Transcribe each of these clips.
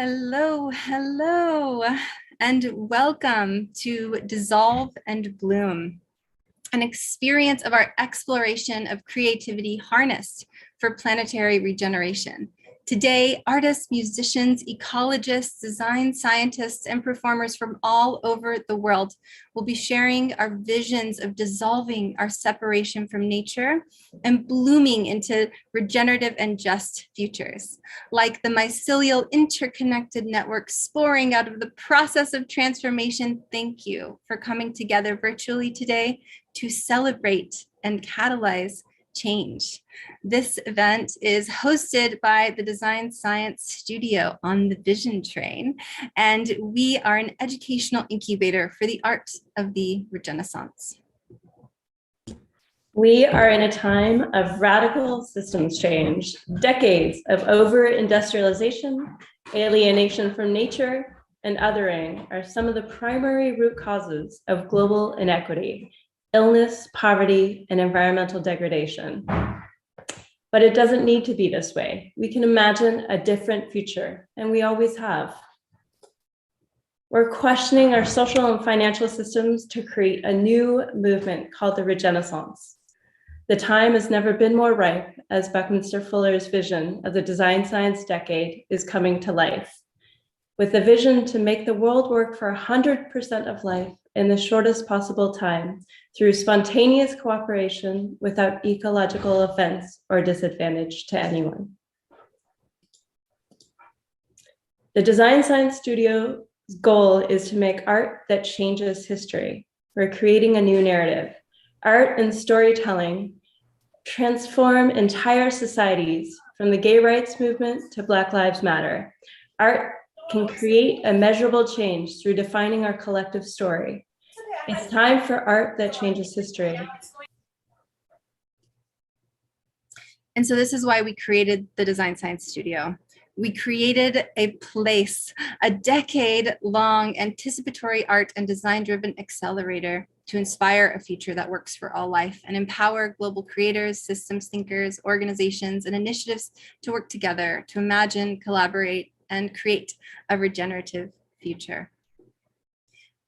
Hello, hello, and welcome to Dissolve and Bloom, an experience of our exploration of creativity harnessed for planetary regeneration. Today, artists, musicians, ecologists, design scientists, and performers from all over the world will be sharing our visions of dissolving our separation from nature and blooming into regenerative and just futures. Like the mycelial interconnected network sporing out of the process of transformation, thank you for coming together virtually today to celebrate and catalyze change. This event is hosted by the Design Science Studio on the Vision Train, and we are an educational incubator for the art of the Regeneration. We are in a time of radical systems change. Decades of over-industrialization, alienation from nature, and othering are some of the primary root causes of global inequity, illness, poverty, and environmental degradation. But it doesn't need to be this way. We can imagine a different future, and we always have. We're questioning our social and financial systems to create a new movement called the Regeneration. The time has never been more ripe as Buckminster Fuller's vision of the design science decade is coming to life, with the vision to make the world work for 100% of life in the shortest possible time through spontaneous cooperation without ecological offense or disadvantage to anyone. The Design Science Studio's goal is to make art that changes history. We're creating a new narrative. Art and storytelling transform entire societies, from the gay rights movement to Black Lives Matter. Art can create a measurable change through defining our collective story. It's time for art that changes history. And so this is why we created the Design Science Studio. We created a place, a decade-long anticipatory art and design-driven accelerator to inspire a future that works for all life and empower global creators, systems thinkers, organizations, and initiatives to work together to imagine, collaborate, and create a regenerative future.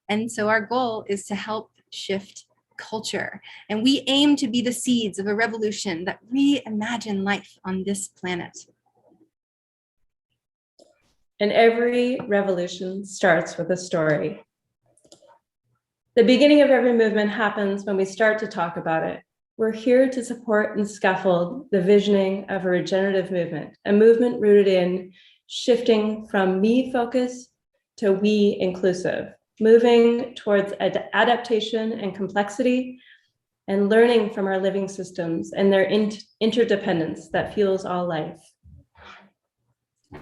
And so our goal is to help shift culture. And we aim to be the seeds of a revolution that reimagine life on this planet. And every revolution starts with a story. The beginning of every movement happens when we start to talk about it. We're here to support and scaffold the visioning of a regenerative movement, a movement rooted in shifting from me focus to we inclusive, moving towards adaptation and complexity, and learning from our living systems and their interdependence that fuels all life.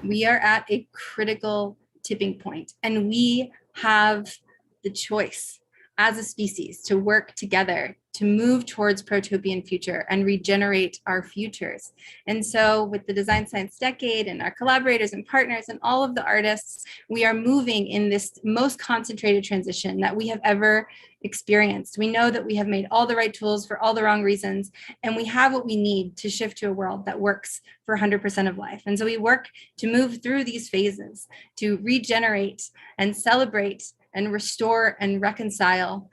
We are at a critical tipping point, and we have the choice as a species to work together to move towards protopian future and regenerate our futures. And so with the Design Science Decade and our collaborators and partners and all of the artists, we are moving in this most concentrated transition that we have ever experienced. We know that we have made all the right tools for all the wrong reasons, and we have what we need to shift to a world that works for 100% of life. And so we work to move through these phases to regenerate and celebrate and restore and reconcile,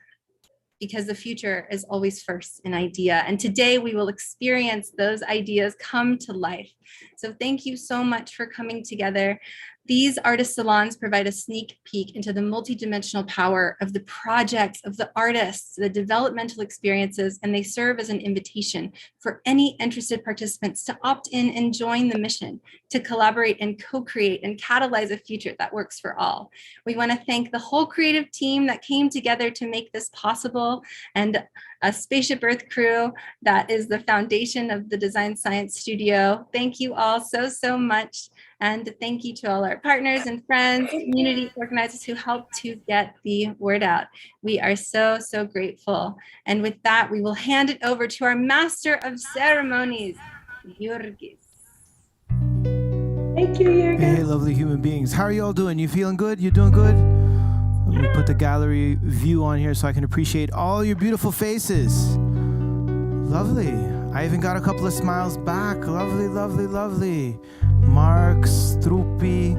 because the future is always first an idea. And today we will experience those ideas come to life. So thank you so much for coming together. These artist salons provide a sneak peek into the multidimensional power of the projects, of the artists, the developmental experiences, and they serve as an invitation for any interested participants to opt in and join the mission, to collaborate and co-create and catalyze a future that works for all. We want to thank the whole creative team that came together to make this possible, and a Spaceship Earth crew that is the foundation of the Design Science Studio. Thank you all so much. And thank you to all our partners and friends, community organizers who helped to get the word out. We are so grateful. And with that, we will hand it over to our master of ceremonies, Jurgis. Thank you, Jurgis. Hey, lovely human beings. How are you all doing? You feeling good? You doing good? Let me put the gallery view on here so I can appreciate all your beautiful faces. Lovely. I even got a couple of smiles back. Lovely. Mark, Strupi.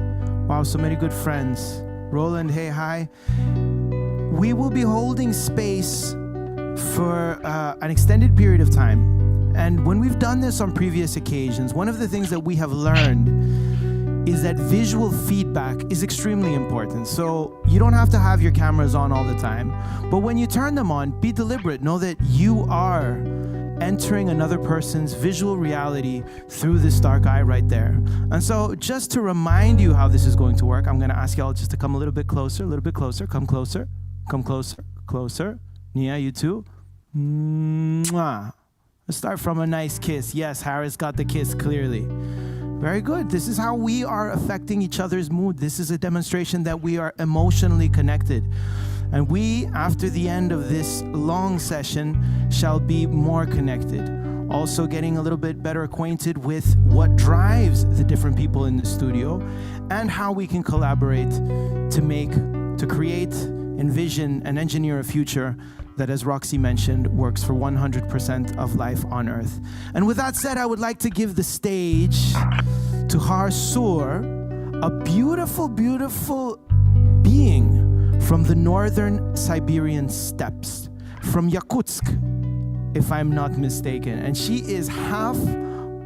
Wow, Wow, so many good friends. Roland, hey, hi. We will be holding space for an extended period of time. And when we've done this on previous occasions, one of the things that we have learned is that visual feedback is extremely important. So you don't have to have your cameras on all the time, but when you turn them on, be deliberate. Know that you are entering another person's visual reality through this dark eye right there. And so just to remind you how this is going to work, I'm going to ask y'all just to come a little bit closer, come closer, closer. Nia, you too. Mwah. Let's start from a nice kiss. Yes, Harris got the kiss clearly. Very good. This is how we are affecting each other's mood. This is a demonstration that we are emotionally connected. And we, after the end of this long session, shall be more connected. Also getting a little bit better acquainted with what drives the different people in the studio and how we can collaborate to create, envision, and engineer a future that, as Roxy mentioned, works for 100% of life on Earth. And with that said, I would like to give the stage to Har Sur, a beautiful, beautiful being from the northern Siberian steppes, from Yakutsk, if I'm not mistaken. And she is half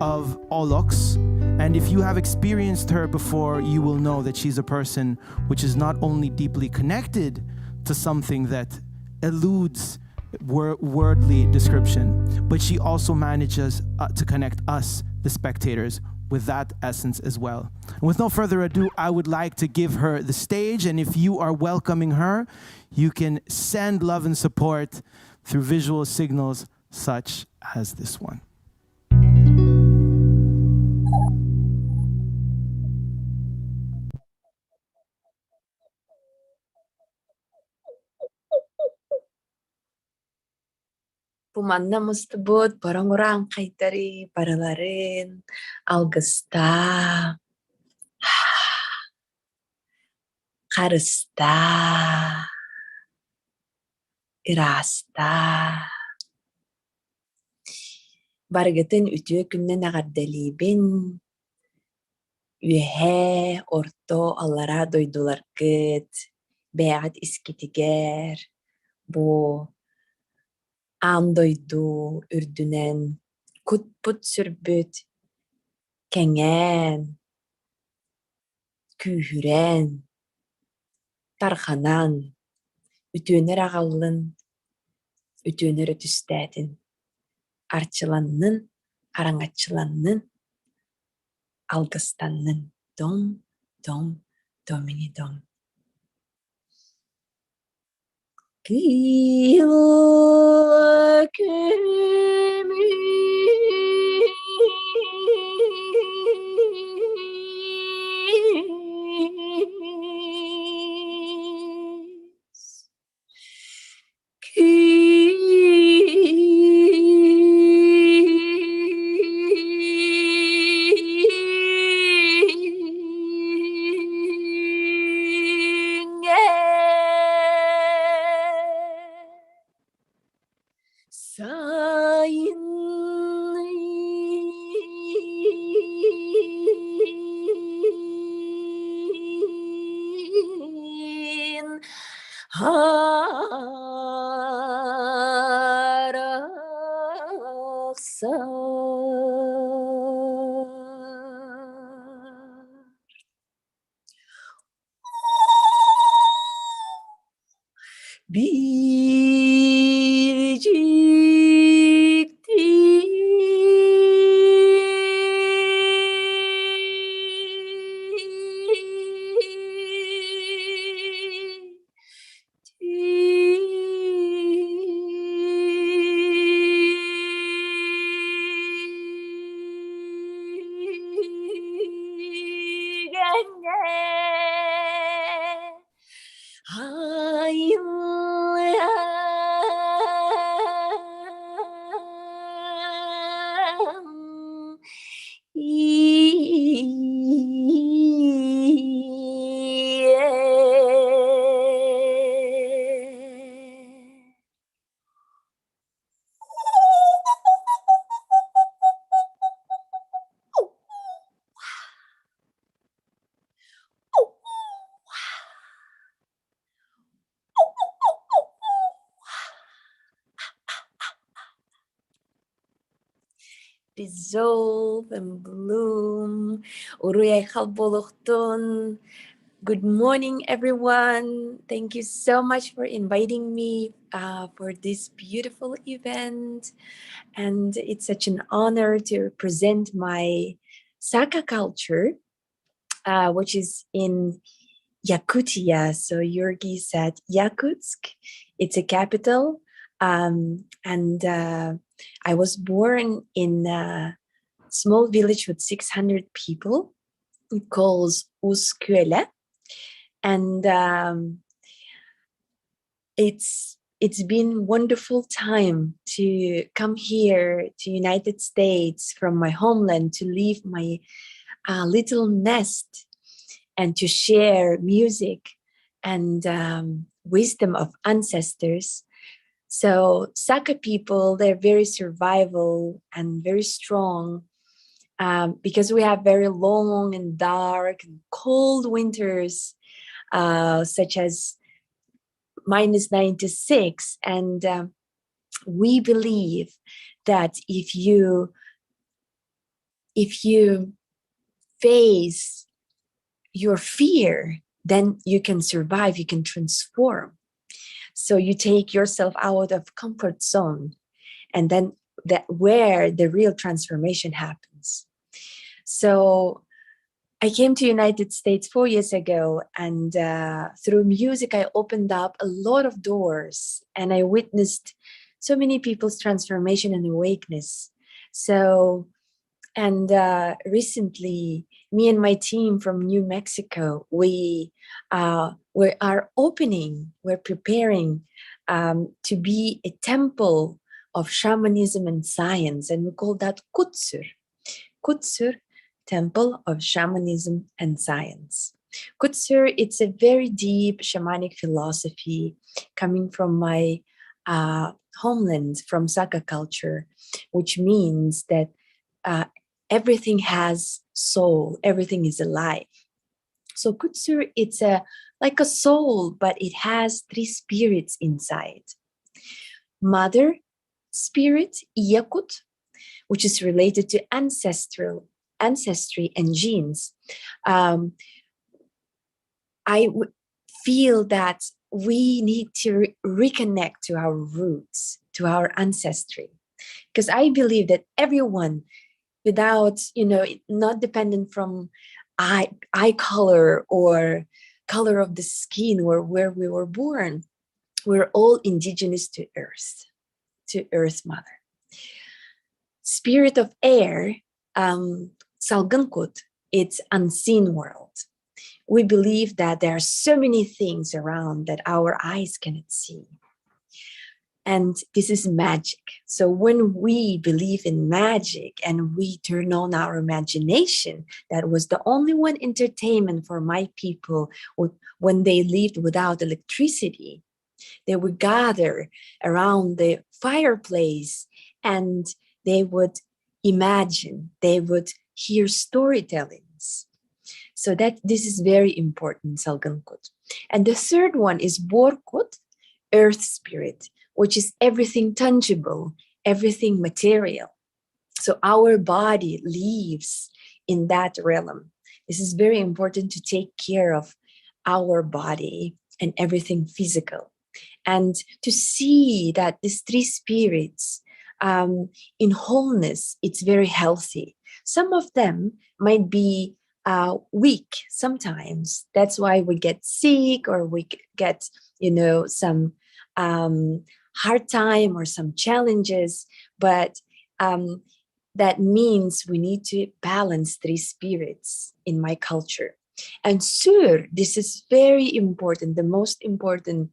of Oloks. And if you have experienced her before, you will know that she's a person which is not only deeply connected to something that eludes worldly description, but she also manages to connect us, the spectators, with that essence as well. And with no further ado, I would like to give her the stage, and if you are welcoming her, you can send love and support through visual signals such as this one. Bu mannamustabut barang-orang kaitari paralarin algısta karısta irasta bargıtın ütüye künnen ağardalibin ühe orto allara doydular gıt beğat iskitiger bu andoydu ürdünen kutput sürbüt kengen kühüren tarhanan ütüner ağallın ütüner ötüstätin arçılannın arangatçılannın algıstannın dom dom domini dom dissolve and bloom. Uruyay khalbolukhtun. Good morning, everyone. Thank you so much for inviting me for this beautiful event. And it's such an honor to present my Saka culture, which is in Yakutia. So Yurgi said Yakutsk. It's a capital. And I was born in a small village with 600 people. It calls Usküele. And it's been wonderful time to come here to United States from my homeland, to leave my little nest and to share music and wisdom of ancestors. So Saka people, they're very survival and very strong because we have very long and dark and cold winters, such as -96. And we believe that if you face your fear, then you can survive, you can transform. So you take yourself out of comfort zone, and then that where the real transformation happens. So I came to United States 4 years ago, and through music, I opened up a lot of doors, and I witnessed so many people's transformation and awakeness. So, and recently, me and my team from New Mexico, we are opening, we're preparing to be a temple of shamanism and science, and we call that Kutsur. Kutsur, Temple of Shamanism and Science. Kutsur, it's a very deep shamanic philosophy coming from my homeland, from Saka culture, which means that everything has soul, everything is alive. So Kutsur, it's like a soul, but it has 3 spirits inside. Mother spirit, Yakut, which is related to ancestry and genes. I feel that we need to reconnect to our roots, to our ancestry, because I believe that everyone, without, not dependent from eye color or color of the skin or where we were born, we're all indigenous to Earth Mother. Spirit of air, Salgankut, it's unseen world. We believe that there are so many things around that our eyes cannot see. And this is magic. So when we believe in magic and we turn on our imagination, that was the only one entertainment for my people when they lived without electricity. They would gather around the fireplace and they would imagine, they would hear storytellings. So that this is very important, Salgankut. And the third one is Borkut, earth spirit, which is everything tangible, everything material. So our body lives in that realm. This is very important to take care of our body and everything physical. And to see that these 3 spirits in wholeness, it's very healthy. Some of them might be weak sometimes. That's why we get sick or we get, some hard time or some challenges. But that means we need to balance 3 spirits in my culture. And Sur, this is very important, the most important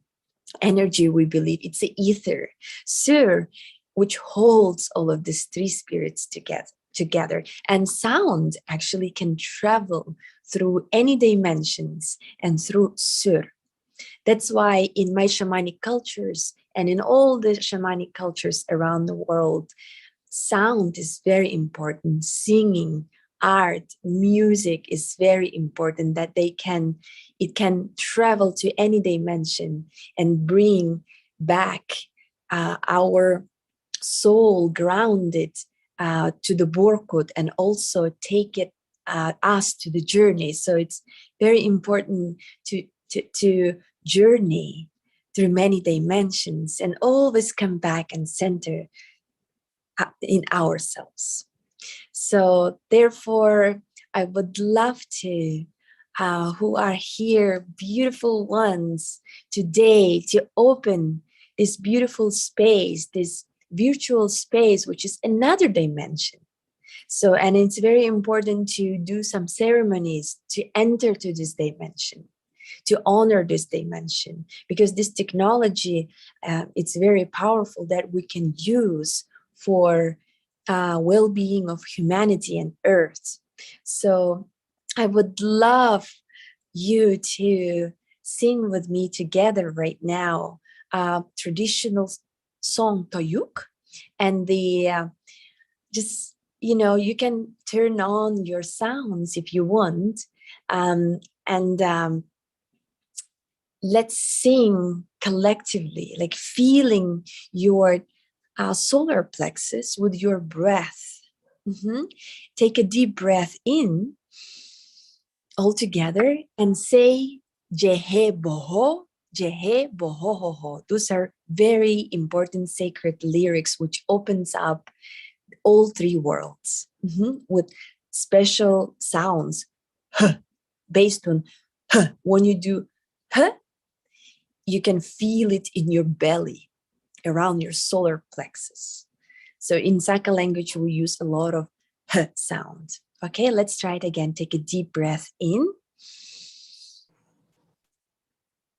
energy we believe, it's the ether. Sur, which holds all of these 3 spirits together. And sound actually can travel through any dimensions and through Sur. That's why in my shamanic cultures and in all the shamanic cultures around the world, sound is very important. Singing, art, music is very important, that it can travel to any dimension and bring back our soul grounded to the Borkut and also take it us to the journey. So it's very important to journey through many dimensions and always come back and center in ourselves. So therefore, I would love to, who are here, beautiful ones, today to open this beautiful space, this virtual space, which is another dimension. So, and it's very important to do some ceremonies to enter to this dimension, to honor this dimension, because this technology, it's very powerful that we can use for well-being of humanity and Earth. So I would love you to sing with me together right now, traditional song Toyuk, and the just, you know, you can turn on your sounds if you want, and let's sing collectively, like feeling your solar plexus with your breath. Take a deep breath in all together and say Jehe Boho, Jehe Boho Ho Ho. Those are very important sacred lyrics which opens up all three worlds with special sounds based on when you do you can feel it in your belly around your solar plexus. So in Saka language, we use a lot of sound. Okay, let's try it again. Take a deep breath in.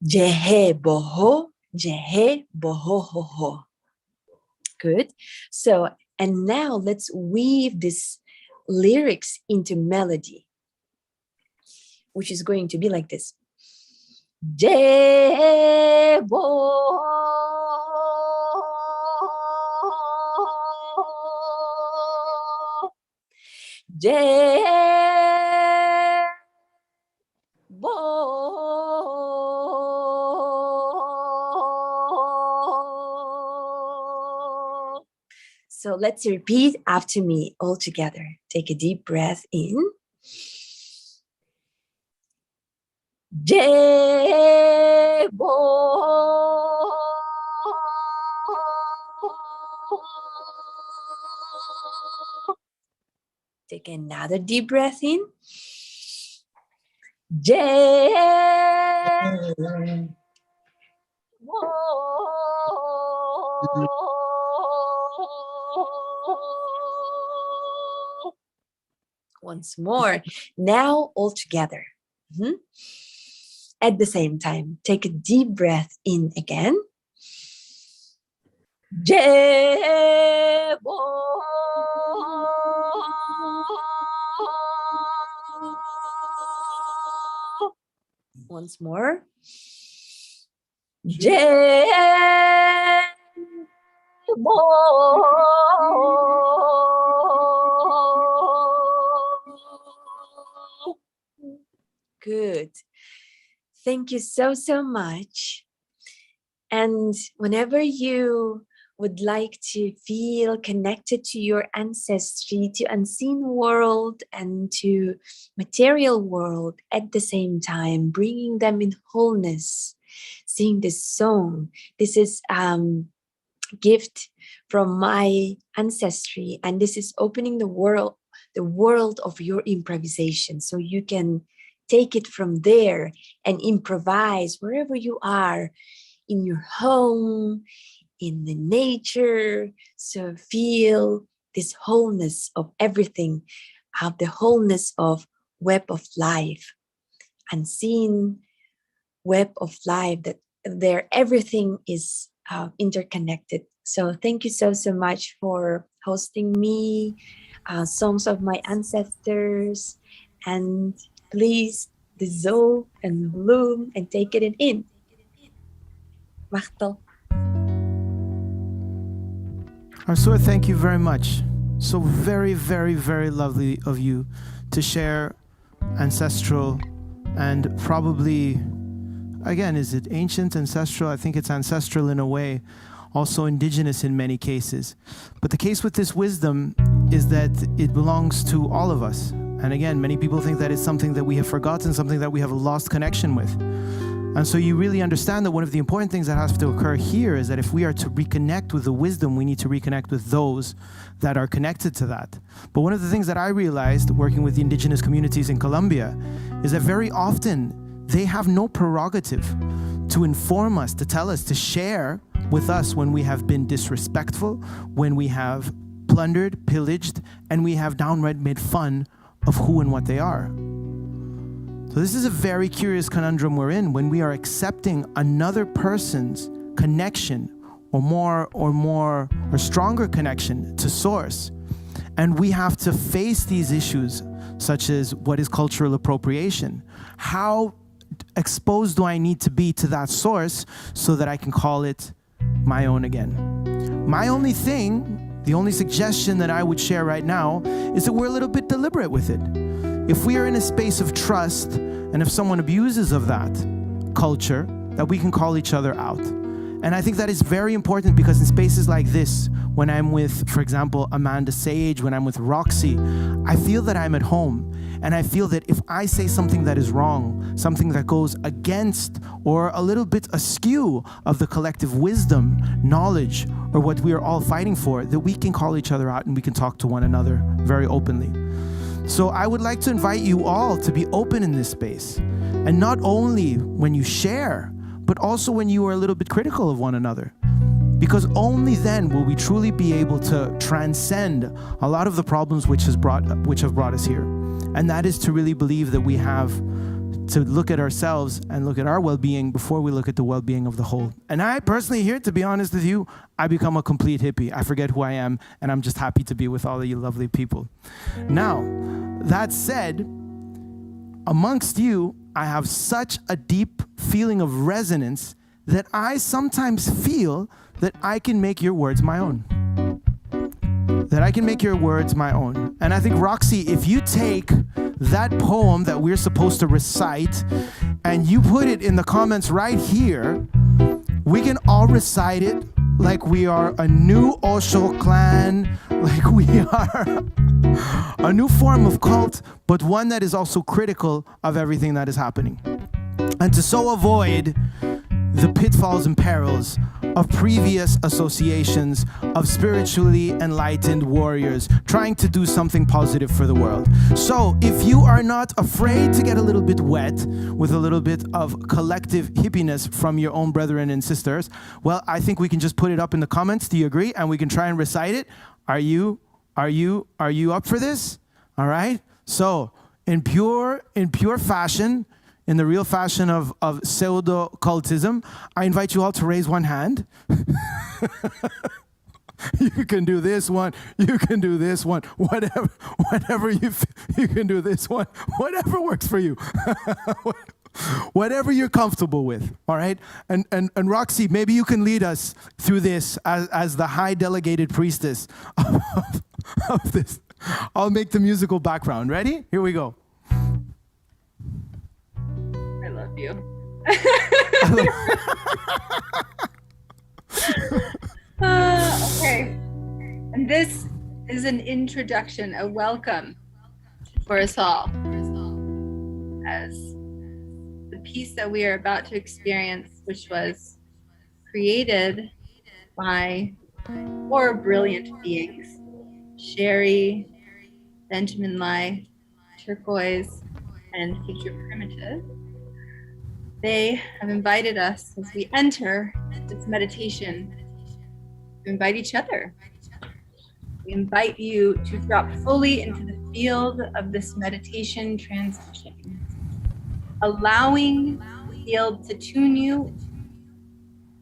Jehe boho, jehe boho ho ho. Good. So, and now let's weave this lyrics into melody, which is going to be like this. Jehe boho. So let's repeat after me all together. Take a deep breath in. Take another deep breath in. Once more. Now all together. At the same time, take a deep breath in again. Once more. Good. Thank you so much. And whenever you would like to feel connected to your ancestry, to unseen world and to material world at the same time, bringing them in wholeness, sing this song. This is gift from my ancestry, and this is opening the world of your improvisation, so you can take it from there and improvise wherever you are, in your home, in the nature. So feel this wholeness of everything, have the wholeness of web of life, unseen web of life, that there everything is interconnected. So thank you so much for hosting me, songs of my ancestors, and please dissolve and bloom and take it in. Machtel. Arsor, thank you very much. So very, very, very lovely of you to share ancestral and probably, again, is it ancient, ancestral? I think it's ancestral in a way, also indigenous in many cases. But the case with this wisdom is that it belongs to all of us. And again, many people think that it's something that we have forgotten, something that we have a lost connection with. And so you really understand that one of the important things that has to occur here is that if we are to reconnect with the wisdom, we need to reconnect with those that are connected to that. But one of the things that I realized working with the indigenous communities in Colombia is that very often they have no prerogative to inform us, to tell us, to share with us when we have been disrespectful, when we have plundered, pillaged, and we have downright made fun of who and what they are. So this is a very curious conundrum we're in when we are accepting another person's connection or stronger connection to source. And we have to face these issues such as what is cultural appropriation? How exposed do I need to be to that source so that I can call it my own again? The only suggestion that I would share right now is that we're a little bit deliberate with it. If we are in a space of trust, and if someone abuses of that culture, that we can call each other out. And I think that is very important because in spaces like this, when I'm with, for example, Amanda Sage, when I'm with Roxy, I feel that I'm at home. And I feel that if I say something that is wrong, something that goes against or a little bit askew of the collective wisdom, knowledge, or what we are all fighting for, that we can call each other out and we can talk to one another very openly. So I would like to invite you all to be open in this space. And not only when you share, but also when you are a little bit critical of one another. Because only then will we truly be able to transcend a lot of the problems which have brought us here. And that is to really believe that we have to look at ourselves and look at our well-being before we look at the well-being of the whole. And I personally here, to be honest with you, I become a complete hippie. I forget who I am, and I'm just happy to be with all of you lovely people. Now, that said, amongst you, I have such a deep feeling of resonance that I sometimes feel that I can make your words my own. And I think, Roxy, if you take that poem that we're supposed to recite and you put it in the comments right here, we can all recite it like we are a new Osho clan, like we are a new form of cult, but one that is also critical of everything that is happening. And to so avoid the pitfalls and perils of previous associations of spiritually enlightened warriors trying to do something positive for the world. So if you are not afraid to get a little bit wet with a little bit of collective hippiness from your own brethren and sisters, well, I think we can just put it up in the comments. Do you agree? And we can try and recite it. Are you up for this? All right. So in pure fashion, in the real fashion of pseudo-cultism, I invite you all to raise one hand. You can do this one. You can do this one. Whatever you can do this one. Whatever works for you. Whatever you're comfortable with. All right. And Roxy, maybe you can lead us through this as the high delegated priestess of this. I'll make the musical background. Ready? Here we go. I love you. Okay. And this is an introduction, a welcome for us all. As the piece that we are about to experience, which was created by four brilliant beings, Sherry, Benjamin Lai, Turquoise, and Future Primitive. They have invited us as we enter this meditation to invite each other. We invite you to drop fully into the field of this meditation transition, allowing the field to tune you,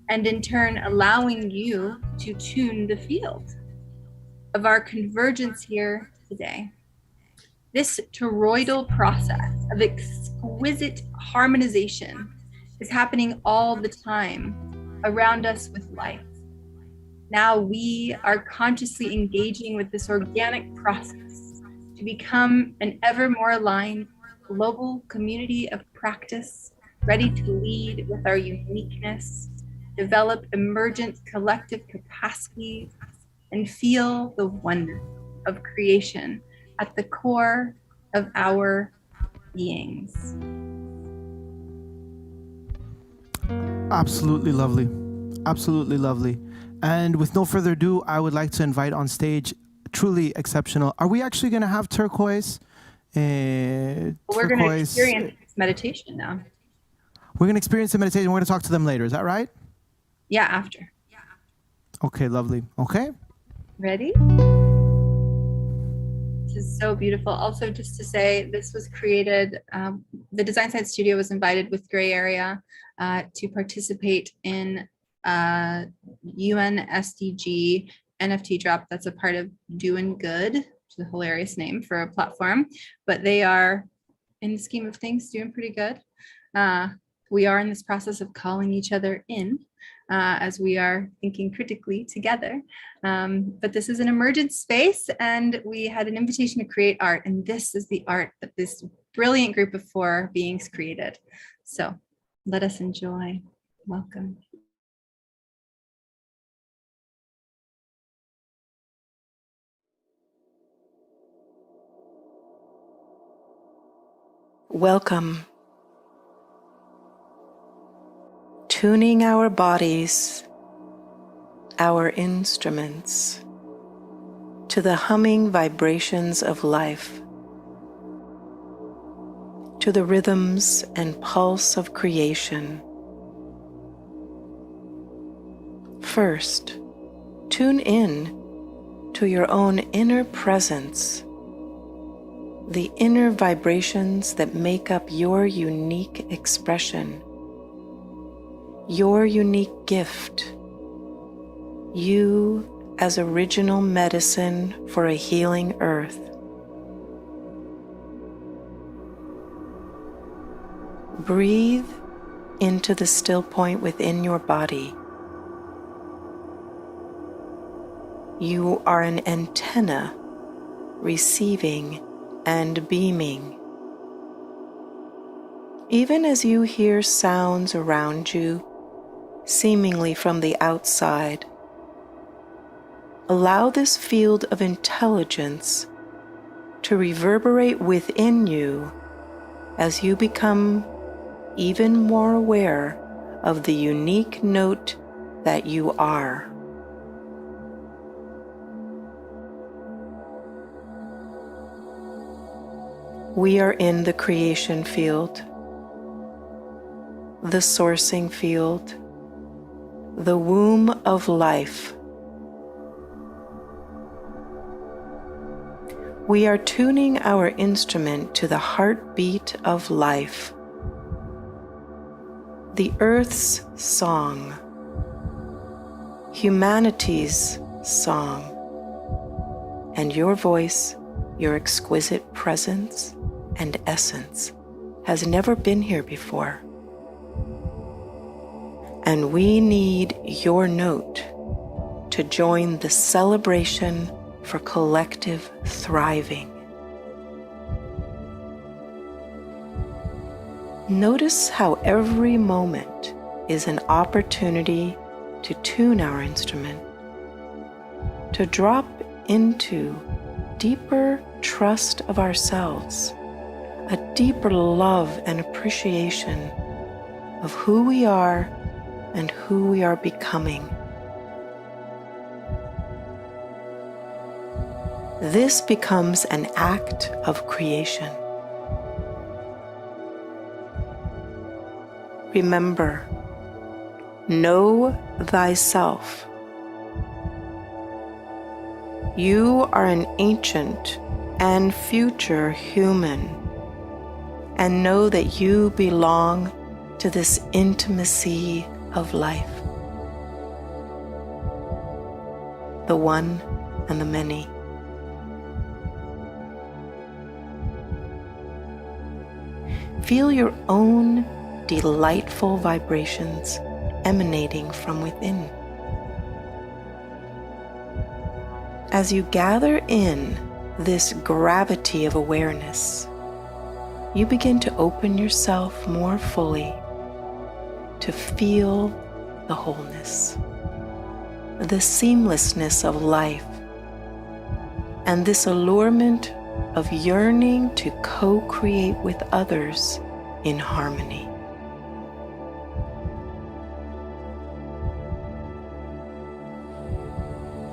and in turn allowing you to tune the field of our convergence here today. This toroidal process of exquisite harmonization is happening all the time around us with life. Now we are consciously engaging with this organic process to become an ever more aligned global community of practice, ready to lead with our uniqueness, develop emergent collective capacities, and feel the wonder of creation at the core of our beings. Absolutely lovely. Absolutely lovely. And with no further ado, I would like to invite on stage truly exceptional. Are we actually going to have turquoise? We're going to experience this meditation now. We're going to experience the meditation. We're going to talk to them later. Is that right? Yeah, after. Okay, lovely. Okay. Ready? This is so beautiful. Also, just to say, this was created, the Design Science Studio was invited with Gray Area to participate in UN SDG NFT drop that's a part of Doing Good, which is a hilarious name for a platform, but they are, in the scheme of things, doing pretty good. We are in this process of calling each other in as we are thinking critically together. But this is an emergent space, and we had an invitation to create art, and this is the art that this brilliant group of 4 beings created. So let us enjoy. Welcome. Welcome. Tuning our bodies, our instruments, to the humming vibrations of life, to the rhythms and pulse of creation. First, tune in to your own inner presence, the inner vibrations that make up your unique expression, your unique gift, you as original medicine for a healing earth. Breathe into the still point within your body. You are an antenna receiving and beaming. Even as you hear sounds around you, seemingly from the outside, allow this field of intelligence to reverberate within you as you become even more aware of the unique note that you are. We are in the creation field, the sourcing field, the womb of life. We are tuning our instrument to the heartbeat of life, the earth's song, humanity's song, and your voice, your exquisite presence and essence has never been here before. And we need your note to join the celebration for collective thriving. Notice how every moment is an opportunity to tune our instrument, to drop into deeper trust of ourselves, a deeper love and appreciation of who we are and who we are becoming. This becomes an act of creation. Remember, know thyself. You are an ancient and future human, and know that you belong to this intimacy of life, the one and the many. Feel your own delightful vibrations emanating from within. As you gather in this gravity of awareness, you begin to open yourself more fully to feel the wholeness, the seamlessness of life, and this allurement of yearning to co-create with others in harmony.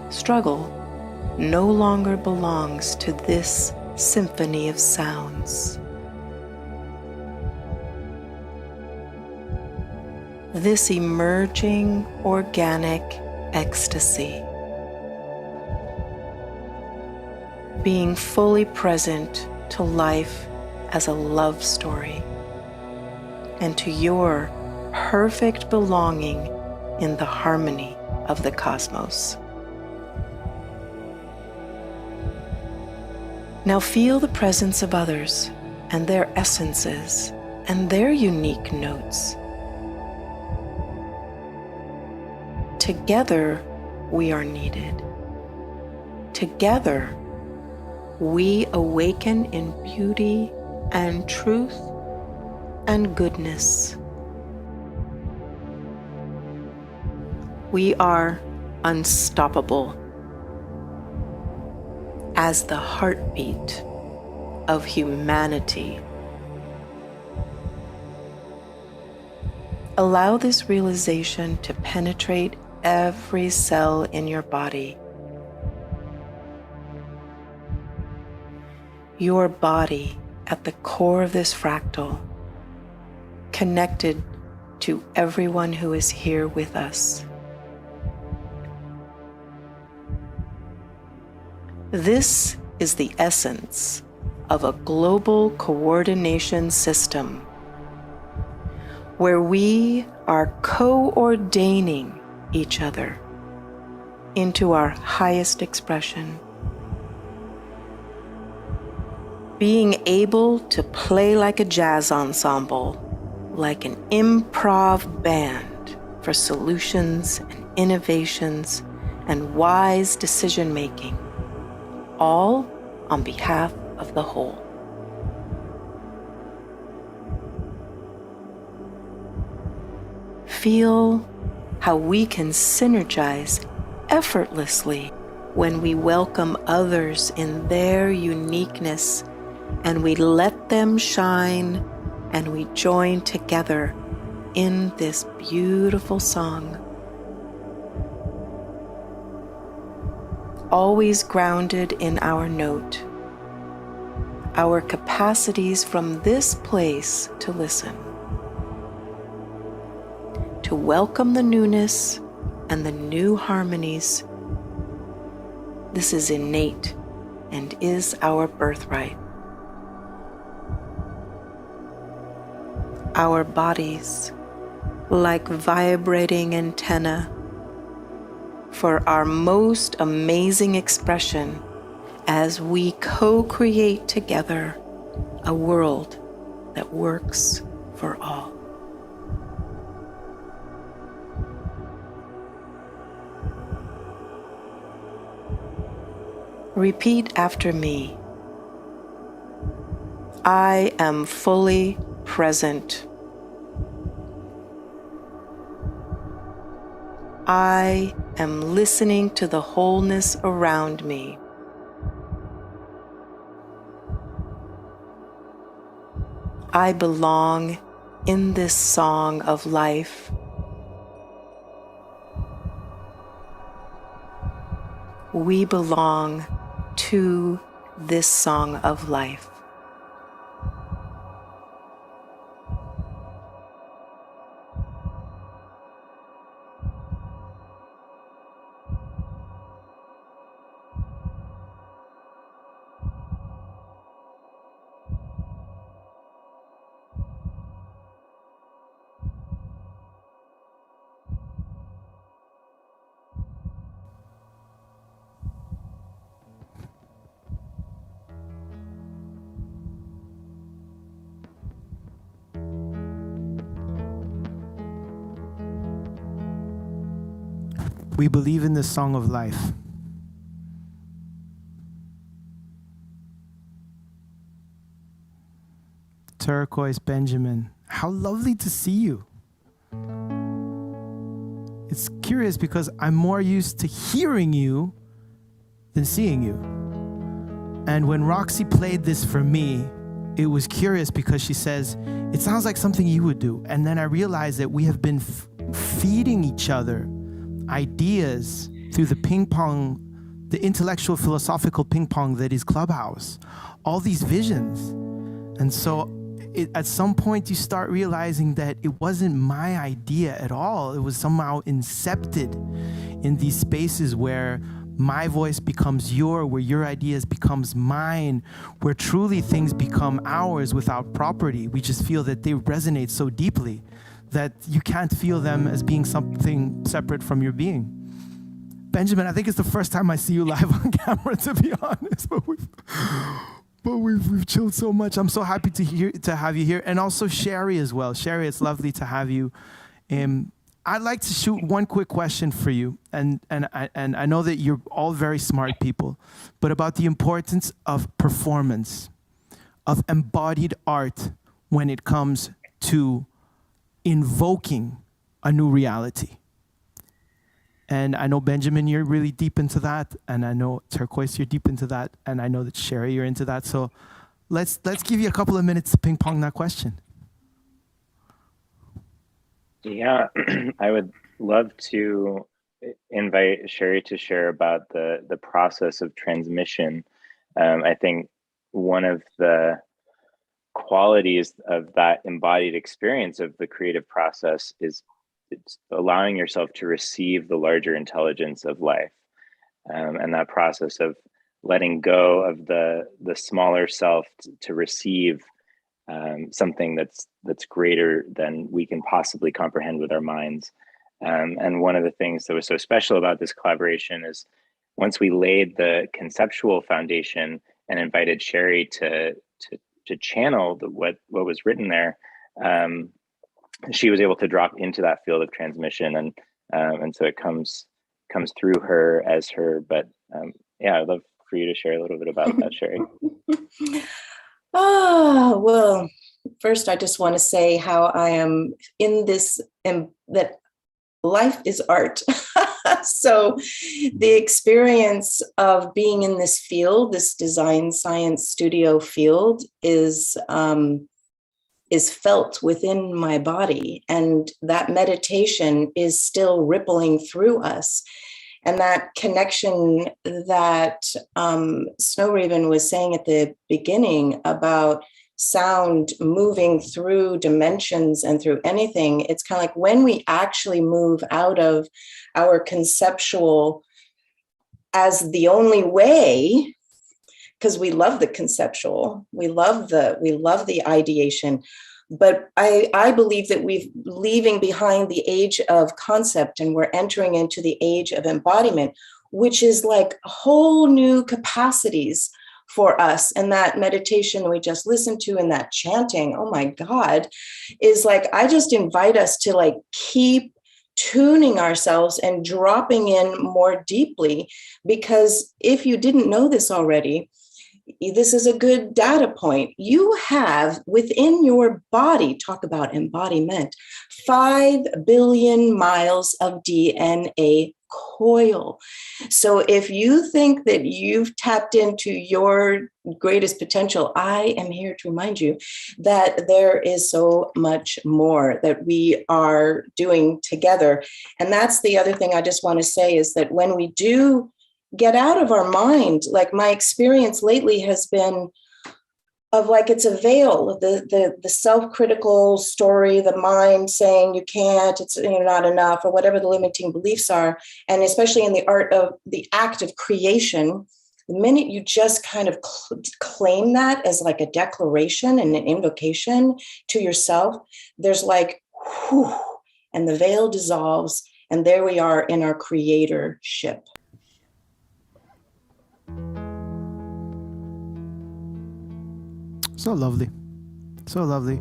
Struggle no longer belongs to this symphony of sounds. This emerging organic ecstasy, being fully present to life as a love story and to your perfect belonging in the harmony of the cosmos. Now feel the presence of others and their essences and their unique notes. Together, we are needed. Together, we awaken in beauty and truth and goodness. We are unstoppable as the heartbeat of humanity. Allow this realization to penetrate every cell in your body. Your body at the core of this fractal, connected to everyone who is here with us. This is the essence of a global coordination system where we are co-ordaining each other into our highest expression. Being able to play like a jazz ensemble, like an improv band for solutions and innovations and wise decision-making, all on behalf of the whole. Feel how we can synergize effortlessly when we welcome others in their uniqueness and we let them shine and we join together in this beautiful song. Always grounded in our note, our capacities from this place to listen, to welcome the newness and the new harmonies. This is innate and is our birthright. Our bodies, like vibrating antennae, for our most amazing expression as we co-create together a world that works for all. Repeat after me. I am fully present. I am listening to the wholeness around me. I belong in this song of life. We belong to this song of life. We believe in the song of life. Turquoise Benjamin, how lovely to see you. It's curious because I'm more used to hearing you than seeing you. And when Roxy played this for me, it was curious because she says, it sounds like something you would do. And then I realized that we have been feeding each other ideas through the ping pong, the intellectual philosophical ping pong that is Clubhouse, all these visions. And so at some point you start realizing that it wasn't my idea at all. It was somehow incepted in these spaces where my voice becomes where your ideas becomes mine, where truly things become ours without property. We just feel that they resonate so deeply that you can't feel them as being something separate from your being. Benjamin, I think it's the first time I see you live on camera, to be honest, but we've chilled so much. I'm so happy to have you here, and also Sherry as well. Sherry, it's lovely to have you. I'd like to shoot one quick question for you, and I know that you're all very smart people, but about the importance of performance, of embodied art when it comes to invoking a new reality. And I know, Benjamin, you're really deep into that, and I know, Turquoise, you're deep into that, and I know that, Sherry, you're into that. So let's give you a couple of minutes to ping pong that question. Yeah, I would love to invite Sherry to share about the process of transmission. I think one of the qualities of that embodied experience of the creative process is it's allowing yourself to receive the larger intelligence of life, and that process of letting go of the smaller self to receive something that's greater than we can possibly comprehend with our minds. And one of the things that was so special about this collaboration is once we laid the conceptual foundation and invited Sherry to channel what was written there, she was able to drop into that field of transmission, and so it comes through her as her. But yeah, I'd love for you to share a little bit about that, Sherry. Oh, well, first I just want to say how I am in this, and that life is art. So the experience of being in this field, this design science studio field, is felt within my body, and that meditation is still rippling through us. And that connection that Snow Raven was saying at the beginning about sound moving through dimensions and through anything, it's kind of like when we actually move out of our conceptual as the only way, because we love the conceptual, we love the ideation. But I believe that we're leaving behind the age of concept and we're entering into the age of embodiment, which is like whole new capacities for us. And that meditation we just listened to and that chanting, oh my God, is like, I just invite us to like keep tuning ourselves and dropping in more deeply, because if you didn't know this already, this is a good data point. You have within your body, talk about embodiment, 5 billion miles of DNA coil. So if you think that you've tapped into your greatest potential, I am here to remind you that there is so much more that we are doing together. And that's the other thing I just want to say is that when we do get out of our mind, like my experience lately has been of like it's a veil, the self-critical story, the mind saying you can't, it's not enough, or whatever the limiting beliefs are. And especially in the art of the act of creation, the minute you just kind of claim that as like a declaration and an invocation to yourself, there's like, whew, and the veil dissolves, and there we are in our creatorship. So lovely. So lovely.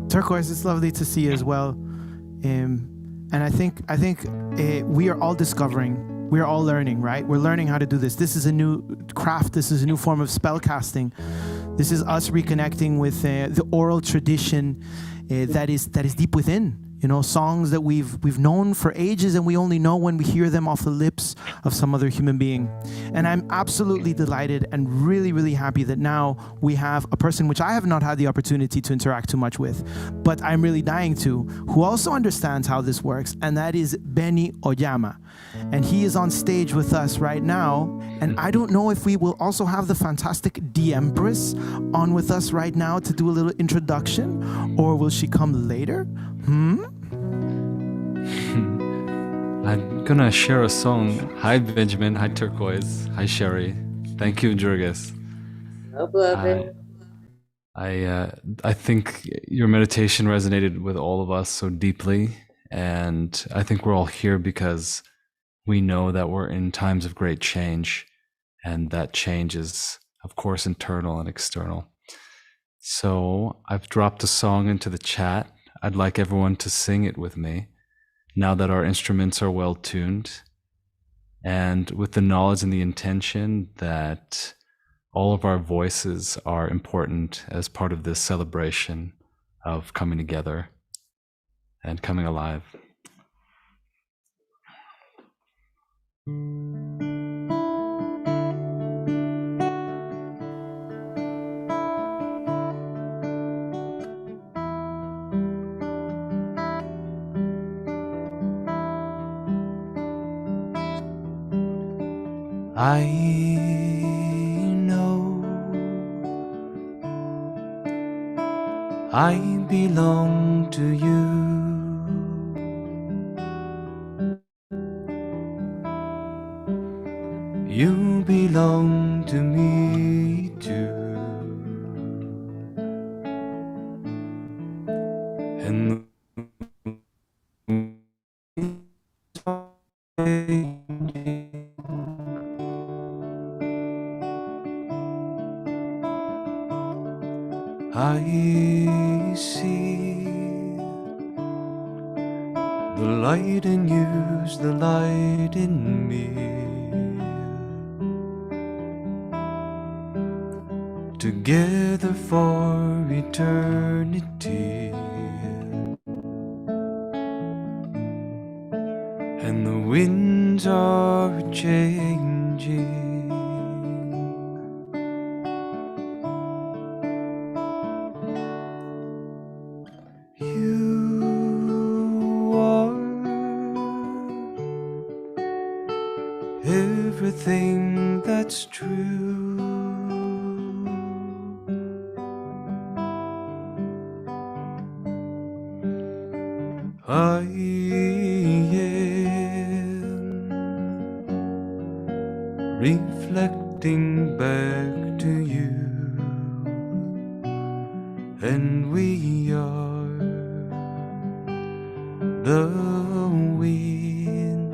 Turquoise, it's lovely to see you as well. And I think we are all discovering, we are all learning, right? We're learning how to do this. This is a new craft. This is a new form of spell casting. This is us reconnecting with the oral tradition that is deep within. Songs that we've known for ages, and we only know when we hear them off the lips of some other human being. And I'm absolutely delighted and really, really happy that now we have a person which I have not had the opportunity to interact too much with, but I'm really dying to, who also understands how this works, and that is Benny Oyama. And he is on stage with us right now. And I don't know if we will also have the fantastic The Empress on with us right now to do a little introduction, or will she come later? I'm gonna share a song. Hi Benjamin, hi Turquoise, hi Sherry. Thank you, Jurgis. I think your meditation resonated with all of us so deeply, and I think we're all here because we know that we're in times of great change, and that change is, of course, internal and external. So I've dropped a song into the chat. I'd like everyone to sing it with me now that our instruments are well tuned, and with the knowledge and the intention that all of our voices are important as part of this celebration of coming together and coming alive. I know I belong to you. You belong to me too. And I see the light in you's the light in me. Together for eternity. And the winds are changing. Everything that's true. I am reflecting back to you, and we are the winds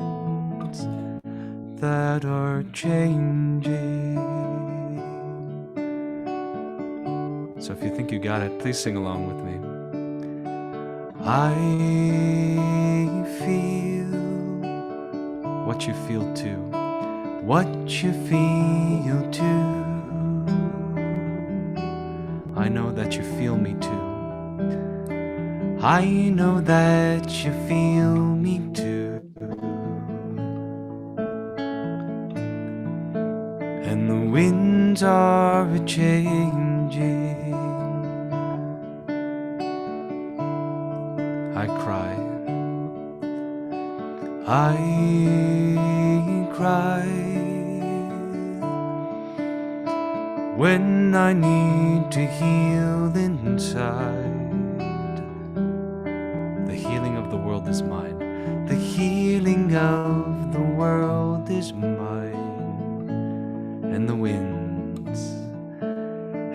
that are changing. So if you think you got it, please sing along with me. I feel What you feel too. what you feel too. I know that you feel me too. I know that you feel me too. And the winds are changing. I cry. I cry when I need to heal inside. The healing of the world is mine. The healing of the world is mine. And the winds.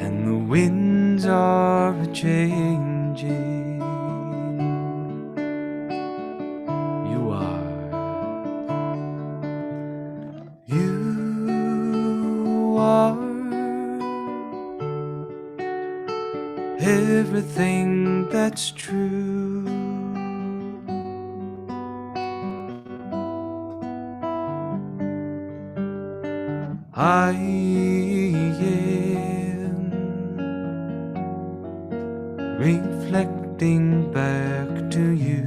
And the winds are changing. You are. You are everything that's true. I am reflecting back to you,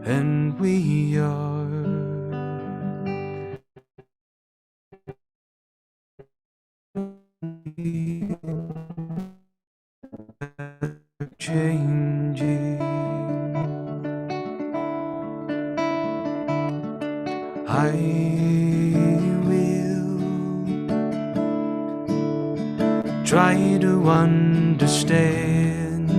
and we are changing. I will try to understand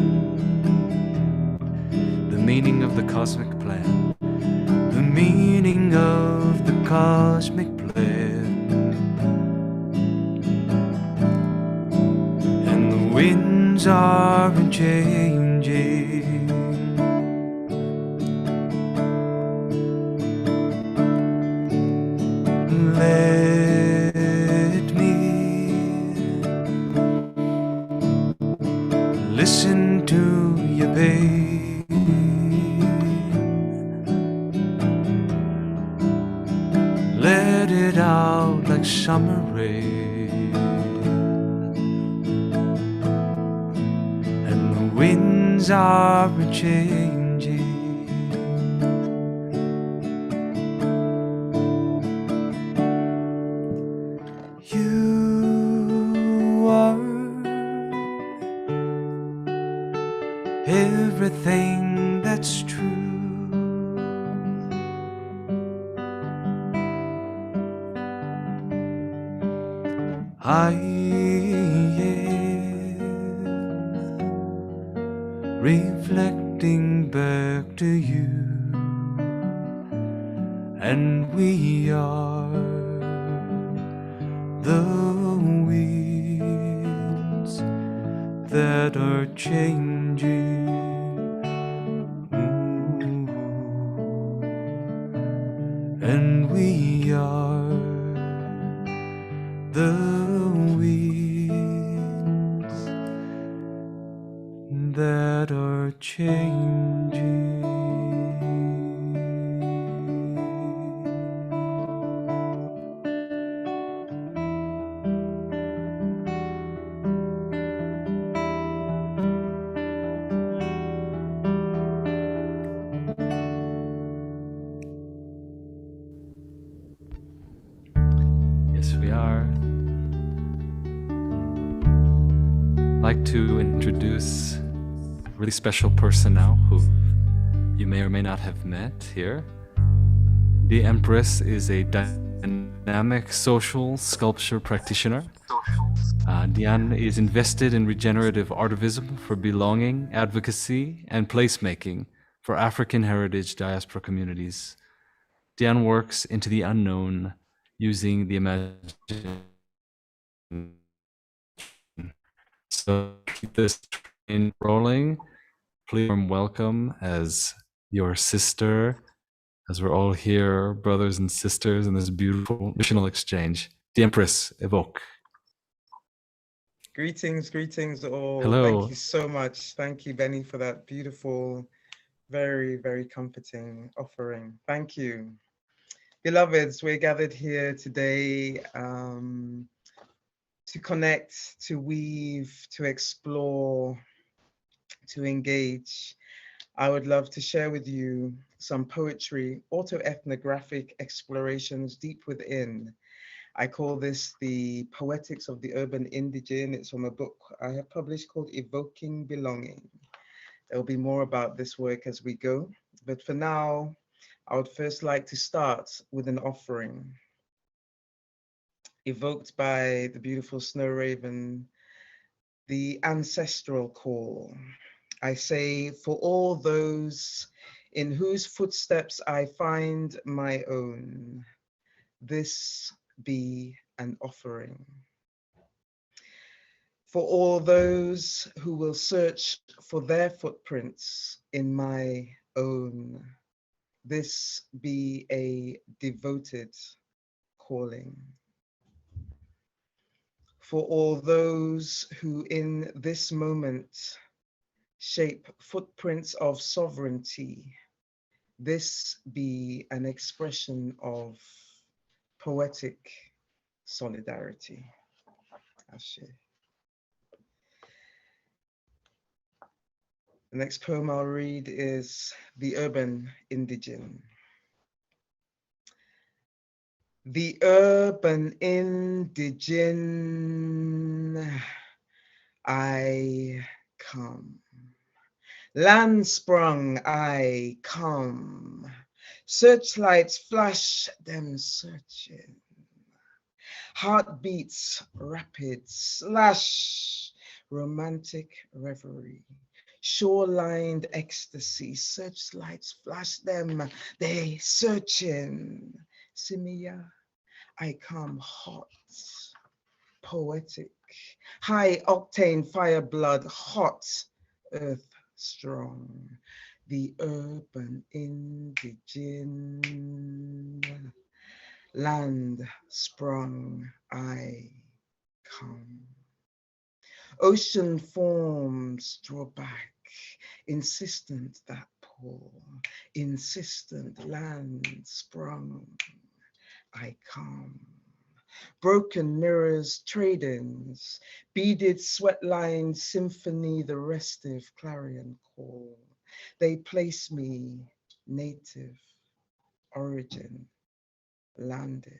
the meaning of the cosmic plan, the meaning of the cosmic plan. And the winds are changing. Let me listen to your pain. Let it out like summer rain. And the winds are changing. You are everything that's true. I am reflecting back to you, and we are the winds that are changing. Ooh. And we are the winds that are changing. Yes, we are. I'd like to introduce a really special person now who you may or may not have met here. The Empress is a dynamic social sculpture practitioner. Diane is invested in regenerative artivism for belonging, advocacy, and placemaking for African heritage diaspora communities. Diane works into the unknown using the imagination. So keep this train rolling. Please warm welcome as your sister, as we're all here, brothers and sisters, in this beautiful missional exchange. The Empress, evoke. Greetings, greetings all. Hello. Thank you so much. Thank you, Benny, for that beautiful, very, very comforting offering. Thank you. Beloveds, we're gathered here today to connect, to weave, to explore, to engage. I would love to share with you some poetry, autoethnographic explorations deep within. I call this the Poetics of the Urban Indigene. It's from a book I have published called Evoking Belonging. There'll be more about this work as we go, but for now, I would first like to start with an offering evoked by the beautiful snow raven, the ancestral call. I say, for all those in whose footsteps I find my own, this be an offering. For all those who will search for their footprints in my own, this be a devoted calling. For all those who in this moment shape footprints of sovereignty, this be an expression of poetic solidarity. Ashe. The next poem I'll read is The Urban Indigene. The urban indigene, I come. Land sprung I come. Searchlights flash them searching. Heartbeats rapid slash. Romantic reverie. Shore-lined ecstasy. Searchlights flash them. They searching. Simia, I come hot. Poetic. High octane fire blood hot. Earth strong, the urban indigen land sprung I come. Ocean forms draw back, insistent that pull, insistent land sprung I come. Broken mirrors, trade-ins, beaded sweat lines, symphony, the restive clarion call. They place me native, origin, landed.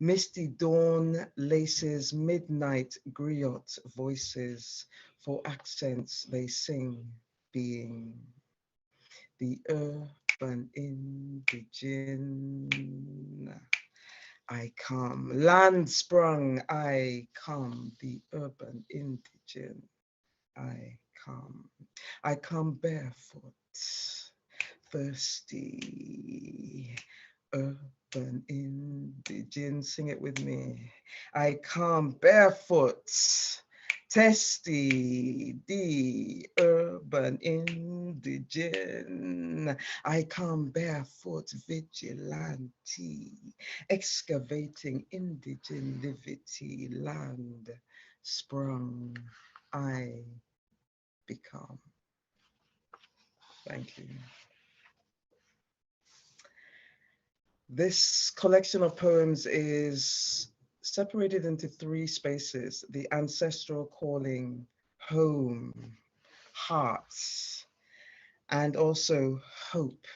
Misty dawn laces midnight griot voices, for accents they sing, being the urban indigen. I come, land sprung, I come, the urban indigen, I come barefoot, thirsty, urban indigen, sing it with me. I come barefoot, testy, the urban indigen. I come barefoot, vigilante, excavating indigenivity, land sprung, I become. Thank you. This collection of poems is separated into three spaces: the ancestral calling, home, hearts, and also hope,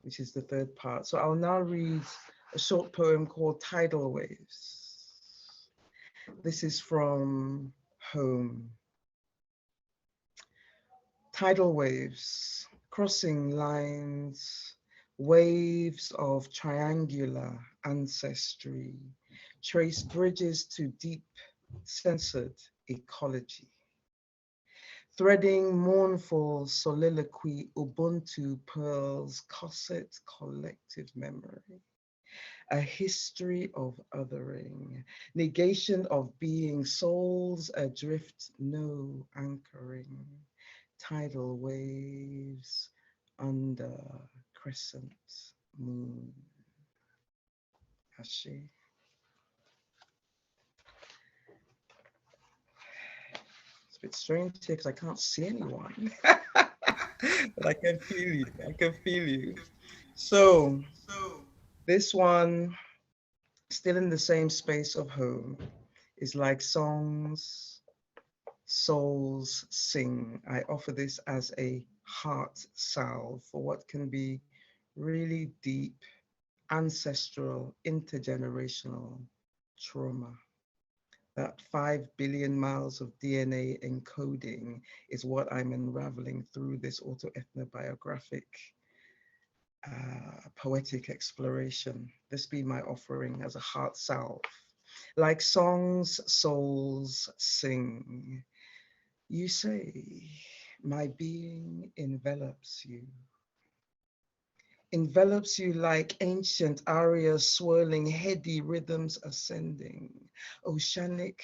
which is the third part. So I'll now read a short poem called Tidal Waves. This is from Home. Tidal waves, crossing lines, waves of triangular ancestry, trace bridges to deep censored ecology. Threading mournful soliloquy, Ubuntu pearls, corset collective memory. A history of othering, negation of being, souls adrift, no anchoring. Tidal waves under crescent moon. Ashe. It's a bit strange here because I can't see anyone. But I can feel you. I can feel you. So this one, still in the same space of home, is like songs souls sing. I offer this as a heart salve for what can be really deep, ancestral, intergenerational trauma. That 5 billion miles of DNA encoding is what I'm unraveling through this autoethnobiographic poetic exploration. This be my offering as a heart salve. Like songs souls sing, you say, my being envelops you like ancient arias swirling, heady rhythms ascending, oceanic,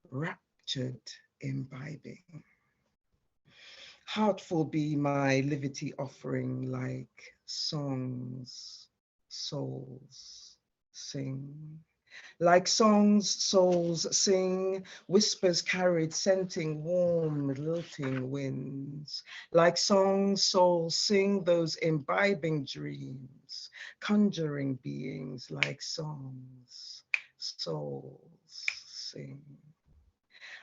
raptured imbibing. Heartful be my livity offering, like songs souls sing. Like songs souls sing, whispers carried, scenting warm, lilting winds. Like songs souls sing, those imbibing dreams, conjuring beings. Like songs souls sing.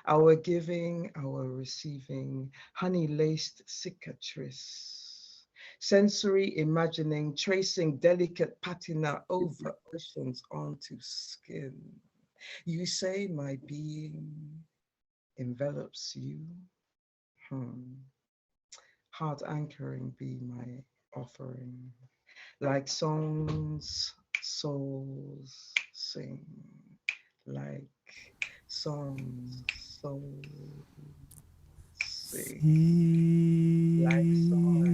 Our giving, our receiving, honey-laced cicatrice. Sensory imagining, tracing delicate patina over oceans onto skin. You say my being envelops you. Heart anchoring be my offering. Like songs, souls sing. Like songs, souls sing. Like songs,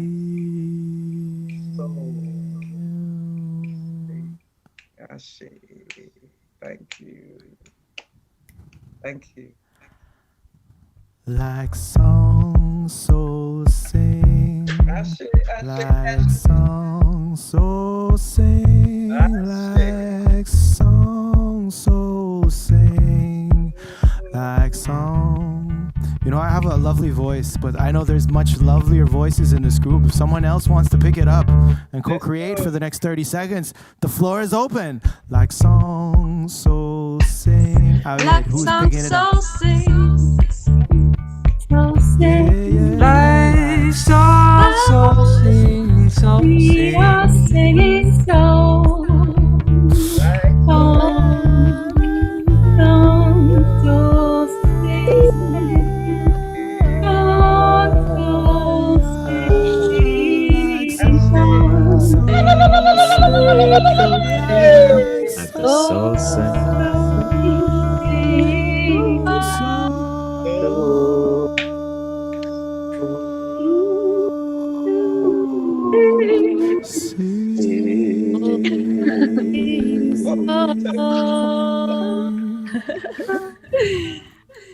souls sing. Ashe. Thank you. Thank you. Like songs, souls sing. Like songs, souls sing. Like songs, souls sing. Like song. You know, I have a lovely voice, but I know there's much lovelier voices in this group. If someone else wants to pick it up and co-create for the next 30 seconds, the floor is open. Like songs, souls sing. Like who's songs, picking it up? souls sing. Like songs, souls sing, souls We are sing. singing songs. Songs, souls sing. Songs, souls sing. Let the soul sing.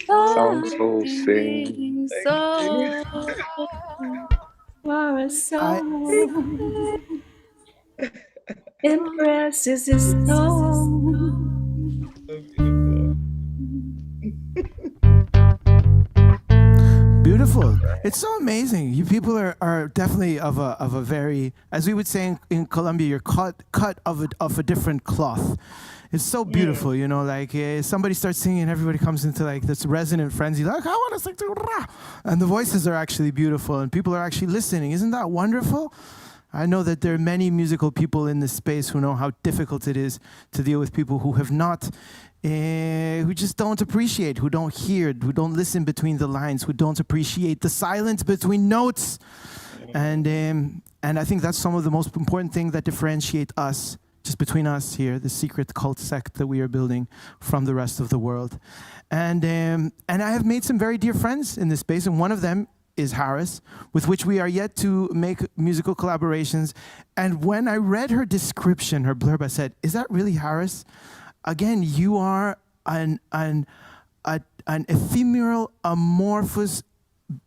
Song soul sing. For a song impresses his soul. Beautiful. It's so amazing. You people are definitely of a very, as we would say in Colombia, you're cut of a different cloth. It's so beautiful, you know, like somebody starts singing and everybody comes into like this resonant frenzy, like, I want to sing to rah. And the voices are actually beautiful and people are actually listening. Isn't that wonderful? I know that there are many musical people in this space who know how difficult it is to deal with people who have not, who just don't appreciate, who don't hear, who don't listen between the lines, who don't appreciate the silence between notes. And I think that's some of the most important things that differentiate us, just between us here, the secret cult sect that we are building from the rest of the world. And I have made some very dear friends in this space, and one of them is Harris, with which we are yet to make musical collaborations. And when I read her description, her blurb, I said, is that really Harris? Again, you are an ephemeral, amorphous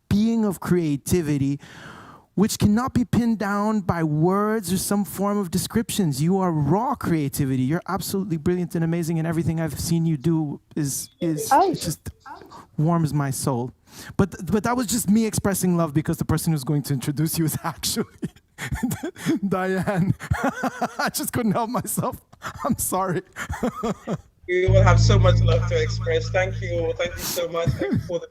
being of creativity, which cannot be pinned down by words or some form of descriptions. You are raw creativity. You're absolutely brilliant and amazing, and everything I've seen you do is just warms my soul. But that was just me expressing love, because the person who's going to introduce you is actually Diane. I just couldn't help myself. I'm sorry. We all have so much love to express. Thank you all. Thank you so much. Thank you for the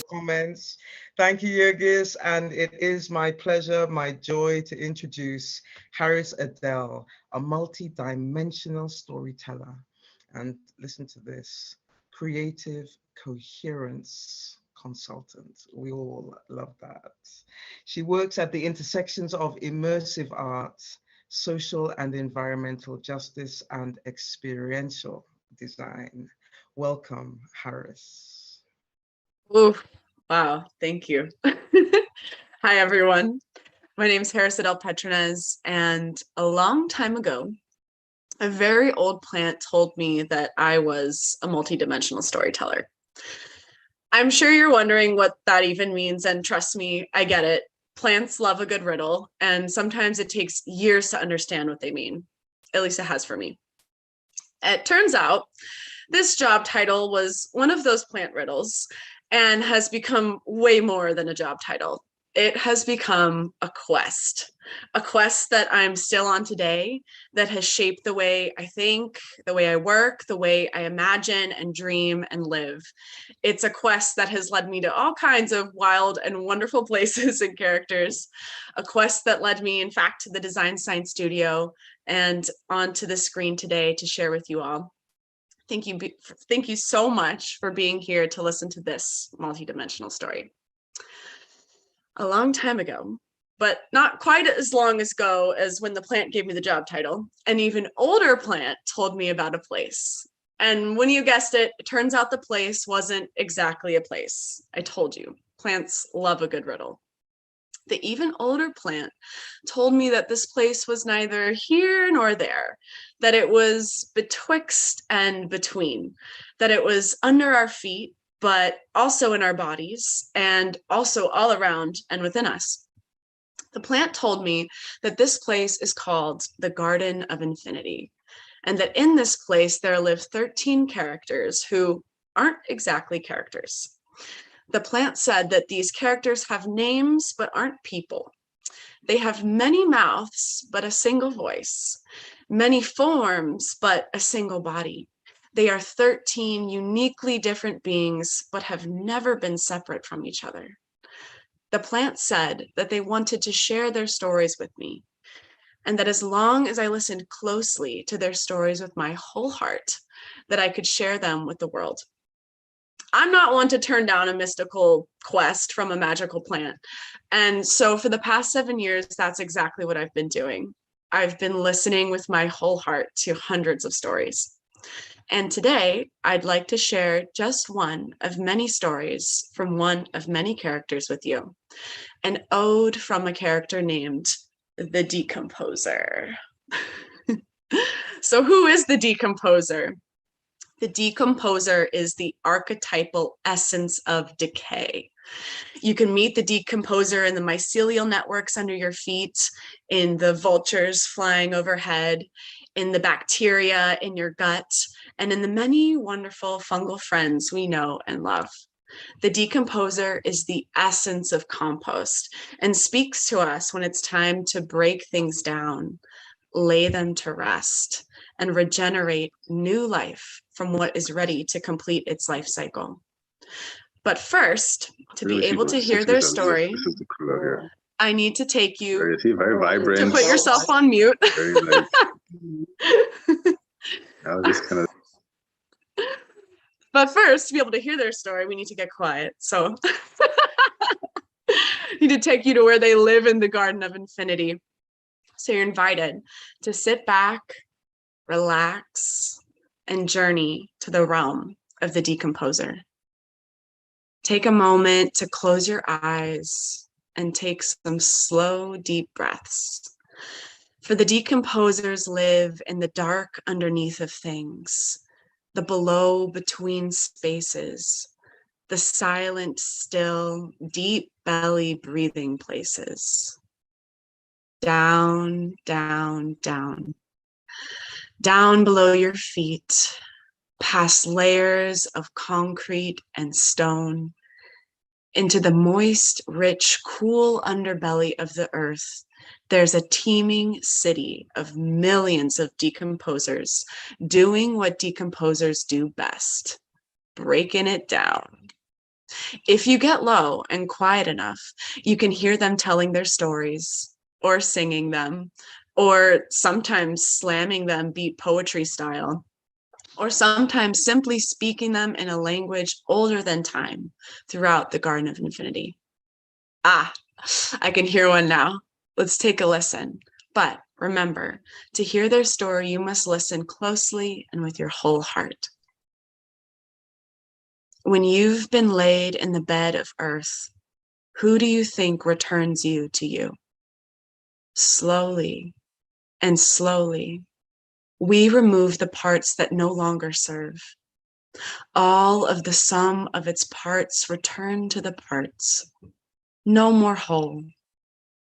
comments. Thank you, Yurgis. And it is my pleasure, my joy to introduce Harris Adele, a multi-dimensional storyteller. And listen to this, creative coherence consultant. We all love that. She works at the intersections of immersive art, social and environmental justice, and experiential design. Welcome, Harris. Ooh, wow, thank you. Hi, everyone. My name is Harris Adele Petrones, and a long time ago, a very old plant told me that I was a multidimensional storyteller. I'm sure you're wondering what that even means, and trust me, I get it. Plants love a good riddle, and sometimes it takes years to understand what they mean. At least it has for me. It turns out this job title was one of those plant riddles and has become way more than a job title. It has become a quest that I'm still on today, that has shaped the way I think, the way I work, the way I imagine and dream and live. It's a quest that has led me to all kinds of wild and wonderful places and characters. A quest that led me, in fact, to the Design Science Studio and onto the screen today to share with you all. Thank you so much for being here to listen to this multidimensional story. a long time ago, but not quite as long ago as when the plant gave me the job title, an even older plant told me about a place. And when you guessed it, it turns out the place wasn't exactly a place. I told you, plants love a good riddle. The even older plant told me that this place was neither here nor there, that it was betwixt and between, that it was under our feet, but also in our bodies, and also all around and within us. The plant told me that this place is called the Garden of Infinity, and that in this place there live 13 characters who aren't exactly characters. The plant said that these characters have names but aren't people. They have many mouths but a single voice, many forms but a single body. They are 13 uniquely different beings but have never been separate from each other. The plant said that they wanted to share their stories with me, and that as long as I listened closely to their stories with my whole heart, that I could share them with the world. I'm not one to turn down a mystical quest from a magical plant. And so for the past 7 years, that's exactly what I've been doing. I've been listening with my whole heart to hundreds of stories. And today, I'd like to share just one of many stories from one of many characters with you. An ode from a character named the Decomposer. So who is the Decomposer? The Decomposer is the archetypal essence of decay. You can meet the Decomposer in the mycelial networks under your feet, in the vultures flying overhead, in the bacteria in your gut, and in the many wonderful fungal friends we know and love. The Decomposer is the essence of compost and speaks to us when it's time to break things down, lay them to rest, and regenerate new life from what is ready to complete its life cycle. But first, to be able to hear their story, I need to take you very vibrant. to put yourself on mute. Very like, I was just kind of. But first, to be able to hear their story, we need to get quiet. So I need to take you to where they live in the Garden of Infinity. So you're invited to sit back, relax, and journey to the realm of the Decomposer. Take a moment to close your eyes and take some slow, deep breaths. For the Decomposers live in the dark underneath of things, the below between spaces, the silent, still, deep belly breathing places. Down, down, down. Down below your feet, past layers of concrete and stone, into the moist, rich, cool underbelly of the earth. There's a teeming city of millions of decomposers doing what decomposers do best, breaking it down. If you get low and quiet enough, you can hear them telling their stories or singing them, or sometimes slamming them beat poetry style, or sometimes simply speaking them in a language older than time throughout the Garden of Infinity. Ah, I can hear one now. Let's take a listen. But remember, to hear their story, you must listen closely and with your whole heart. When you've been laid in the bed of earth, who do you think returns you to you? Slowly and slowly, we remove the parts that no longer serve. All of the sum of its parts return to the parts. No more whole,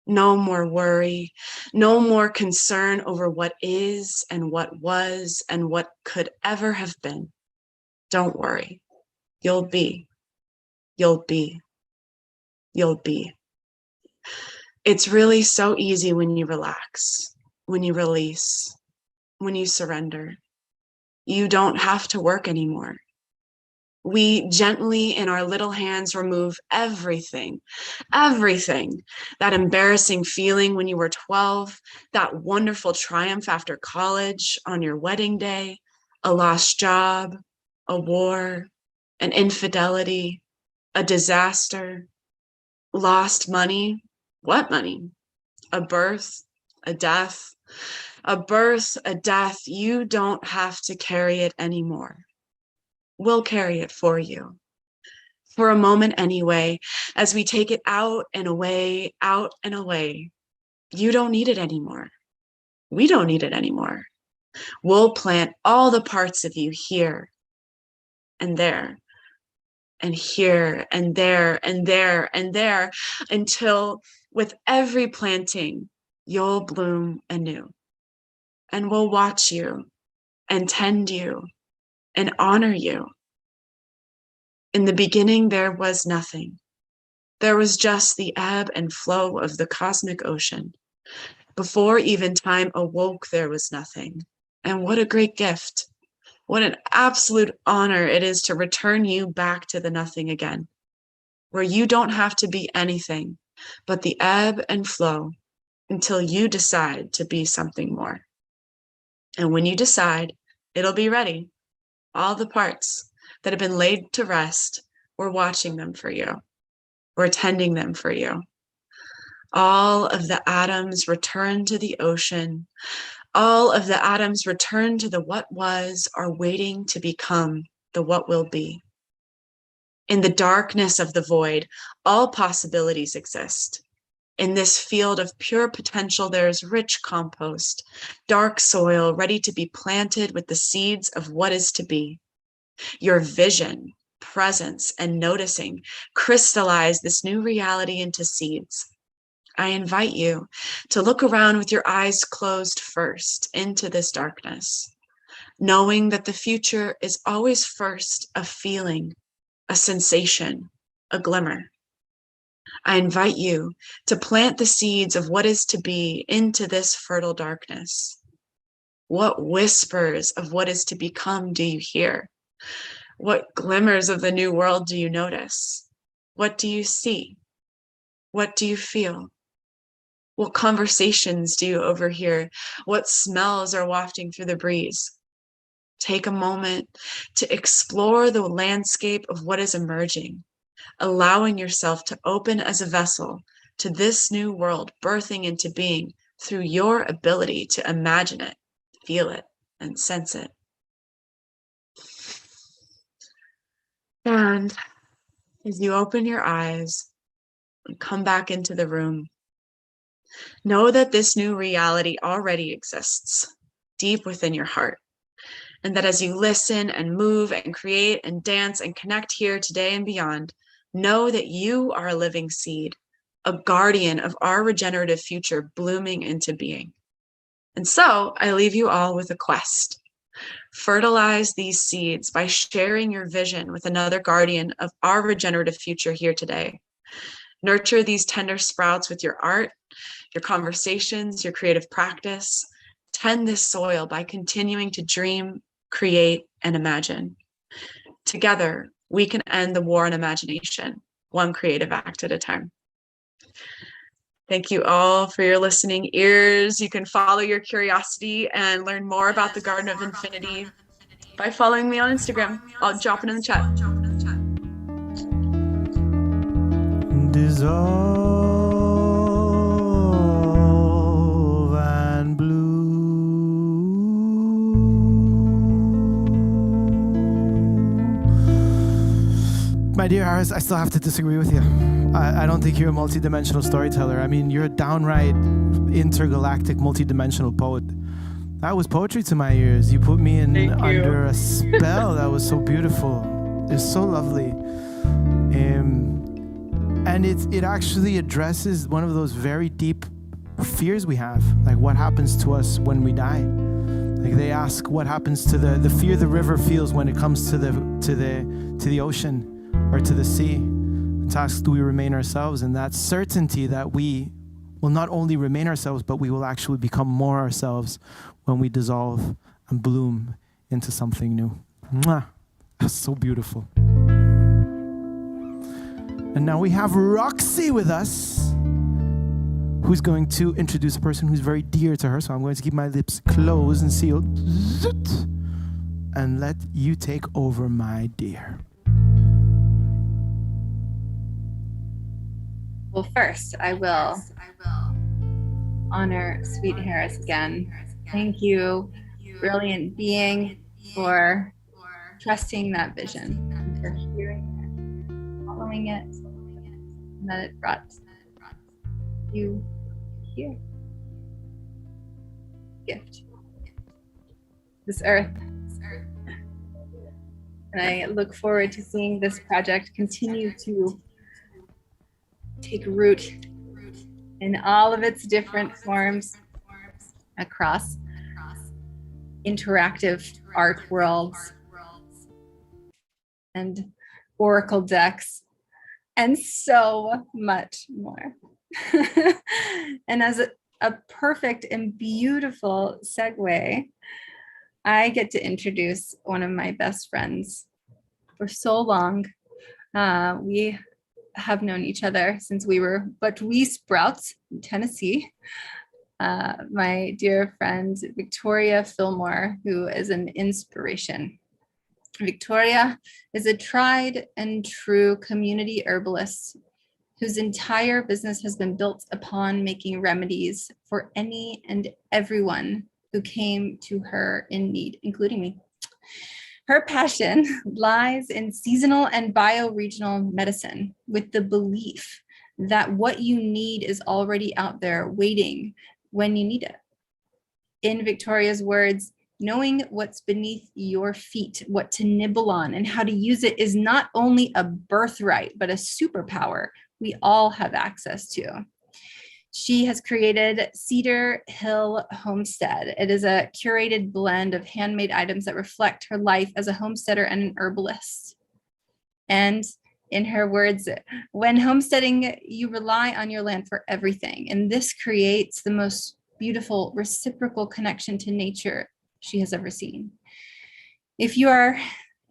no more worry, no more concern over what is and what was and what could ever have been. Don't worry. You'll be, you'll be, you'll be. It's really so easy when you relax, when you release, when you surrender. You don't have to work anymore. We gently in our little hands remove everything, that embarrassing feeling when you were 12, that wonderful triumph after college, on your wedding day, a lost job, a war, an infidelity, a disaster, lost money. What money? A birth, a death, a birth, a death. You don't have to carry it anymore. We'll carry it for you. For a moment anyway, as we take it out and away, out and away. You don't need it anymore. We don't need it anymore. We'll plant all the parts of you here and there and here and there and there and there until with every planting, you'll bloom anew. And we'll watch you and tend you and honor you. In the beginning, there was nothing. There was just the ebb and flow of the cosmic ocean. Before even time awoke, there was nothing. And what a great gift. What an absolute honor it is to return you back to the nothing again, where you don't have to be anything but the ebb and flow until you decide to be something more. And when you decide, it'll be ready. All the parts that have been laid to rest, we're watching them for you. We're tending them for you. All of the atoms return to the ocean. All of the atoms return to the what was, are waiting to become the what will be. In the darkness of the void, all possibilities exist. In this field of pure potential, there is rich compost, dark soil ready to be planted with the seeds of what is to be. Your vision, presence, and noticing crystallize this new reality into seeds. I invite you to look around with your eyes closed first into this darkness, knowing that the future is always first a feeling, a sensation, a glimmer. I invite you to plant the seeds of what is to be into this fertile darkness. What whispers of what is to become do you hear? What glimmers of the new world do you notice? What do you see? What do you feel? What conversations do you overhear? What smells are wafting through the breeze? Take a moment to explore the landscape of what is emerging, allowing yourself to open as a vessel to this new world birthing into being through your ability to imagine it, feel it, and sense it. And as you open your eyes and come back into the room, know that this new reality already exists deep within your heart. And that as you listen and move and create and dance and connect here today and beyond, know that you are a living seed, a guardian of our regenerative future blooming into being. And so I leave you all with a quest. Fertilize these seeds by sharing your vision with another guardian of our regenerative future here today. Nurture these tender sprouts with your art, your conversations, your creative practice. Tend this soil by continuing to dream, create, and imagine. Together, we can end the war on imagination, one creative act at a time. Thank you all for your listening ears. You can follow your curiosity and learn more about the Garden of Infinity by following me on Instagram. I'll drop it in the chat. Dissolve and bloom. My dear Harris, I still have to disagree with you. I don't think you're a multidimensional storyteller. I mean, you're a downright intergalactic multidimensional poet. That was poetry to my ears. You put me in under a spell. That was so beautiful. It's so lovely. And it actually addresses one of those very deep fears we have, like what happens to us when we die. Like they ask what happens to the fear the river feels when it comes to the ocean or to the sea. It's asked, do we remain ourselves? And that certainty that we will not only remain ourselves, but we will actually become more ourselves when we dissolve and bloom into something new. Mwah! That's so beautiful. And now we have Roxy with us, who's going to introduce a person who's very dear to her. So I'm going to keep my lips closed and sealed. And let you take over, my dear. Well, first, I will honor Sweet Harris again. Thank you, brilliant being, for trusting that vision, for hearing it, following it, and that it brought you here. Gift. This earth. And I look forward to seeing this project continue to take root in all of its different forms across interactive art worlds and oracle decks and so much more. And as a perfect and beautiful segue, I get to introduce one of my best friends for so long. We have known each other since we were but wee sprouts in Tennessee. My dear friend, Victoria Fillmore, who is an inspiration. Victoria is a tried and true community herbalist whose entire business has been built upon making remedies for any and everyone who came to her in need, including me. Her passion lies in seasonal and bioregional medicine, with the belief that what you need is already out there waiting when you need it. In Victoria's words, knowing what's beneath your feet, what to nibble on, and how to use it is not only a birthright, but a superpower we all have access to. She has created Cedar Hill Homestead. It is a curated blend of handmade items that reflect her life as a homesteader and an herbalist. And in her words, when homesteading, you rely on your land for everything. And this creates the most beautiful reciprocal connection to nature she has ever seen. If you are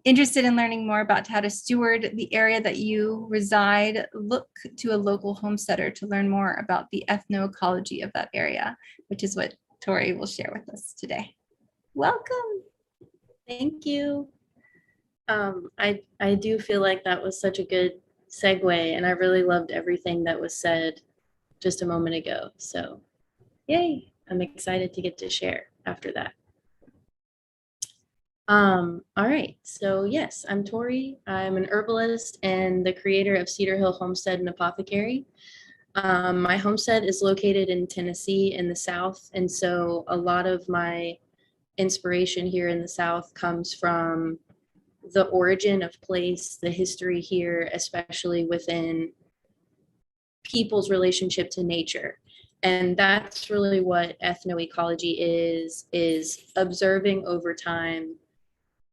interested in learning more about how to steward the area that you reside, look to a local homesteader to learn more about the ethnoecology of that area, which is what Tori will share with us today. Welcome. Thank you. I do feel like that was such a good segue, and I really loved everything that was said just a moment ago. So yay, I'm excited to get to share after that. All right, so yes, I'm Tori. I'm an herbalist and the creator of Cedar Hill Homestead and Apothecary. My homestead is located in Tennessee in the South, and so a lot of my inspiration here in the South comes from the origin of place, the history here, especially within people's relationship to nature. And that's really what ethnoecology is observing over time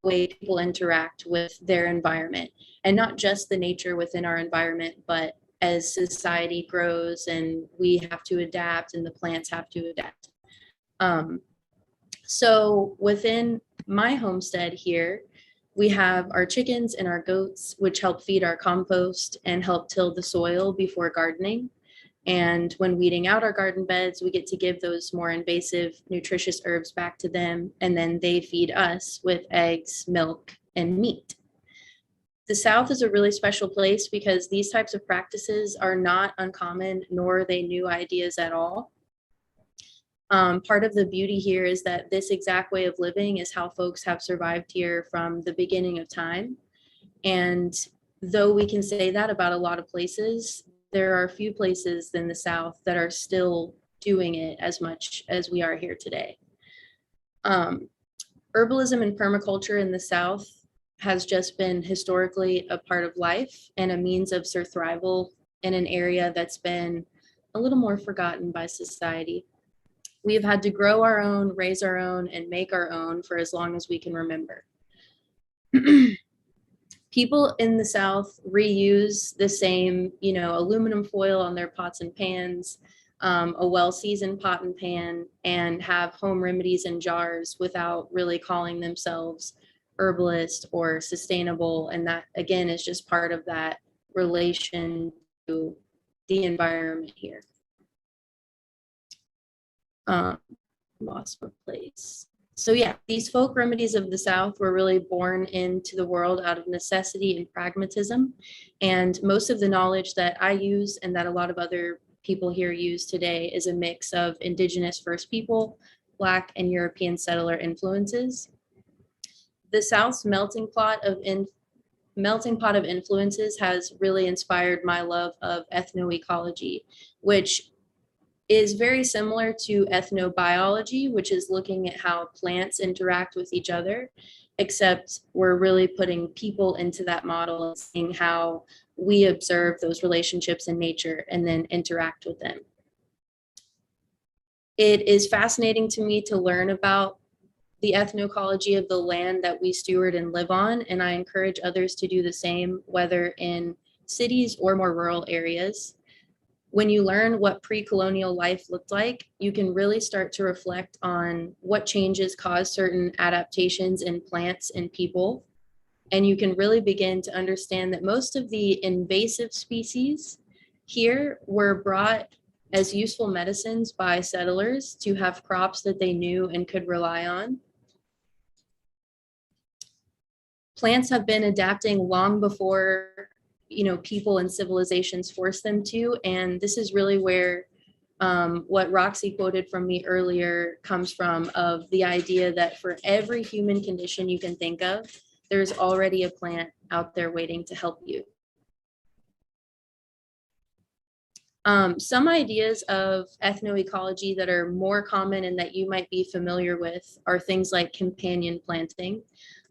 the way people interact with their environment, and not just the nature within our environment, but as society grows and we have to adapt and the plants have to adapt. So within my homestead here, we have our chickens and our goats, which help feed our compost and help till the soil before gardening. And when weeding out our garden beds, we get to give those more invasive, nutritious herbs back to them, and then they feed us with eggs, milk, and meat. The South is a really special place because these types of practices are not uncommon, nor are they new ideas at all. Part of the beauty here is that this exact way of living is how folks have survived here from the beginning of time. And though we can say that about a lot of places, there are a few places in the South that are still doing it as much as we are here today. Herbalism and permaculture in the South has just been historically a part of life and a means of survival in an area that's been a little more forgotten by society. We've had to grow our own, raise our own, and make our own for as long as we can remember. People in the South reuse the same, aluminum foil on their pots and pans, a well-seasoned pot and pan, and have home remedies in jars without really calling themselves herbalist or sustainable. And that, again, is just part of that relation to the environment here. Lost my place. So yeah, these folk remedies of the South were really born into the world out of necessity and pragmatism. And most of the knowledge that I use and that a lot of other people here use today is a mix of indigenous First People, Black, and European settler influences. The South's melting pot of influences has really inspired my love of ethnoecology, which is very similar to ethnobiology, which is looking at how plants interact with each other, except we're really putting people into that model and seeing how we observe those relationships in nature and then interact with them. It is fascinating to me to learn about the ethnoecology of the land that we steward and live on, and I encourage others to do the same, whether in cities or more rural areas. When you learn what pre-colonial life looked like, you can really start to reflect on what changes cause certain adaptations in plants and people. And you can really begin to understand that most of the invasive species here were brought as useful medicines by settlers to have crops that they knew and could rely on. Plants have been adapting long before people and civilizations force them to. And this is really where what Roxy quoted from me earlier comes from, of the idea that for every human condition you can think of, there's already a plant out there waiting to help you. Some ideas of ethnoecology that are more common and that you might be familiar with are things like companion planting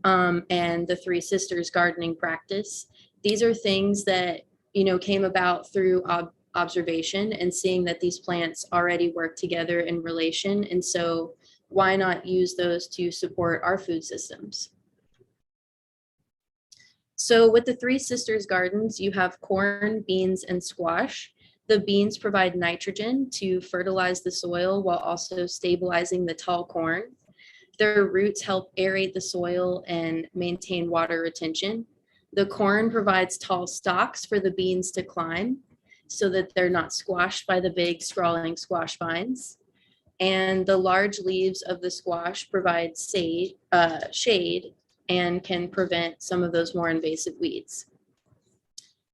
and the Three Sisters gardening practice. These are things that came about through observation and seeing that these plants already work together in relation. And so why not use those to support our food systems? So with the Three Sisters gardens, you have corn, beans, and squash. The beans provide nitrogen to fertilize the soil while also stabilizing the tall corn. Their roots help aerate the soil and maintain water retention. The corn provides tall stalks for the beans to climb so that they're not squashed by the big sprawling squash vines. And the large leaves of the squash provide shade and can prevent some of those more invasive weeds.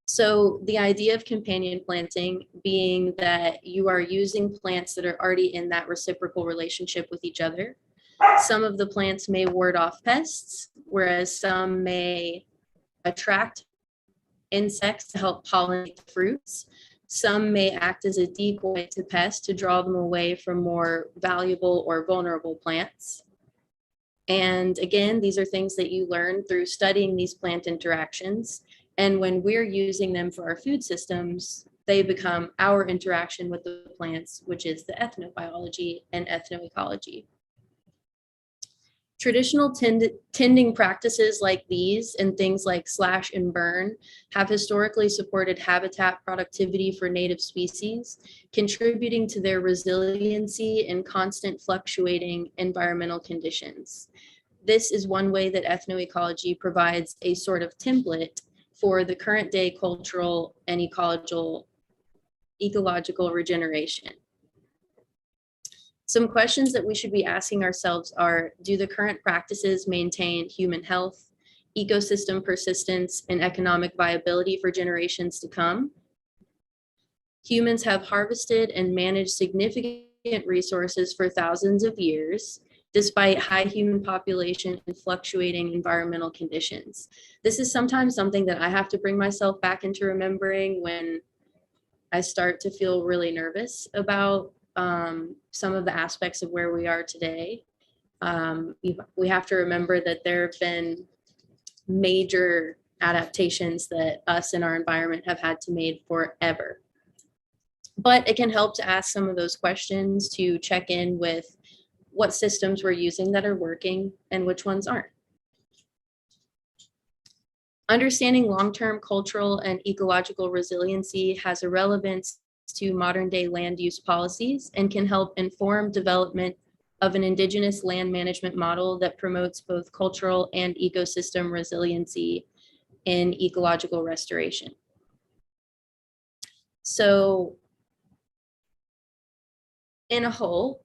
So the idea of companion planting being that you are using plants that are already in that reciprocal relationship with each other. Some of the plants may ward off pests, whereas some may attract insects to help pollinate the fruits. Some may act as a decoy to pests to draw them away from more valuable or vulnerable plants. And again, these are things that you learn through studying these plant interactions. And when we're using them for our food systems, they become our interaction with the plants, which is the ethnobiology and ethnoecology. Traditional tending practices like these and things like slash and burn have historically supported habitat productivity for native species, contributing to their resiliency in constant fluctuating environmental conditions. This is one way that ethnoecology provides a sort of template for the current day cultural and ecological regeneration. Some questions that we should be asking ourselves are, do the current practices maintain human health, ecosystem persistence, and economic viability for generations to come? Humans have harvested and managed significant resources for thousands of years, despite high human population and fluctuating environmental conditions. This is sometimes something that I have to bring myself back into remembering when I start to feel really nervous about some of the aspects of where we are today. We have to remember that there have been major adaptations that us and our environment have had to make forever. But it can help to ask some of those questions to check in with what systems we're using that are working and which ones aren't. Understanding long-term cultural and ecological resiliency has a relevance to modern day land use policies and can help inform development of an indigenous land management model that promotes both cultural and ecosystem resiliency in ecological restoration. So in a whole,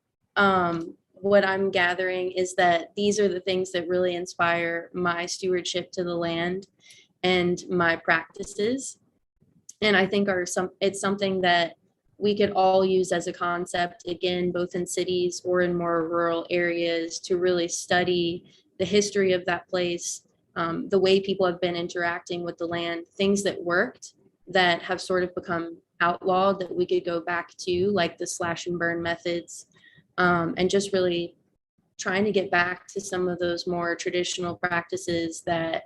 what I'm gathering is that these are the things that really inspire my stewardship to the land and my practices. And I think it's something that we could all use as a concept, again, both in cities or in more rural areas, to really study the history of that place, the way people have been interacting with the land, things that worked that have sort of become outlawed that we could go back to, like the slash and burn methods, and just really trying to get back to some of those more traditional practices that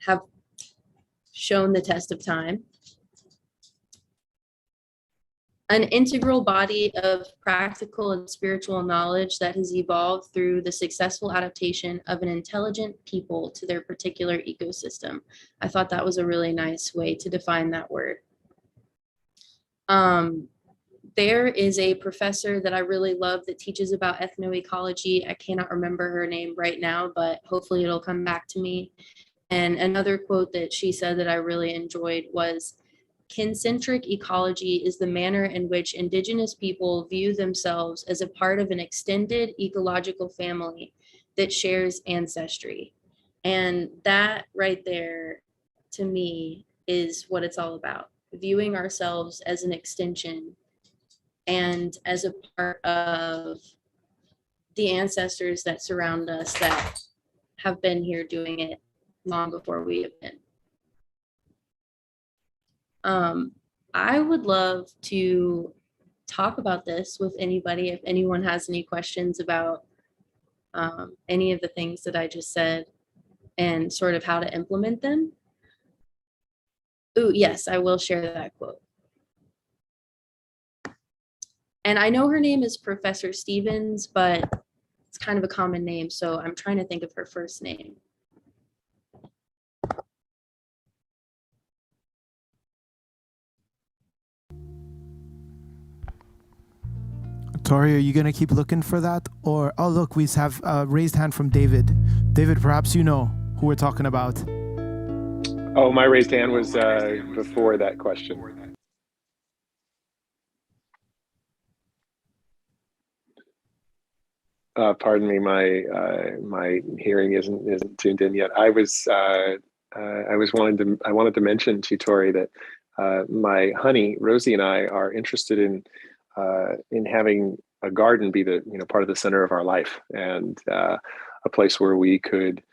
have shown the test of time. An integral body of practical and spiritual knowledge that has evolved through the successful adaptation of an intelligent people to their particular ecosystem. I thought that was a really nice way to define that word. There is a professor that I really love that teaches about ethnoecology. I cannot remember her name right now, but hopefully it'll come back to me. And another quote that she said that I really enjoyed was, "Kincentric ecology is the manner in which indigenous people view themselves as a part of an extended ecological family that shares ancestry." And that right there, to me, is what it's all about. Viewing ourselves as an extension and as a part of the ancestors that surround us that have been here doing it long before we have been. I would love to talk about this with anybody if anyone has any questions about any of the things that I just said and sort of how to implement them. Ooh, yes, I will share that quote. And I know her name is Professor Stevens, but it's kind of a common name, so I'm trying to think of her first name. Tori, are you going to keep looking for that? Or, oh, look, we have a raised hand from David. David, perhaps you know who we're talking about. Oh, my raised hand was before that question. Pardon me, my hearing isn't tuned in yet. I wanted to mention to Tori that my honey Rosie and I are interested in having a garden be the part of the center of our life, and a place where we could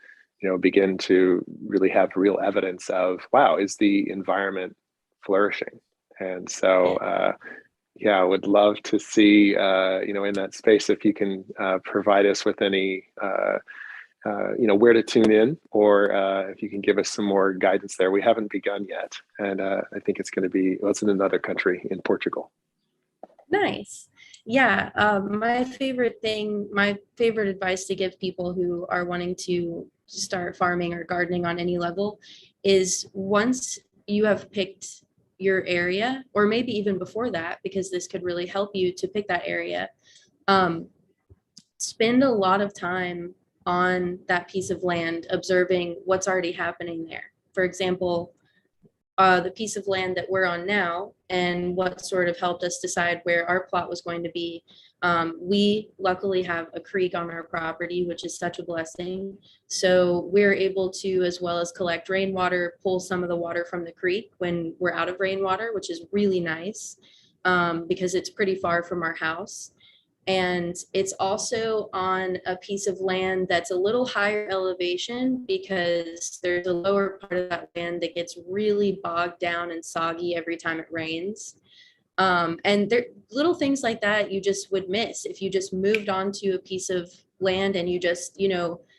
begin to really have real evidence of, wow, is the environment flourishing? And so yeah, I would love to see in that space if you can provide us with any where to tune in, or if you can give us some more guidance there. We haven't begun yet, and I think it's going to be, well, it's in another country, in Portugal. Nice. Yeah, my favorite advice to give people who are wanting to start farming or gardening on any level is, once you have picked your area, or maybe even before that, because this could really help you to pick that area, spend a lot of time on that piece of land observing what's already happening there. For example, the piece of land that we're on now, and what sort of helped us decide where our plot was going to be. We luckily have a creek on our property, which is such a blessing. So we're able to, as well as collect rainwater, pull some of the water from the creek when we're out of rainwater, which is really nice because it's pretty far from our house. And it's also on a piece of land that's a little higher elevation, because there's a lower part of that land that gets really bogged down and soggy every time it rains. And there little things like that you just would miss if you just moved onto a piece of land and you just,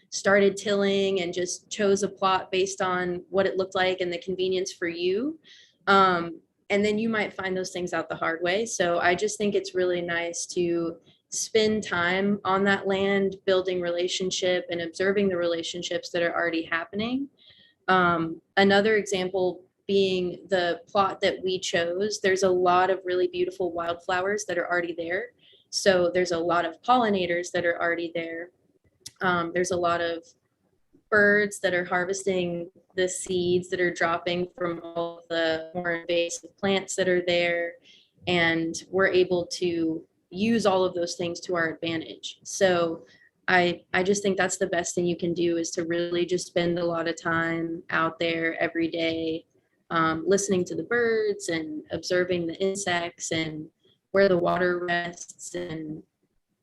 started tilling and just chose a plot based on what it looked like and the convenience for you. And then you might find those things out the hard way. So I just think it's really nice to spend time on that land, building relationship and observing the relationships that are already happening. Another example being the plot that we chose. There's a lot of really beautiful wildflowers that are already there. So there's a lot of pollinators that are already there. There's a lot of birds that are harvesting the seeds that are dropping from all the more invasive plants that are there. And we're able to use all of those things to our advantage. So I just think that's the best thing you can do, is to really just spend a lot of time out there every day, listening to the birds and observing the insects and where the water rests and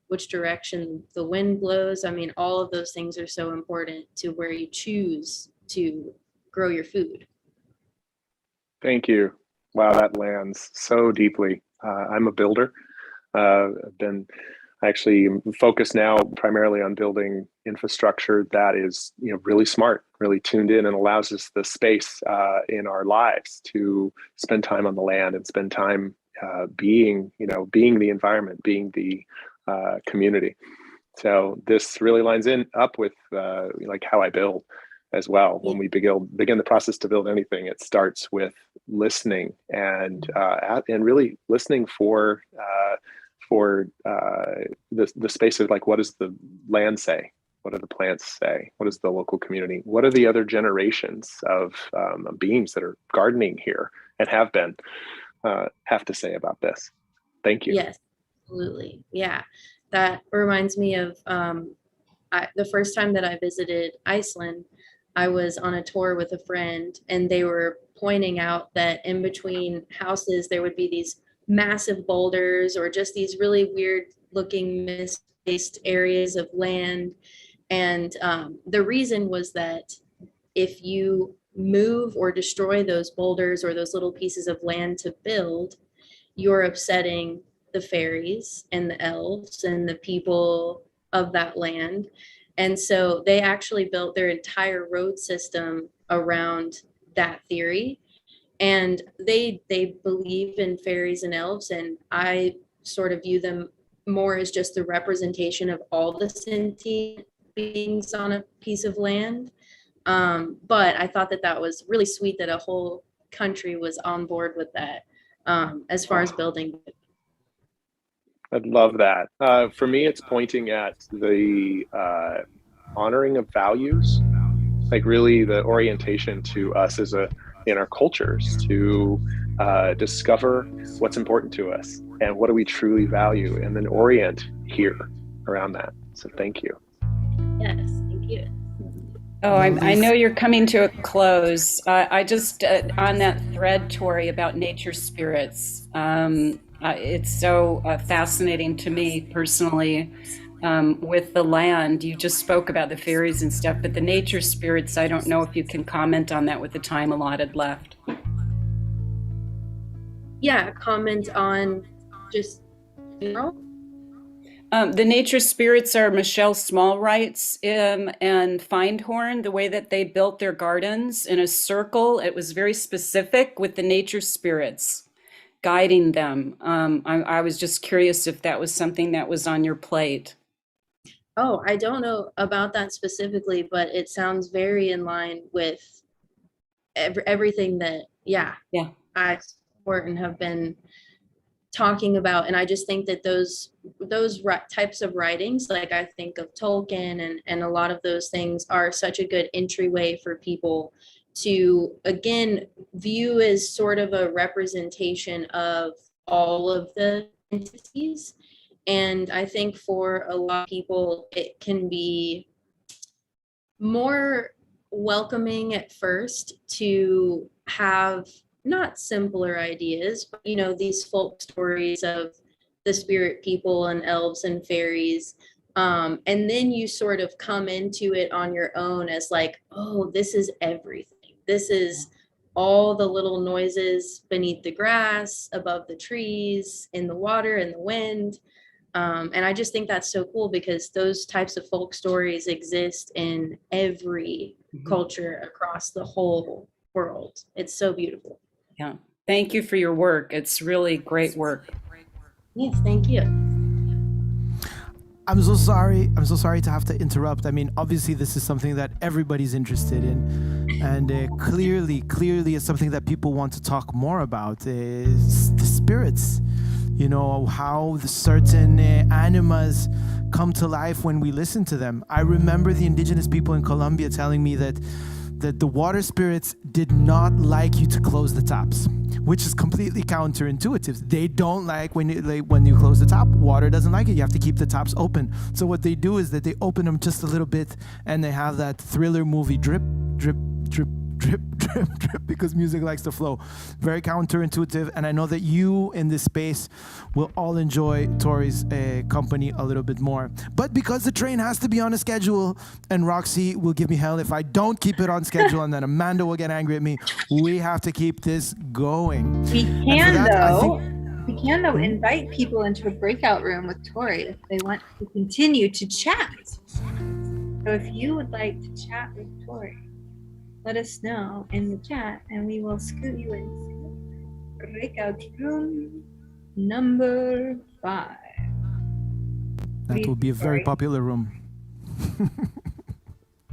which direction the wind blows. I mean, all of those things are so important to where you choose to grow your food. Thank you. Wow, that lands so deeply. I'm a builder. I've been actually focused now primarily on building infrastructure that is, really smart, really tuned in, and allows us the space in our lives to spend time on the land and spend time being the environment, being the community. So this really lines up with like how I build as well. When we begin the process to build anything, it starts with listening and really listening for the space of like, what does the land say? What do the plants say? What does the local community? What are the other generations of beings that are gardening here and have been have to say about this? Thank you. Yes, absolutely. Yeah, that reminds me of the first time that I visited Iceland. I was on a tour with a friend, and they were pointing out that in between houses there would be these massive boulders or just these really weird looking misplaced areas of land. And the reason was that if you move or destroy those boulders or those little pieces of land to build, you're upsetting the fairies and the elves and the people of that land. And so they actually built their entire road system around that theory. And they believe in fairies and elves, and I sort of view them more as just the representation of all the sentient beings on a piece of land. But I thought that was really sweet that a whole country was on board with that, as far as building. I'd love that. For me, it's pointing at the honoring of values, like really the orientation to us in our cultures to discover what's important to us and what do we truly value, and then orient here around that. So thank you. Yes, thank you. Oh, I know you're coming to a close. I just, on that thread, Tori, about nature spirits, it's so fascinating to me personally with the land. You just spoke about the fairies and stuff, but the nature spirits, I don't know if you can comment on that with the time allotted left. Yeah, comment on just general. The nature spirits are Michelle Smallwright's and Findhorn, the way that they built their gardens in a circle. It was very specific with the nature spirits guiding them. I was just curious if that was something that was on your plate. Oh, I don't know about that specifically, but it sounds very in line with everything that, I support and have been talking about. And I just think that those types of writings, like I think of Tolkien and a lot of those things, are such a good entryway for people to, again, view as sort of a representation of all of the entities. And I think for a lot of people, it can be more welcoming at first to have not simpler ideas, but, these folk stories of the spirit people and elves and fairies. And then you sort of come into it on your own as like, oh, this is everything. This is all the little noises beneath the grass, above the trees, in the water, in the wind. And I just think that's so cool, because those types of folk stories exist in every culture across the whole world. It's so beautiful. Yeah. Thank you for your work. It's really great work. Yes, thank you. I'm so sorry to have to interrupt. I mean, obviously this is something that everybody's interested in, and clearly it's something that people want to talk more about, is the spirits. How the certain animas come to life when we listen to them. I remember the indigenous people in Colombia telling me that the water spirits did not like you to close the taps. which is completely counterintuitive. They don't like when you close the top. Water doesn't like it. You have to keep the tops open. So what they do is that they open them just a little bit, and they have that thriller movie drip, drip, drip, drip, drip, drip, because music likes to flow. Very counterintuitive, and I know that you in this space will all enjoy Tori's company a little bit more. But because the train has to be on a schedule, and Roxy will give me hell if I don't keep it on schedule, and then Amanda will get angry at me, we have to keep this going. We can though invite people into a breakout room with Tori if they want to continue to chat. So if you would like to chat with Tori, let us know in the chat, and we will scoot you into breakout room number 5. That will be a very popular room.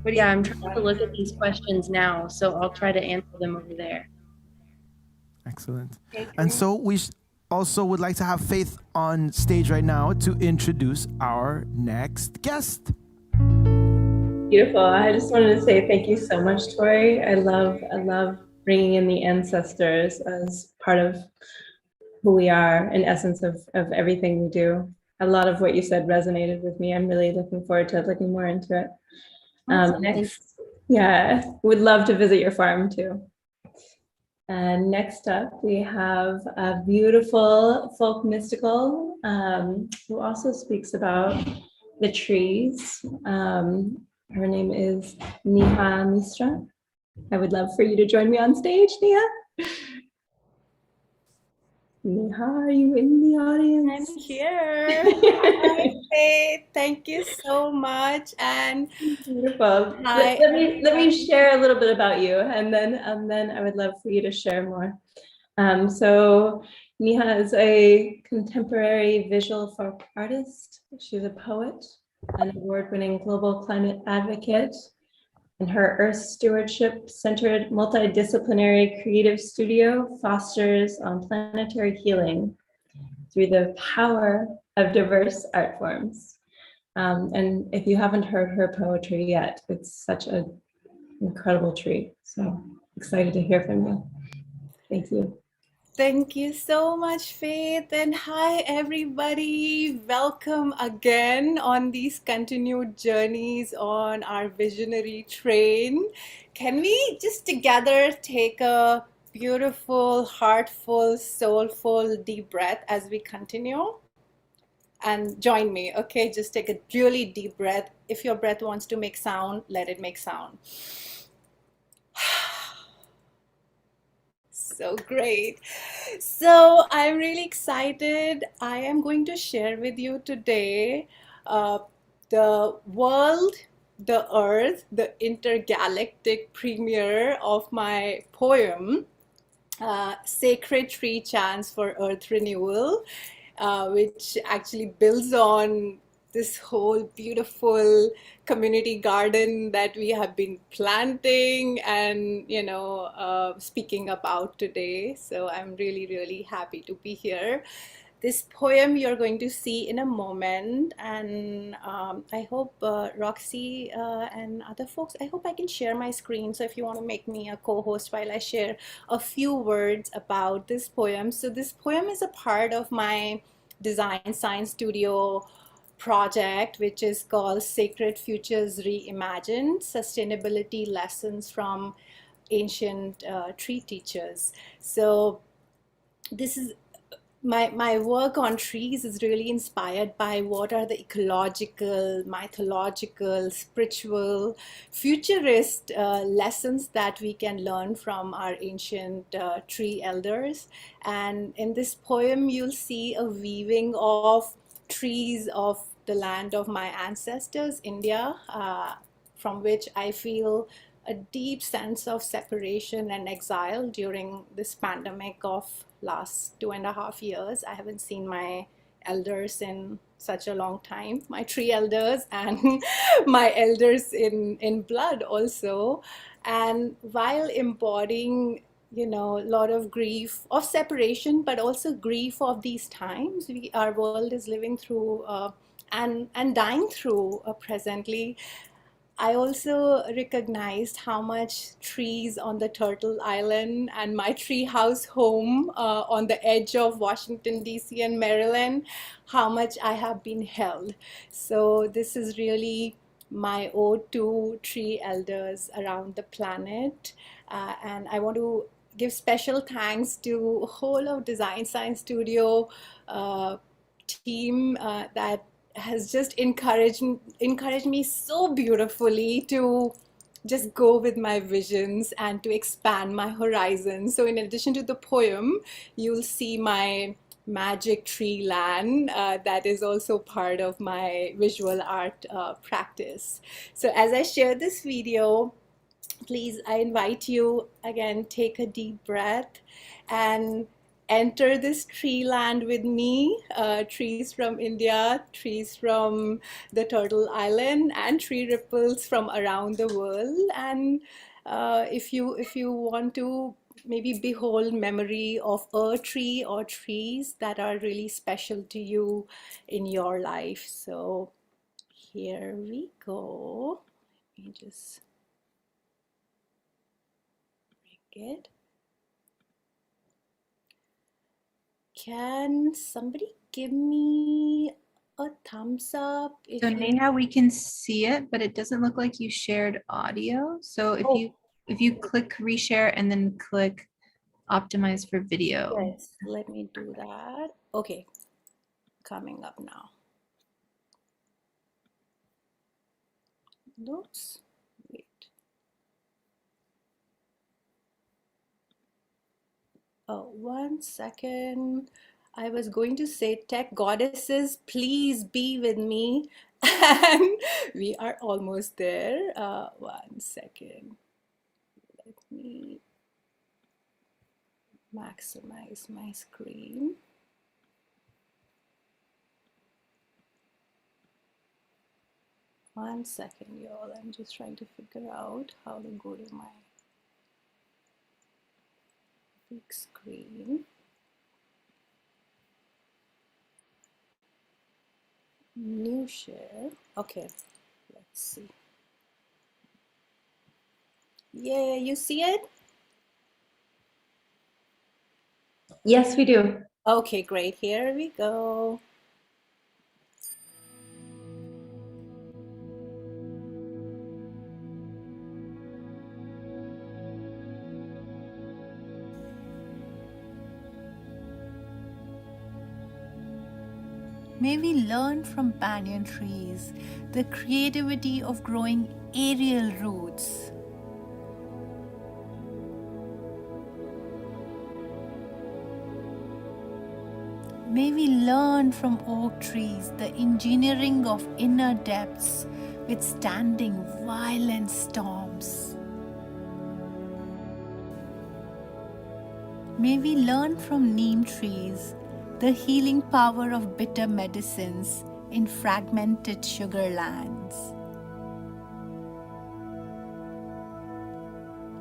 Yeah, I'm trying to look at these questions now, so I'll try to answer them over there. Excellent. And so we also would like to have Faith on stage right now to introduce our next guest. Beautiful. I just wanted to say thank you so much, Tori. I love bringing in the ancestors as part of who we are, in essence of everything we do. A lot of what you said resonated with me. I'm really looking forward to looking more into it. Next, would love to visit your farm too. And next up, we have a beautiful folk mystical who also speaks about the trees. Her name is Neha Misra. I would love for you to join me on stage, Neha. Neha, are you in the audience? I'm here. Hi, Faith. Thank you so much. And beautiful. Let me share a little bit about you, and then I would love for you to share more. So Neha is a contemporary visual folk artist. She's a poet, an award-winning global climate advocate, and her Earth Stewardship-centered multidisciplinary creative studio fosters planetary healing through the power of diverse art forms. And if you haven't heard her poetry yet, it's such an incredible treat. So excited to hear from you. Thank you. thank you so much, Faith. And hi, everybody. Welcome again on these continued journeys on our visionary train. Can we just together take a beautiful, heartful, soulful, deep breath as we continue? And join me, okay? Just take a really deep breath. If your breath wants to make sound, let it make sound. So great. So I'm really excited. I am going to share with you today the world, the earth, the intergalactic premiere of my poem, Sacred Tree Chants for Earth Renewal, which actually builds on this whole beautiful community garden that we have been planting and, speaking about today. So I'm really, really happy to be here. This poem you're going to see in a moment, and I hope Roxy and other folks, I hope I can share my screen. So if you want to make me a co-host while I share a few words about this poem. So this poem is a part of my Design Science Studio project, which is called Sacred Futures Reimagined, Sustainability Lessons from Ancient Tree Teachers. So this is my work on trees is really inspired by what are the ecological, mythological, spiritual, futurist lessons that we can learn from our ancient tree elders. And in this poem, you'll see a weaving of trees of the land of my ancestors, India, from which I feel a deep sense of separation and exile during this pandemic of last 2.5 years. I haven't seen my elders in such a long time, my tree elders and my elders in blood also. And while embodying a lot of grief of separation, but also grief of these times our world is living through and dying through presently, I also recognized how much trees on the Turtle Island and my treehouse home on the edge of Washington, D.C. and Maryland, how much I have been held. So this is really my ode to tree elders around the planet. And I want to give special thanks to whole of Design Science Studio team that has just encouraged me so beautifully to just go with my visions and to expand my horizons. So in addition to the poem, you'll see my magic tree land that is also part of my visual art practice. So as I share this video, please, I invite you again, take a deep breath and enter this tree land with me. Trees from India, trees from the Turtle Island, and tree ripples from around the world. And if you want to maybe behold memory of a tree or trees that are really special to you in your life. So here we go. Let me just it. Can somebody give me a thumbs up? So Neha, we can see it, but it doesn't look like you shared audio. So if you click reshare and then click optimize for video. Yes, let me do that. Okay, coming up now. Oops, wait. Oh, 1 second. I was going to say, tech goddesses, please be with me. And we are almost there. 1 second. Let me maximize my screen. One second, y'all. I'm just trying to figure out how to go to my big screen. New share. Okay, let's see. Yeah, you see it? Yes, we do. Okay, great. Here we go. May we learn from banyan trees the creativity of growing aerial roots. May we learn from oak trees the engineering of inner depths withstanding violent storms. May we learn from neem trees the healing power of bitter medicines in fragmented sugar lands.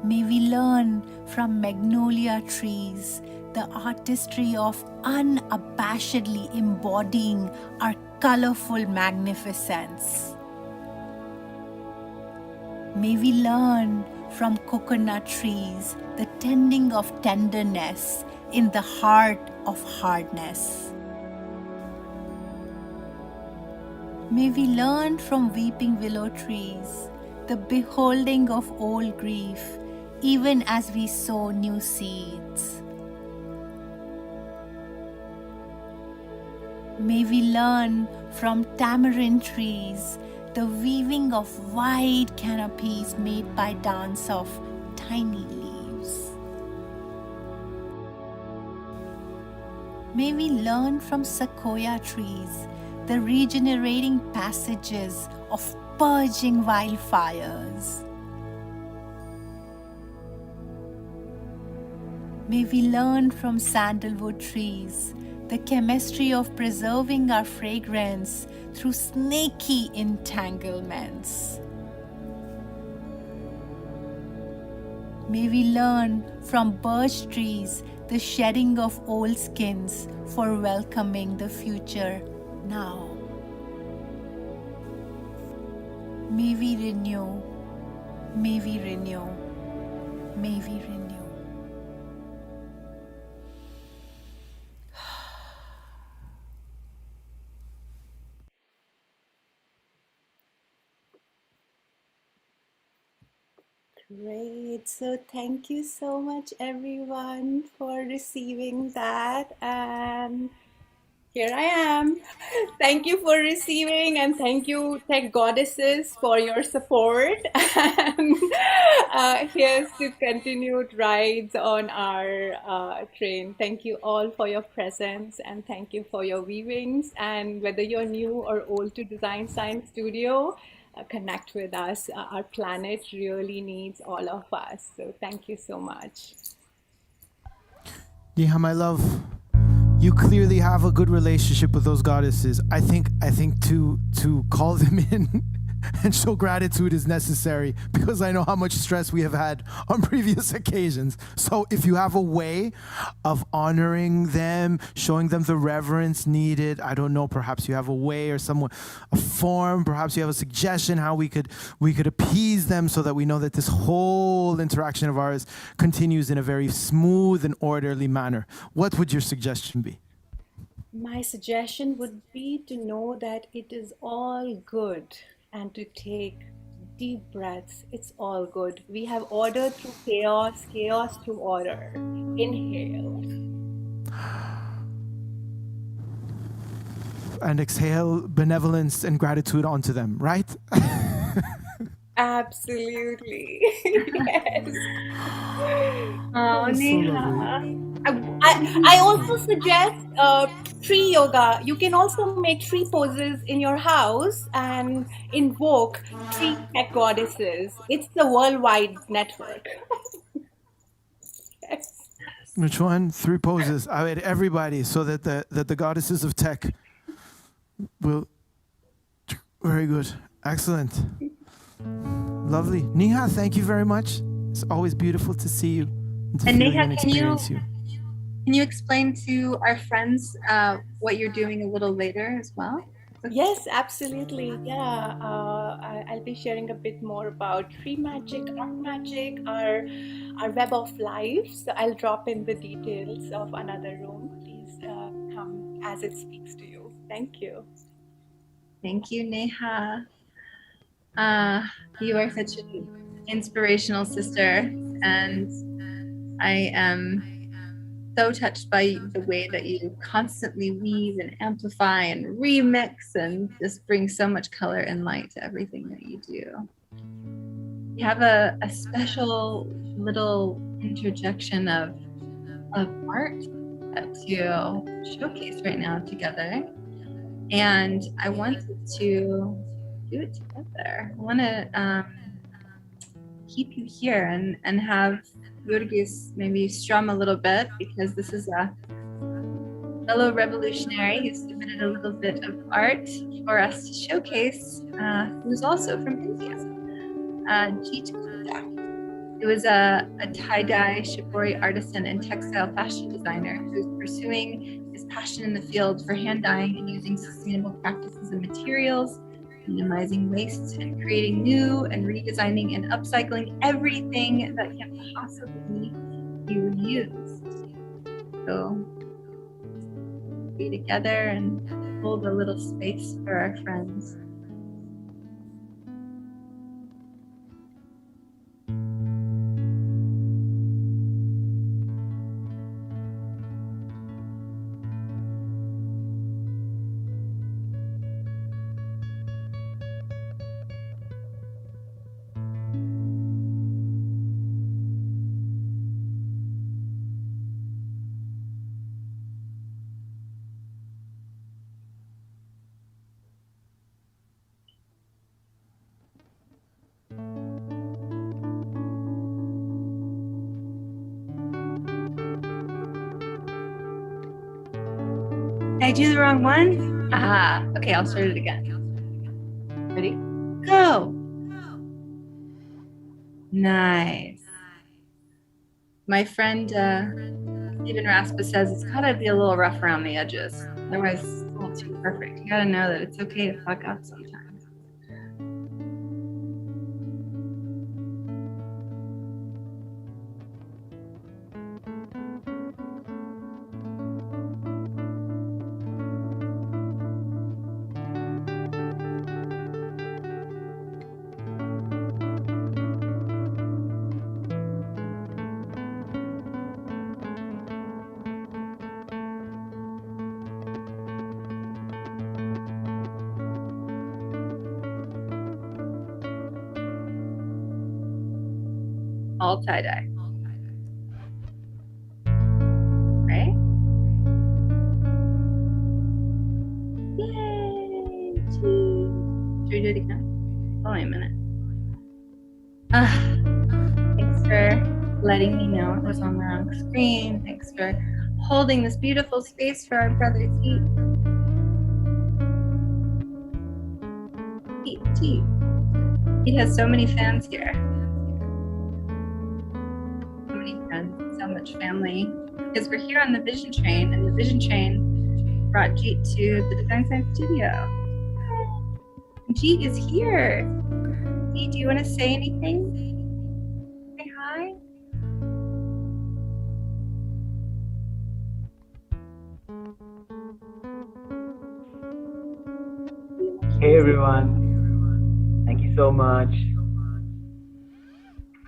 May we learn from magnolia trees the artistry of unabashedly embodying our colorful magnificence. May we learn from coconut trees the tending of tenderness in the heart of hardness. May we learn from weeping willow trees the beholding of old grief, even as we sow new seeds. May we learn from tamarind trees the weaving of wide canopies made by dance of tiny leaves. May we learn from sequoia trees the regenerating passages of purging wildfires. May we learn from sandalwood trees the chemistry of preserving our fragrance through snaky entanglements. May we learn from birch trees the shedding of old skins for welcoming the future now. May we renew, may we renew, may we renew. Great. So thank you so much, everyone, for receiving that. And here I am. Thank you for receiving, and thank you, tech goddesses, for your support. And here's to continued rides on our train. Thank you all for your presence, and thank you for your weavings. And whether you're new or old to Design Science Studio, connect with us. Our planet really needs all of us. So thank you so much. Neha, my love, you clearly have a good relationship with those goddesses. I think to call them in and show gratitude is necessary, because I know how much stress we have had on previous occasions. So if you have a way of honoring them, showing them the reverence needed, I don't know, perhaps you have a way or a form, perhaps you have a suggestion how we could appease them so that we know that this whole interaction of ours continues in a very smooth and orderly manner. What would your suggestion be? My suggestion would be to know that it is all good and to take deep breaths. It's all good. We have order through chaos, chaos through order. Inhale. And exhale benevolence and gratitude onto them, right? Absolutely. Yes. Oh, Neha. I also suggest tree yoga. You can also make tree poses in your house and invoke tree tech goddesses. It's the worldwide network. Yes. Which one? 3 poses. I mean, everybody, so that the goddesses of tech will. Very good. Excellent. Lovely. Neha, thank you very much. It's always beautiful to see you and to And feel Neha, and experience you. Can you explain to our friends what you're doing a little later as well? Yes, absolutely. Yeah, I'll be sharing a bit more about tree magic, art magic, our web of life. So I'll drop in the details of another room. Please come as it speaks to you. Thank you. Thank you, Neha. You are such an inspirational sister, and I am so touched by the way that you constantly weave and amplify and remix and just bring so much color and light to everything that you do. You have a special little interjection of art to showcase right now together, and I wanted to do it together. I want to keep you here and have Jurgis maybe strum a little bit, because this is a fellow revolutionary who submitted a little bit of art for us to showcase, who's also from India, Jeet Gupta, who is a tie-dye shibori artisan and textile fashion designer who's pursuing his passion in the field for hand dyeing and using sustainable practices and materials, minimizing waste and creating new and redesigning and upcycling everything that can possibly be reused. So be together and hold a little space for our friends. Did I do the wrong one? Ah, okay, I'll start it again. Ready? Go. Nice. My friend Stephen Raspa says it's gotta be a little rough around the edges. Otherwise, it's a little too perfect. You gotta know that it's okay to fuck up sometimes. all tie-dye. Right? Yay! Should we do it again? Oh, wait a minute. Thanks for letting me know it was on the wrong screen. Thanks for holding this beautiful space for our brother T. T. He has so many fans here. So many friends, so much family. Because we're here on the Vision Train, and the Vision Train brought Jeet to the Design Science Studio. Jeet is here. Jeet, do you want to say anything? Say hi. Hey everyone, thank you so much.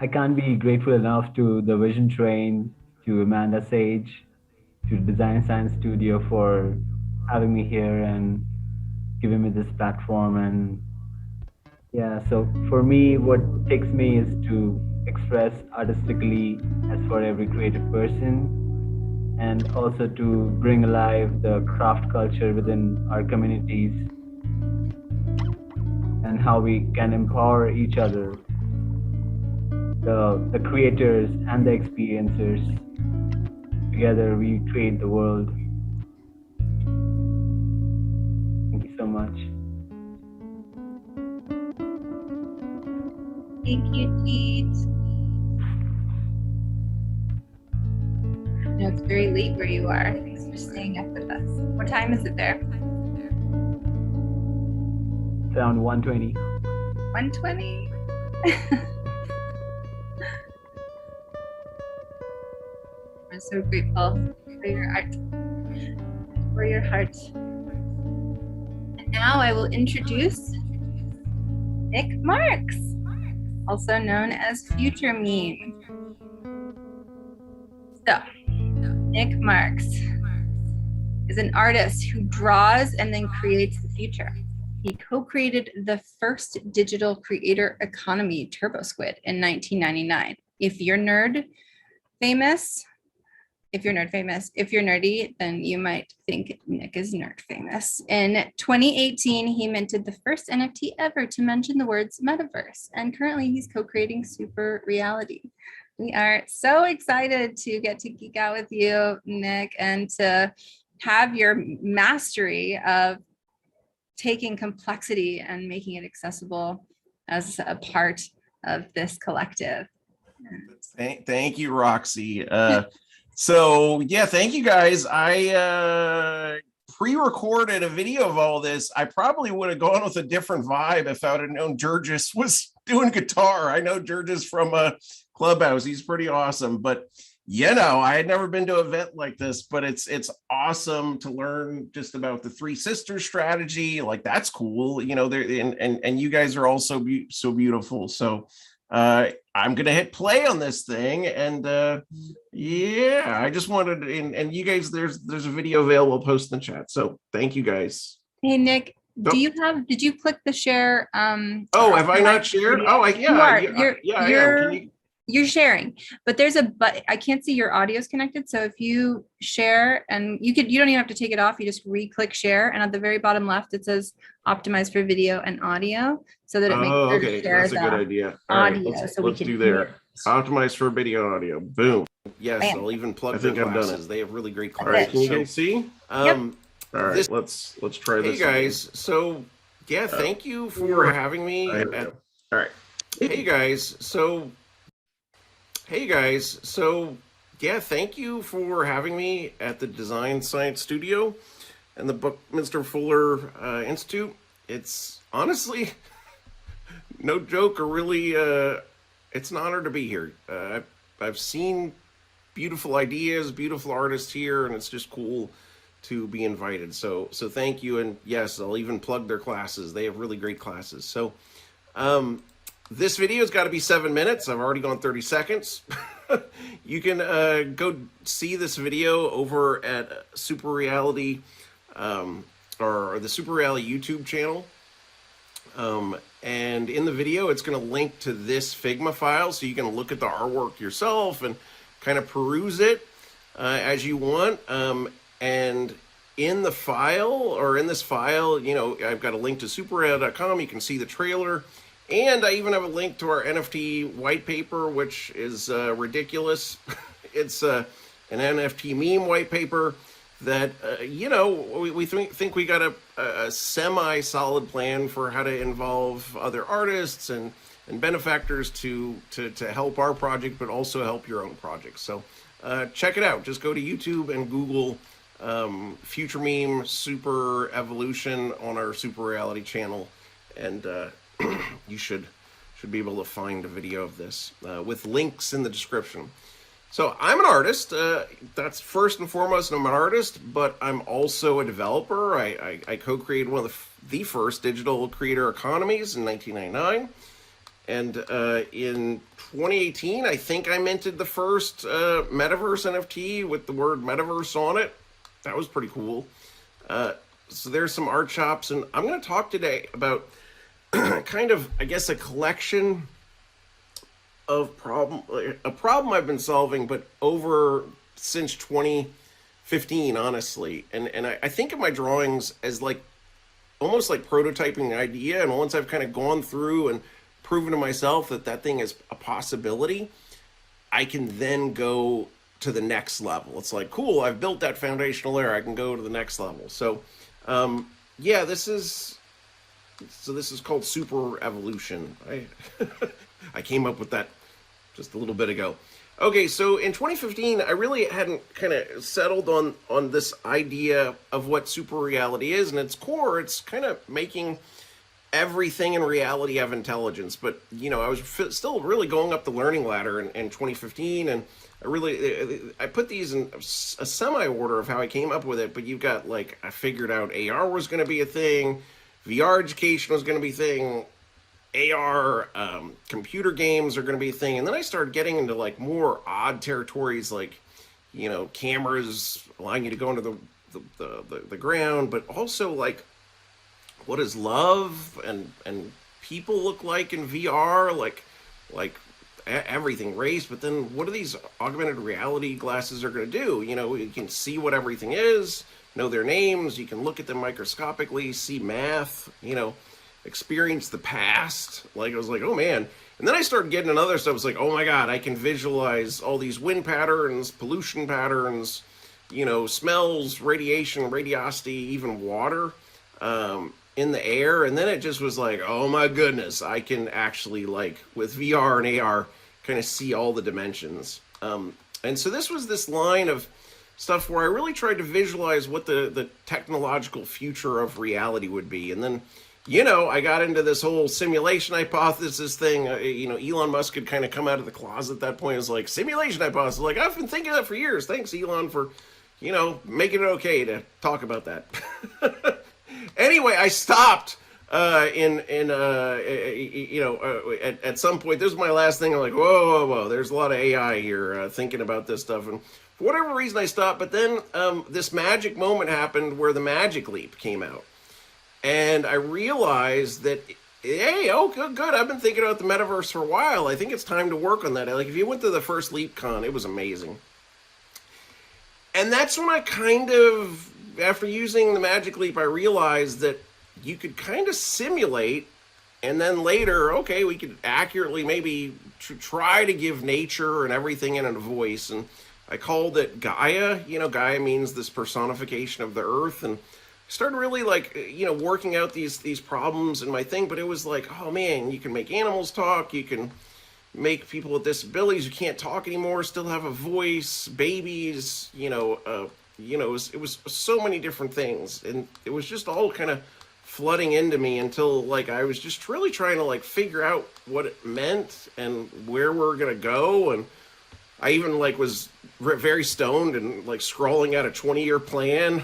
I can't be grateful enough to the Vision Train, to Amanda Sage, to Design Science Studio for having me here and giving me this platform. And yeah, so for me, what takes me is to express artistically as for every creative person, and also to bring alive the craft culture within our communities and how we can empower each other, the creators and the experiencers. Together we create the world. Thank you so much. Thank you, Jeet. I know it's very late where you are. Thanks for staying up with us. What time is it there? It's around 1:20. 1:20? We're so grateful for your art, for your heart. And now I will introduce Nick Marks, also known as Future Meme. So, Nick Marks is an artist who draws and then creates the future. He co-created the first digital creator economy, TurboSquid, in 1999. If you're nerd famous, if you're nerdy, then you might think Nick is nerd famous. In 2018, he minted the first NFT ever to mention the words metaverse, and currently he's co-creating Super Reality. We are so excited to get to geek out with you, Nick, and to have your mastery of taking complexity and making it accessible as a part of this collective. Thank you, Roxy. So yeah, thank you guys. I pre-recorded a video of all this. I probably would have gone with a different vibe if I would have known Jurgis was doing guitar. I know Jurgis from Clubhouse. He's pretty awesome, but you know, I had never been to an event like this, but it's awesome to learn just about the Three Sisters strategy. Like, that's cool, you know. There and you guys are also so beautiful. So I'm gonna hit play on this thing, and yeah, I just wanted and you guys, there's a video available. Post in the chat. So thank you guys. Hey Nick, did you click the share? Oh, have I not shared? Video? Oh, yeah, I am. You're sharing, but I can't see your audio is connected. So if you share, and you don't even have to take it off. You just re-click share, and at the very bottom left it says optimize for video and audio, so that it makes sure to share. That's a good idea. Audio, right, let's do there. Optimize for video audio. Boom. Yes, bam. I'll even plug their classes. They have really great classes. All right, can you guys see? Yep. All right, let's try this. Hey guys, so yeah, thank you for having me. All right. Hey guys, so yeah, thank you for having me at the Design Science Studio and the Buckminster Fuller Institute. It's honestly, no joke, or really, it's an honor to be here. I've seen beautiful ideas, beautiful artists here, and it's just cool to be invited. So thank you, and yes, I'll even plug their classes. They have really great classes. So this video's got to be 7 minutes. I've already gone 30 seconds. You can go see this video over at Super Reality, or the Super Reality YouTube channel. And in the video, it's going to link to this Figma file, so you can look at the artwork yourself and kind of peruse it as you want. And in the file, or in this file, you know, I've got a link to superreality.com. You can see the trailer. And I even have a link to our NFT white paper, which is ridiculous. It's an NFT meme white paper that, you know, we think we got a semi-solid plan for how to involve other artists and benefactors to help our project, but also help your own project. So check it out. Just go to YouTube and Google Future Meme Super Evolution on our Super Reality channel, and you should be able to find a video of this with links in the description. So I'm an artist. That's first and foremost. I'm an artist, but I'm also a developer. I co-created one of the first digital creator economies in 1999. And in 2018, I think I minted the first metaverse NFT with the word metaverse on it. That was pretty cool. So there's some art shops, and I'm going to talk today about kind of, I guess, a collection of a problem I've been solving, but over since 2015, honestly. And I think of my drawings as like almost like prototyping an idea, and once I've kind of gone through and proven to myself that that thing is a possibility, I can then go to the next level. It's like, cool, I've built that foundational layer, I can go to the next level. So yeah, this is called Super Evolution. I came up with that just a little bit ago. Okay, so in 2015, I really hadn't kind of settled on this idea of what super reality is. And at its core, it's kind of making everything in reality have intelligence. But, you know, I was still really going up the learning ladder in 2015. And I put these in a semi-order of how I came up with it. But you've got, like, I figured out AR was going to be a thing. VR education was going to be a thing. AR, computer games are going to be a thing. And then I started getting into like more odd territories, like, you know, cameras allowing you to go into the ground, but also like, what does love and people look like in VR? Like everything, race, but then what are these augmented reality glasses are going to do? You know, you can see what everything is, know their names, you can look at them microscopically, see math, you know, experience the past. Like, I was like, oh man. And then I started getting into other stuff. I was like, oh my God, I can visualize all these wind patterns, pollution patterns, you know, smells, radiation, radiosity, even water in the air. And then it just was like, oh my goodness, I can actually, like, with VR and AR, kind of see all the dimensions. And so this was this line of stuff where I really tried to visualize what the technological future of reality would be. And then, you know, I got into this whole simulation hypothesis thing. You know, Elon Musk had kind of come out of the closet at that point. It was like, simulation hypothesis. Like, I've been thinking that for years. Thanks, Elon, for, you know, making it okay to talk about that. Anyway, I stopped at some point. This is my last thing. I'm like, whoa. There's a lot of AI here thinking about this stuff. And for whatever reason, I stopped. But then this magic moment happened where the Magic Leap came out. And I realized that, hey, oh, good. I've been thinking about the metaverse for a while. I think it's time to work on that. Like, if you went to the first LeapCon, it was amazing. And that's when I kind of, after using the Magic Leap, I realized that you could kind of simulate, and then later, okay, we could accurately maybe try to give nature and everything in a voice. And I called it Gaia. You know, Gaia means this personification of the earth. And started really, like, you know, working out these problems in my thing. But it was like, oh man, you can make animals talk, you can make people with disabilities who can't talk anymore still have a voice, babies, it was so many different things, and it was just all kind of flooding into me until, like, I was just really trying to, like, figure out what it meant and where we're gonna go. And I even, like, was very stoned and, like, scrawling out a 20-year plan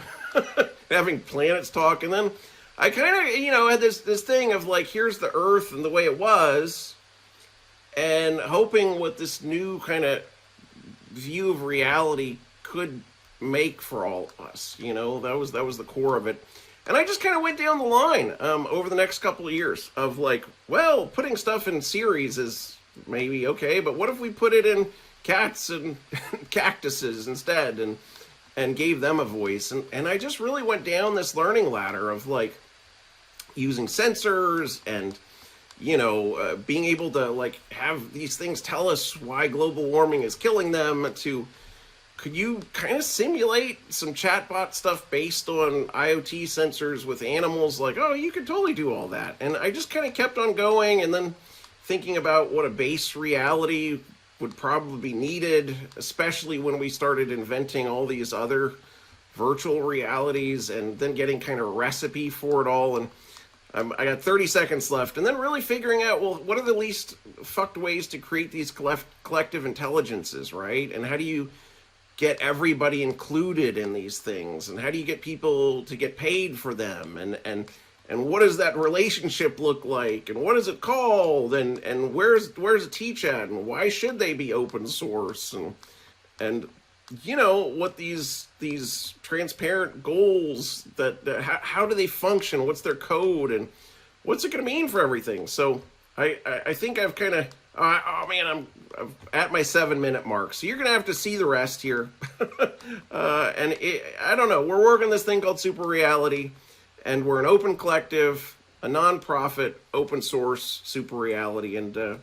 having planets talk. And then I kind of, had this thing of, like, here's the Earth and the way it was, and hoping what this new kind of view of reality could make for all of us. That was the core of it. And I just kind of went down the line over the next couple of years of like, well, putting stuff in series is maybe okay, but what if we put it in cats and cactuses instead and gave them a voice? And I just really went down this learning ladder of like using sensors and, you know, being able to like have these things tell us why global warming is killing them, to could you kind of simulate some chatbot stuff based on IoT sensors with animals? Like, oh, you could totally do all that. And I just kind of kept on going, and then thinking about what a base reality would probably be needed, especially when we started inventing all these other virtual realities, and then getting kind of a recipe for it all. And I got 30 seconds left, and then really figuring out, well, what are the least fucked ways to create these collective intelligences, right? And how do you get everybody included in these things, and how do you get people to get paid for them, and what does that relationship look like, and what is it called, and where's it teach at, and why should they be open source, and you know, what these transparent goals, that how do they function, what's their code, and what's it going to mean for everything. So I think I've kind of oh man, I'm at my 7-minute mark, so you're gonna have to see the rest here. And I don't know, we're working this thing called Super Reality, and we're an open collective, a non-profit, open source Super Reality, and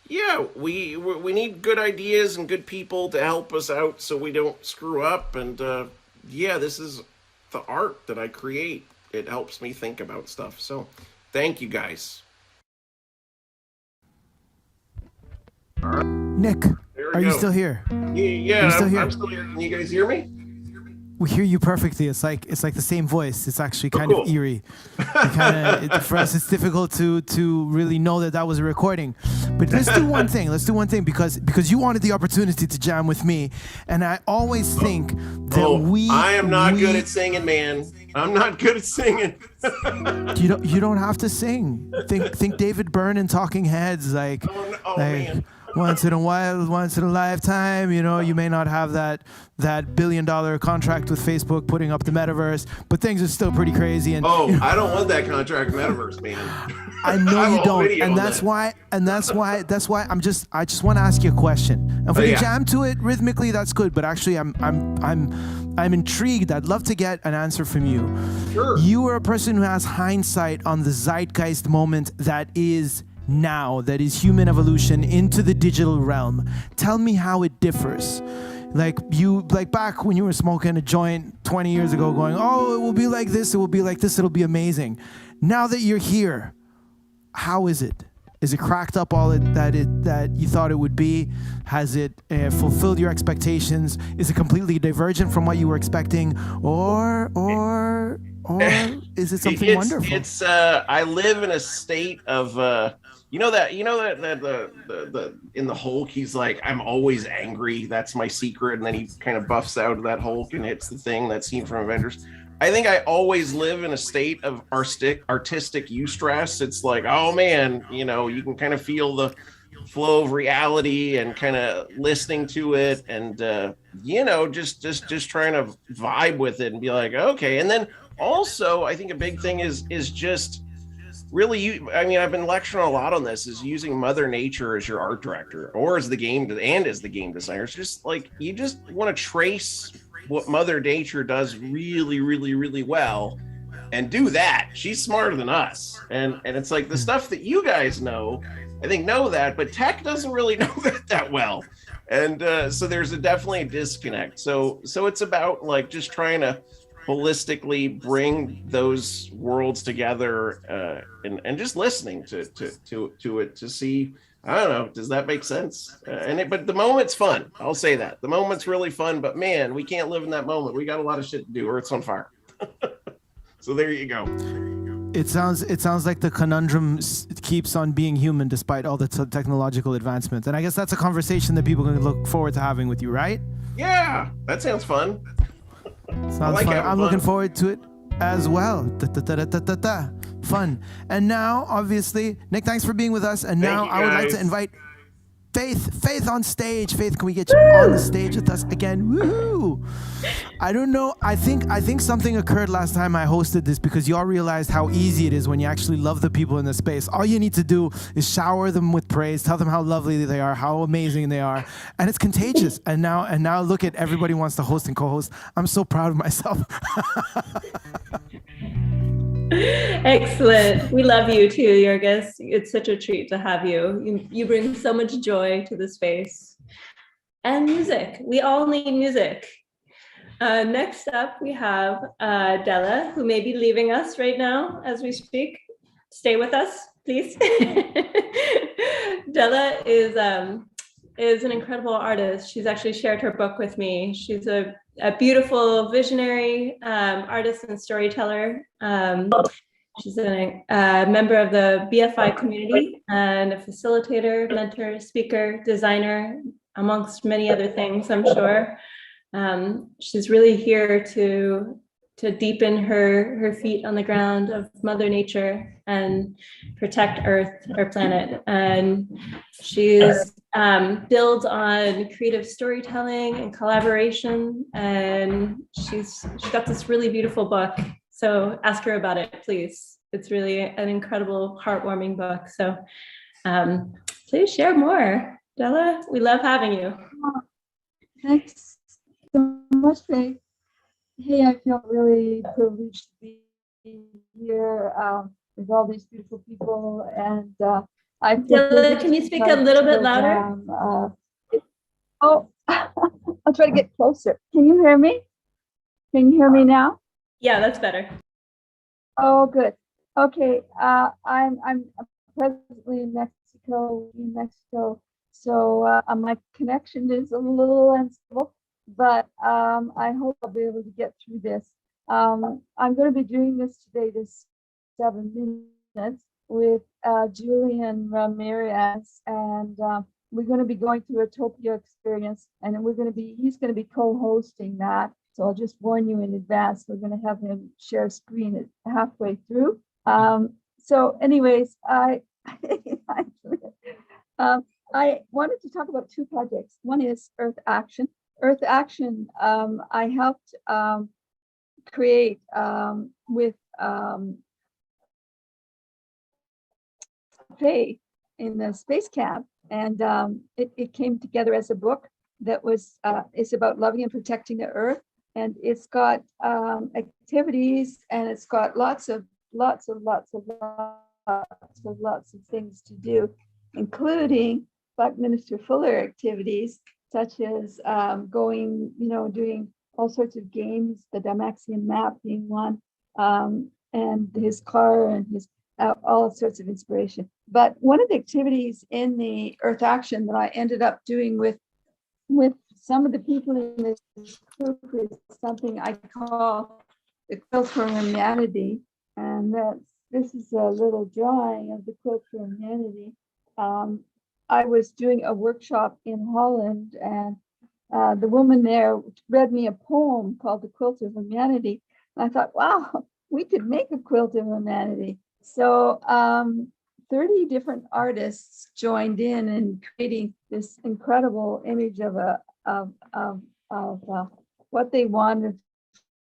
yeah, we need good ideas and good people to help us out so we don't screw up. And yeah, this is the art that I create. It helps me think about stuff. So thank you guys. Nick, are you still here? Yeah, I'm still here. Can you guys hear me? We hear you perfectly. It's like the same voice. It's actually kind of eerie. For us, it's difficult to really know that was a recording. But let's do one thing. Because you wanted the opportunity to jam with me, and I always think that I am not good at singing, man. I'm not good at singing. You don't have to sing. Think David Byrne and Talking Heads, man. Once in a while, once in a lifetime, you know, you may not have that $1 billion contract with Facebook putting up the metaverse, but things are still pretty crazy. And I don't want that contract metaverse, man. I know you don't, and that's why I just want to ask you a question. And if we can jam to it rhythmically, that's good. But actually, I'm intrigued. I'd love to get an answer from you. Sure. You are a person who has hindsight on the zeitgeist moment that is now, that is human evolution into the digital realm. Tell me how it differs. Like back when you were smoking a joint 20 years ago going, oh, it will be like this, it will be like this, it'll be amazing. Now that you're here, how is it? Is it cracked up all that you thought it would be? Has it fulfilled your expectations? Is it completely divergent from what you were expecting? Or is it something wonderful? It's I live in a state of you know that the in the Hulk, he's like, I'm always angry, that's my secret, and then he kind of buffs out of that Hulk and hits the thing, that scene from Avengers. I think I always live in a state of artistic eustress. It's like, oh man, you know, you can kind of feel the flow of reality and kind of listening to it, and you know, just trying to vibe with it and be like, okay. And then also, I think a big thing is just really, I've been lecturing a lot on this, is using Mother Nature as your art director, or as the game designer. It's just like, you just want to trace what Mother Nature does really, really, really well, and do that. She's smarter than us, and it's like the stuff that you guys know, I think know that, but tech doesn't really know that well, and so there's definitely a disconnect. So it's about like just trying to holistically bring those worlds together, and just listening to it to see. I don't know. Does that make sense? But the moment's fun. I'll say that the moment's really fun. But man, we can't live in that moment. We got a lot of shit to do. Earth's on fire. So there you go. It sounds like the conundrum keeps on being human despite all the technological advancements. And I guess that's a conversation that people can look forward to having with you, right? Yeah, that sounds fun. Sounds fun. I'm looking forward to it as well. Fun. And now, obviously, Nick, thanks for being with us. And now I would like to invite Faith on stage. Faith, can we get you on the stage with us again? Woohoo! I don't know. I think something occurred last time I hosted this because y'all realized how easy it is when you actually love the people in the space. All you need to do is shower them with praise, tell them how lovely they are, how amazing they are, and it's contagious. And now look at everybody wants to host and co-host. I'm so proud of myself. Excellent. We love you too, Jurgis. It's such a treat to have you. You bring so much joy to the space. And music. We all need music. Next up, we have Della, who may be leaving us right now as we speak. Stay with us, please. Della is an incredible artist. She's actually shared her book with me. She's a beautiful visionary artist and storyteller. She's a member of the BFI community and a facilitator, mentor, speaker, designer, amongst many other things, I'm sure. She's really here to deepen her feet on the ground of Mother Nature and protect Earth, our planet. And she's builds on creative storytelling and collaboration. And she's got this really beautiful book. So ask her about it, please. It's really an incredible, heartwarming book. So please share more. Della, we love having you. Thanks so much, Faith. Hey, I feel really privileged to be here with all these beautiful people, and I feel Della, can you speak a little bit louder? I'll try to get closer. Can you hear me? Can you hear me now? Yeah, that's better. Oh, good. Okay, I'm presently in Mexico, so my connection is a little unstable. But I hope I'll be able to get through this. I'm going to be doing this today, this 7 minutes with Julian Ramirez, and we're going to be going through a Topia experience, and he's going to be co-hosting that. So I'll just warn you in advance. We're going to have him share screen halfway through. So, anyways, I wanted to talk about 2 projects. One is Earth Action. Earth Action, I helped create with Faye in the space camp, and it came together as a book that is about loving and protecting the Earth, and it's got activities, and it's got lots of things to do, including Buckminster Fuller activities, such as doing all sorts of games, the Dymaxion map being one, and his car and his all sorts of inspiration. But one of the activities in the Earth Action that I ended up doing with some of the people in this group is something I call the quilt for humanity, and this is a little drawing of the quilt for humanity. I was doing a workshop in Holland, and the woman there read me a poem called The Quilt of Humanity. And I thought, wow, we could make a quilt of humanity. So 30 different artists joined in creating this incredible image of what they wanted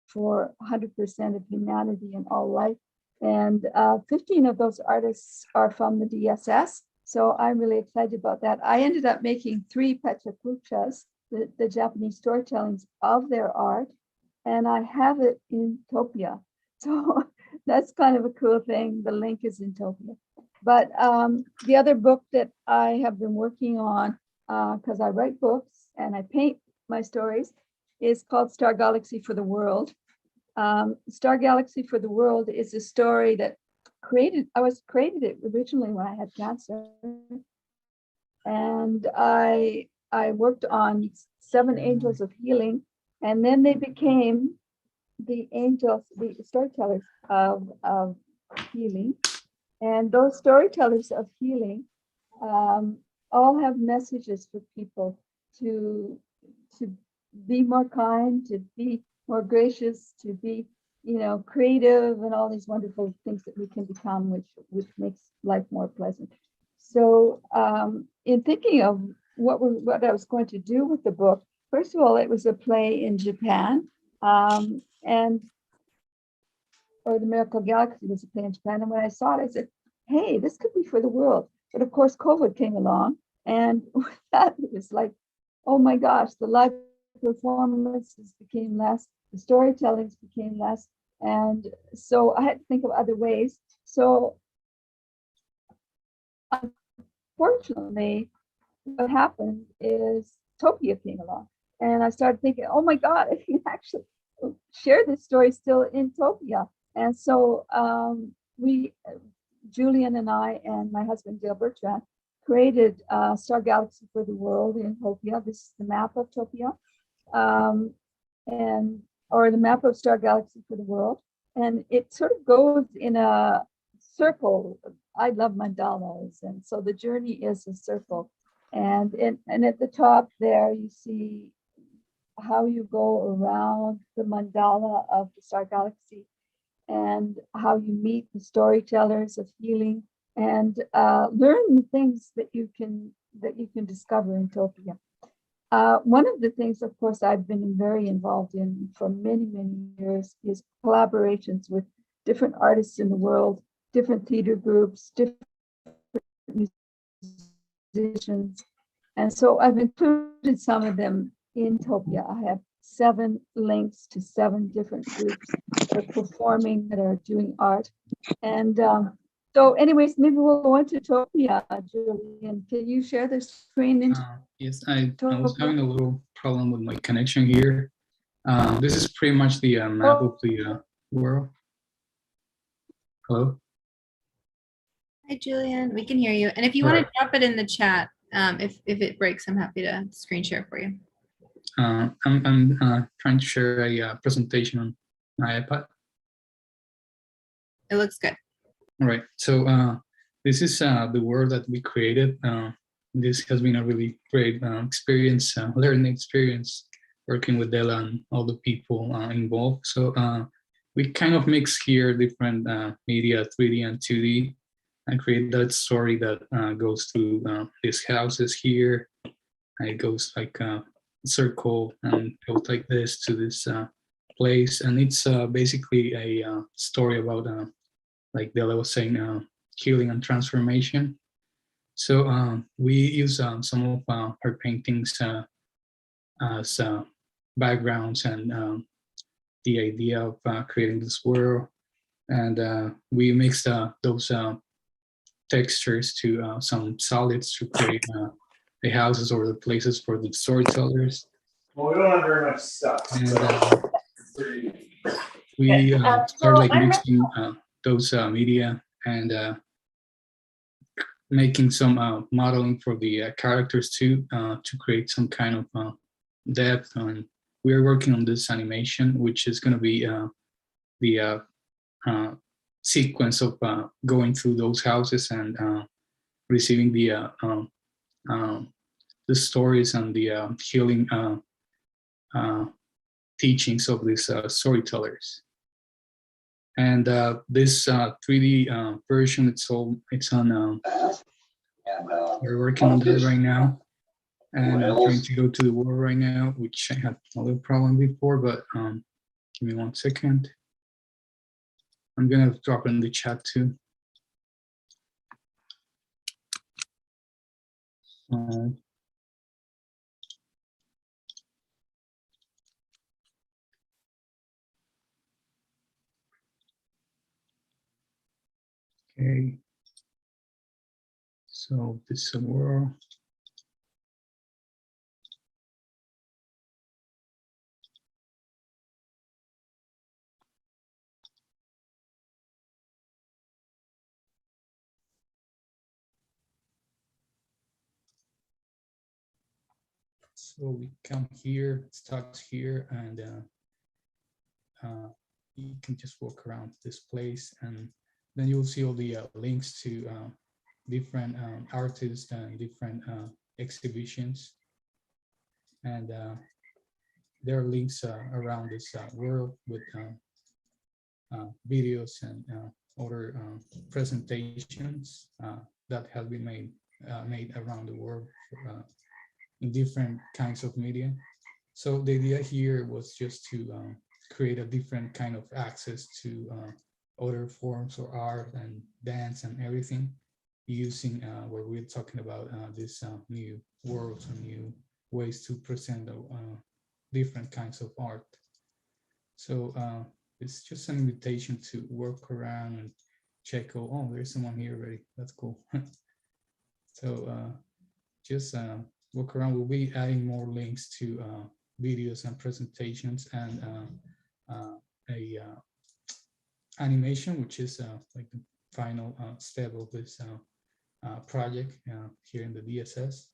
for 100% of humanity and all life. And 15 of those artists are from the DSS. So I'm really excited about that. I ended up making 3 pechakuchas, the Japanese storytellings of their art, and I have it in Topia. So that's kind of a cool thing. The link is in Topia. But the other book that I have been working on, because I write books and I paint my stories, is called Star Galaxy for the World. Star Galaxy for the World is a story that created it originally when I had cancer, and I worked on 7 angels of healing, and then they became the angels, the storytellers of healing, and those storytellers of healing all have messages for people to be more kind, to be more gracious, to be creative, and all these wonderful things that we can become, which makes life more pleasant. So in thinking of what I was going to do with the book, first of all, it was a play in Japan, and or the Miracle Galaxy was a play in Japan. And when I saw it, I said, hey, this could be for the world. But of course, COVID came along, and with that, it was like, oh my gosh, the live performances became less, the storytellings became less. And so I had to think of other ways. So unfortunately, what happened is Topia came along. And I started thinking, oh my God, I can actually share this story still in Topia. And so Julian and I and my husband, Dale Bertrand, created Star Galaxy for the World in Topia. This is the map of Topia, or the map of Star Galaxy for the World. And it sort of goes in a circle. I love mandalas. And so the journey is a circle. And at the top there, you see how you go around the mandala of the Star Galaxy and how you meet the storytellers of healing and learn the things that you can discover in Topia. One of the things, of course, I've been very involved in for many, many years is collaborations with different artists in the world, different theater groups, different musicians. And so I've included some of them in Topia. I have 7 links to 7 different groups that are performing, that are doing art. And so anyways, maybe we'll go into Topia, Julian. Can you share the screen? Yes, I was having a little problem with my connection here. This is pretty much the map of the world. Hello? Hi, Julian. We can hear you. And if you want to drop it in the chat, if it breaks, I'm happy to screen share for you. I'm trying to share a presentation on my iPad. It looks good. All right. So this is the world that we created. This has been a really great experience, learning experience, working with Della and all the people involved. So we kind of mix here different media, 3D and 2D, and create that story that goes through these houses here. And it goes like a circle and goes like this to this place. And it's basically a story about, like Della was saying, healing and transformation. So we use some of her paintings as backgrounds and the idea of creating this world. And we mixed those textures to some solids to create the houses or the places for the storytellers. Well, we don't have very much stuff. And we start like mixing those media and making some modeling for the characters too, to create some kind of depth. And we're working on this animation, which is going to be the sequence of going through those houses and receiving the stories and the healing teachings of these storytellers. And this 3D version, it's on. We're working on that right now, and I'm trying to go to the world right now, which I had a little problem before. But give me 1 second. I'm gonna drop in the chat too. Okay. So this is a world. So we come here, it starts here, and you can just walk around this place, and then you'll see all the links to different artists and different exhibitions. And there are links around this world with videos and other presentations that have been made around the world in different kinds of media. So the idea here was just to create a different kind of access to other forms of art and dance and everything, using what we're talking about, these new worlds and new ways to present different kinds of art. So it's just an invitation to work around and check, oh, there's someone here already. That's cool. So just work around. We'll be adding more links to videos and presentations and a animation, which is like the final step of this project here in the DSS.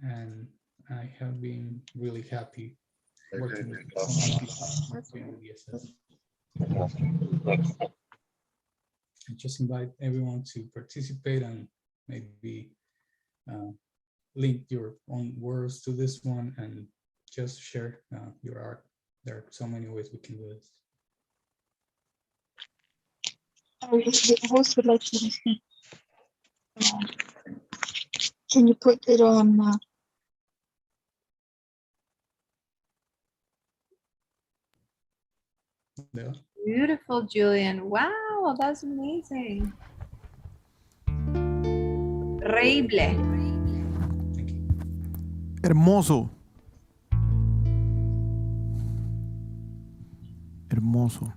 And I have been really happy working with so many people here in the DSS. I just invite everyone to participate and maybe link your own words to this one and just share your art. There are so many ways we can do this. The host would like to listen. Can you put it on? Yeah. Beautiful, Julian. Wow, that's amazing. Increíble. Hermoso. Hermoso.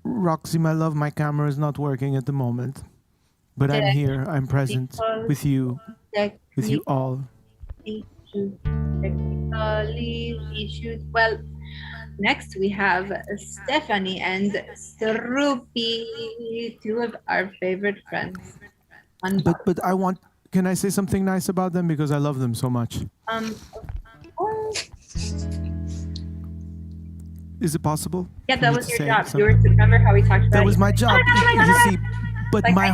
Roxy, my love, my camera is not working at the moment, but I'm here. I'm present with you all. Issues. Well, next we have Stephanie and Strupi, two of our favorite friends. But I want. Can I say something nice about them because I love them so much? Of course. Is it possible? Yeah, that was your job. You remember how we talked about that was my job. You see, but like, my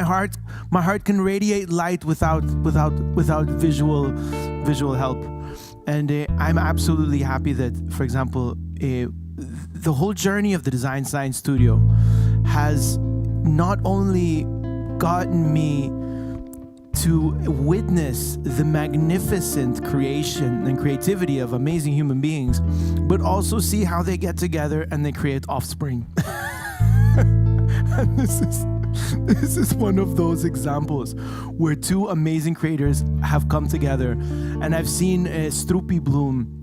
heart can radiate light without visual help, and I'm absolutely happy that, for example, the whole journey of the Design Science Studio has not only gotten me to witness the magnificent creation and creativity of amazing human beings, but also see how they get together and they create offspring. And this is one of those examples where two amazing creators have come together. And I've seen Strupi bloom,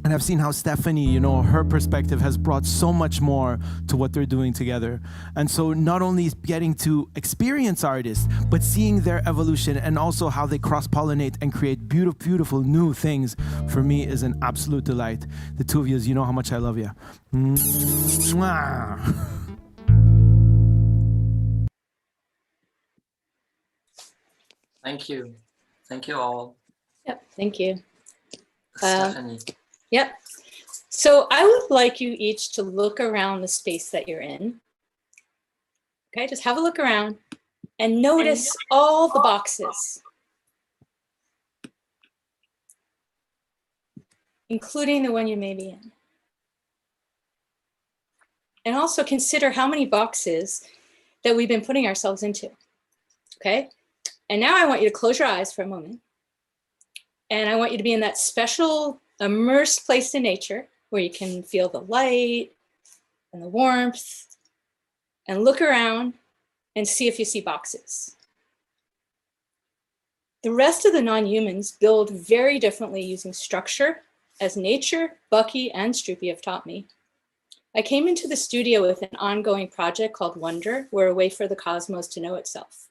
and I've seen how Stephanie, her perspective has brought so much more to what they're doing together. And so not only getting to experience artists, but seeing their evolution and also how they cross-pollinate and create beautiful, beautiful new things, for me is an absolute delight. The two of you, you know how much I love you. Mwah. Thank you. Thank you all. Yep, thank you. Stephanie. Yep. So I would like you each to look around the space that you're in. Okay, just have a look around and notice all the boxes, including the one you may be in. And also consider how many boxes that we've been putting ourselves into. Okay, and now I want you to close your eyes for a moment. And I want you to be in that special immersed place in nature where you can feel the light and the warmth, and look around and see if you see boxes. The rest of the non-humans build very differently using structure, as nature, Bucky, and Strupi have taught me. I came into the studio with an ongoing project called Wonder. We're a way for the cosmos to know itself.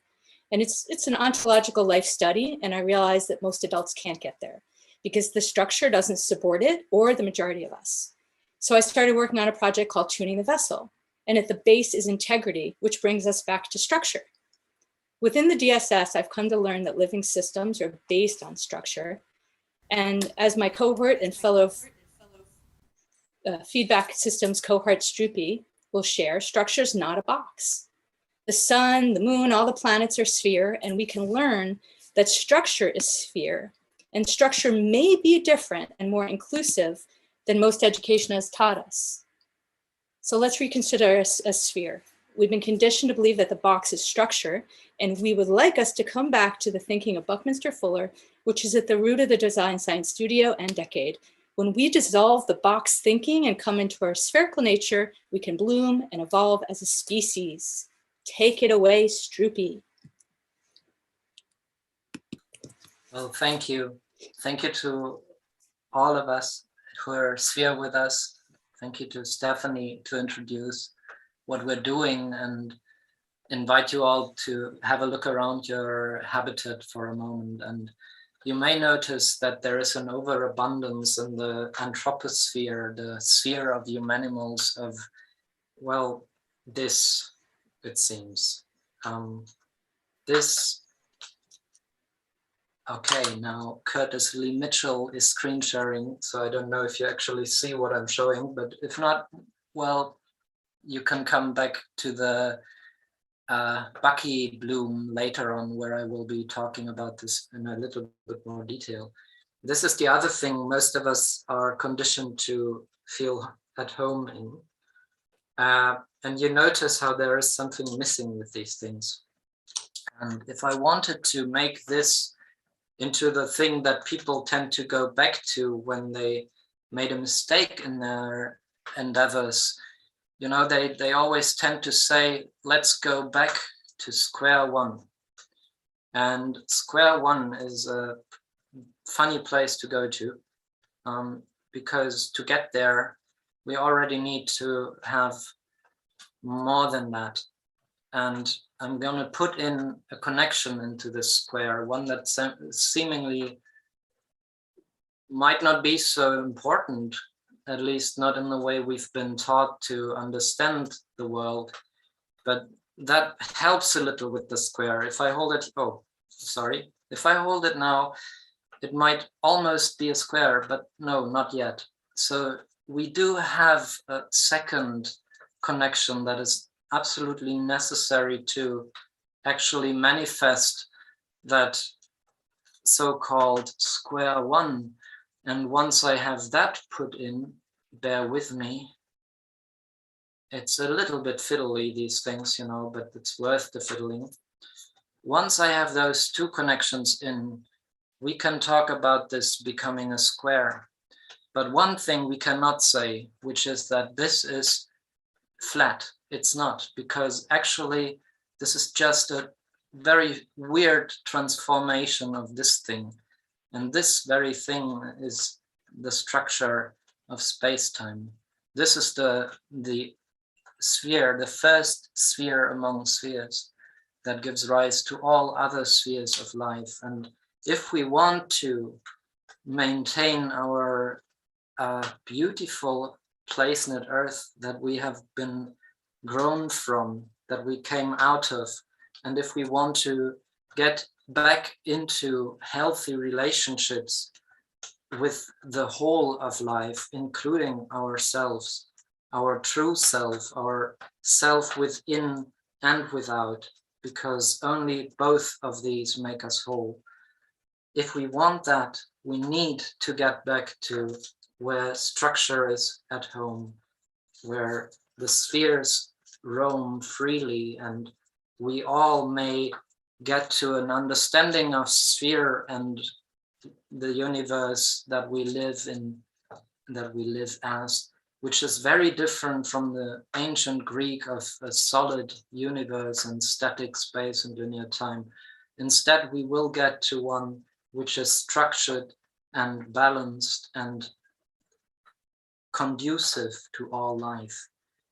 And it's an ontological life study, and I realized that most adults can't get there because the structure doesn't support it, or the majority of us. So I started working on a project called Tuning the Vessel. And at the base is integrity, which brings us back to structure. Within the DSS, I've come to learn that living systems are based on structure. And as my cohort and fellow feedback systems cohort Strupi will share, structure is not a box. The sun, the moon, all the planets are sphere, and we can learn that structure is sphere, and structure may be different and more inclusive than most education has taught us. So let's reconsider a sphere. We've been conditioned to believe that the box is structure, and we would like us to come back to the thinking of Buckminster Fuller, which is at the root of the design science studio and decade. When we dissolve the box thinking and come into our spherical nature, we can bloom and evolve as a species. Take it away, Stroopy. Well, thank you. Thank you to all of us who are here with us. Thank you to Stephanie to introduce what we're doing and invite you all to have a look around your habitat for a moment. And you may notice that there is an overabundance in the anthroposphere, the sphere of humanimals, of, well, this, it seems. This, okay, now Curtis Lee Mitchell is screen sharing, so I don't know if you actually see what I'm showing, but if not, well, you can come back to the Bucky bloom later on, where I will be talking about this in a little bit more detail. This is the other thing most of us are conditioned to feel at home in. And you notice how there is something missing with these things. And if I wanted to make this into the thing that people tend to go back to when they made a mistake in their endeavors, you know, they always tend to say, let's go back to square one. And square one is a funny place to go to, because to get there, we already need to have more than that. And I'm going to put in a connection into this square, one that seemingly might not be so important, at least not in the way we've been taught to understand the world, but that helps a little with the square. If I hold it, oh, sorry. If I hold it now, it might almost be a square, but no, not yet. So we do have a second connection that is absolutely necessary to actually manifest that so-called square one. And once I have that put in, bear with me. It's a little bit fiddly, these things, you know, but it's worth the fiddling. Once I have those two connections in, we can talk about this becoming a square. But one thing we cannot say, which is that this is flat. It's not, because actually this is just a very weird transformation of this thing. And this very thing is the structure of space-time. This is the sphere, the first sphere among spheres that gives rise to all other spheres of life. And if we want to maintain our beautiful planet Earth that we have been grown from, that we came out of, and if we want to get back into healthy relationships with the whole of life, including ourselves, our true self, our self within and without, because only both of these make us whole. If we want that, we need to get back to where structure is at home, where the spheres roam freely, and we all may get to an understanding of sphere and the universe that we live in, that we live as, which is very different from the ancient Greek of a solid universe and static space and linear time. Instead, we will get to one which is structured and balanced and conducive to all life,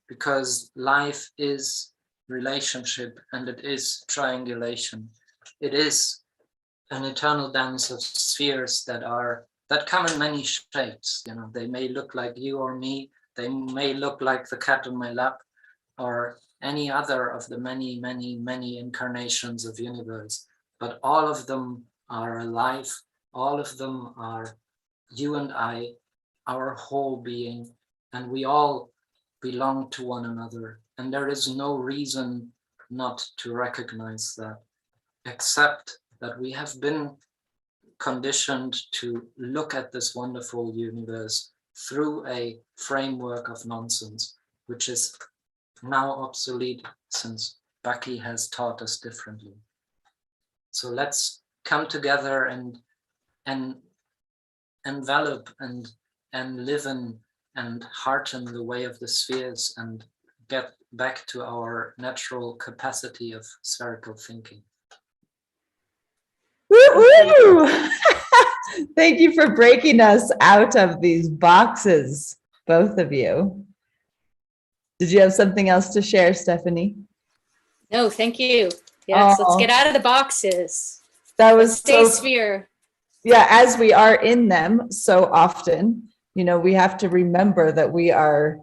because life is relationship and it is triangulation. It is an eternal dance of spheres that come in many shapes. You know, they may look like you or me, they may look like the cat on my lap, or any other of the many, many, many incarnations of universe, but all of them are alive, all of them are you and I, our whole being, and we all belong to one another. And there is no reason not to recognize that, except that we have been conditioned to look at this wonderful universe through a framework of nonsense, which is now obsolete since Bucky has taught us differently. So let's come together and envelop and live in and hearten the way of the spheres and get back to our natural capacity of spherical thinking. Woo-hoo! Thank you for breaking us out of these boxes, both of you. Did you have something else to share, Stephanie? No, thank you. Yes, let's get out of the boxes. That was Stay so, sphere. yeah, as we are in them so often, you know, we have to remember that we are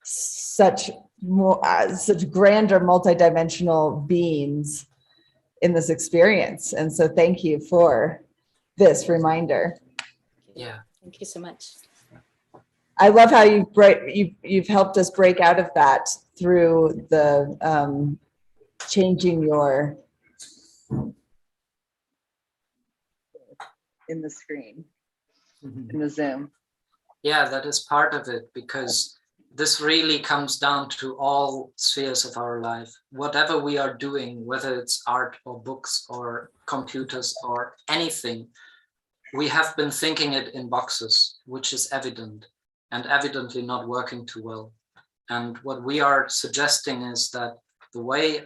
such grander multidimensional beings in this experience. And so thank you for this reminder. Yeah. Thank you so much. I love how you've helped us break out of that through the changing your in the screen, in the Zoom. Yeah, that is part of it, because this really comes down to all spheres of our life. Whatever we are doing, whether it's art or books or computers or anything, we have been thinking it in boxes, which is evident and evidently not working too well. And what we are suggesting is that the way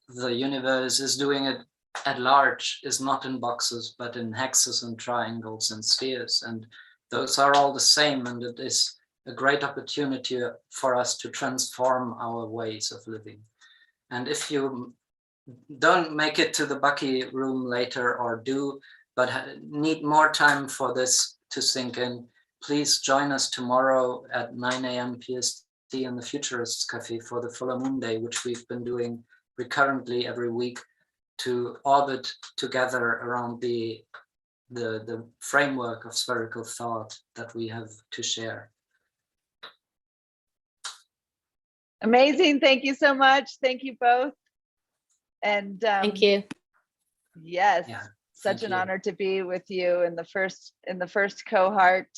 the universe is doing it at large is not in boxes, but in hexes and triangles and spheres. And those are all the same. And it is a great opportunity for us to transform our ways of living. And if you don't make it to the Bucky room later, or do, but need more time for this to sink in, please join us tomorrow at 9 a.m. PST in the Futurists Cafe for the Fuller Moon Day, which we've been doing recurrently every week to orbit together around the framework of spherical thought that we have to share. Amazing. Thank you so much. Thank you both. And thank you. Yes, such an honor to be with you in the first cohort.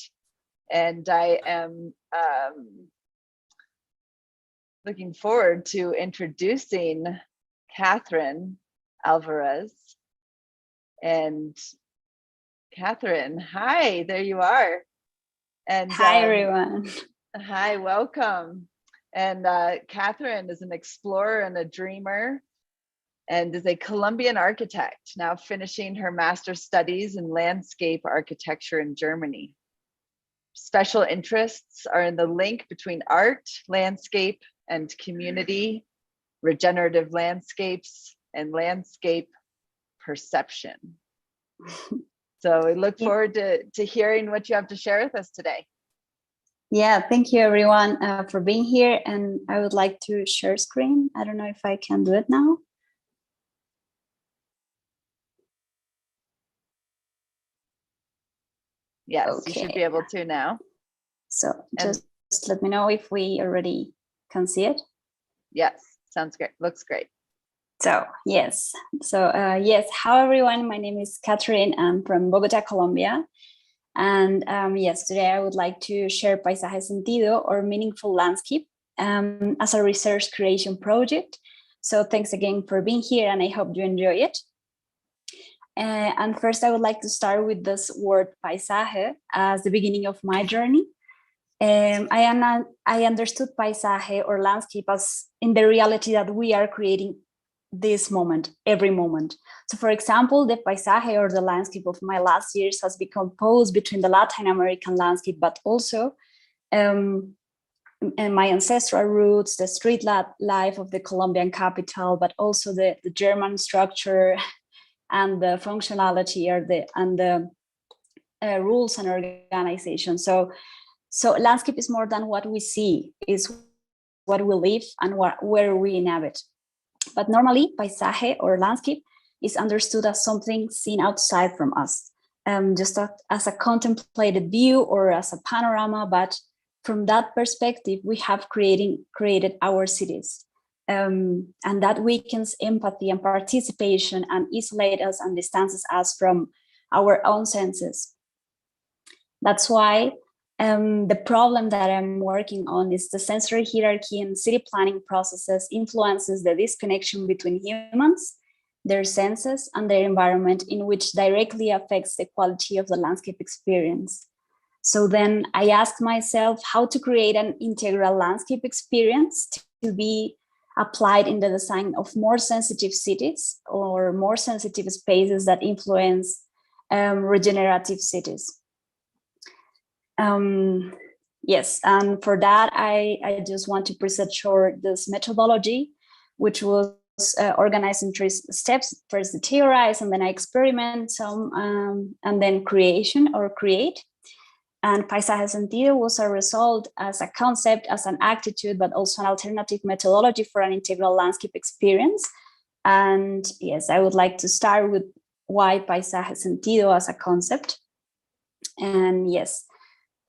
And I am looking forward to introducing Catherine Alvarez. And Catherine, hi, there you are. And hi, everyone. Hi, welcome. And Catherine is an explorer and a dreamer, and is a Colombian architect, now finishing her master's studies in landscape architecture in Germany. Special interests are in the link between art, landscape, and community, regenerative landscapes, and landscape perception. So we look forward to hearing what you have to share with us today. Yeah, thank you everyone for being here. And I would like to share screen. I don't know if I can do it now. Yes, okay. You should be able to now. So just let me know if we already can see it. Yes, sounds great. Looks great. So yes. So yes, hello everyone. My name is Catherine. I'm from Bogota, Colombia. And yes, today I would like to share Paisaje Sentido, or meaningful landscape, as a research creation project. So thanks again for being here, and I hope you enjoy it. And first, I would like to start with this word paisaje as the beginning of my journey. I understood paisaje, or landscape, as in the reality that we are creating this moment, every moment. So for example, the paisaje, or the landscape of my last years, has been composed between the Latin American landscape, but also and my ancestral roots, the street life of the Colombian capital, but also the German structure and the functionality, or the rules and organization. So landscape is more than what we see, is what we live and where we inhabit. But normally, paisaje, or landscape, is understood as something seen outside from us, just as a contemplated view or as a panorama. But from that perspective, we have created our cities. And that weakens empathy and participation, and isolates us and distances us from our own senses. That's why The problem that I'm working on is the sensory hierarchy and city planning processes influences the disconnection between humans, their senses, and their environment, in which directly affects the quality of the landscape experience. So then I asked myself how to create an integral landscape experience to be applied in the design of more sensitive cities or more sensitive spaces that influence regenerative cities. Yes, and for that, I just want to present short this methodology, which was organized in 3 steps. First, the theorize, and then I experiment some, and then creation or create. And paisaje sentido was a result as a concept, as an attitude, but also an alternative methodology for an integral landscape experience. And yes, I would like to start with why paisaje sentido as a concept. And yes,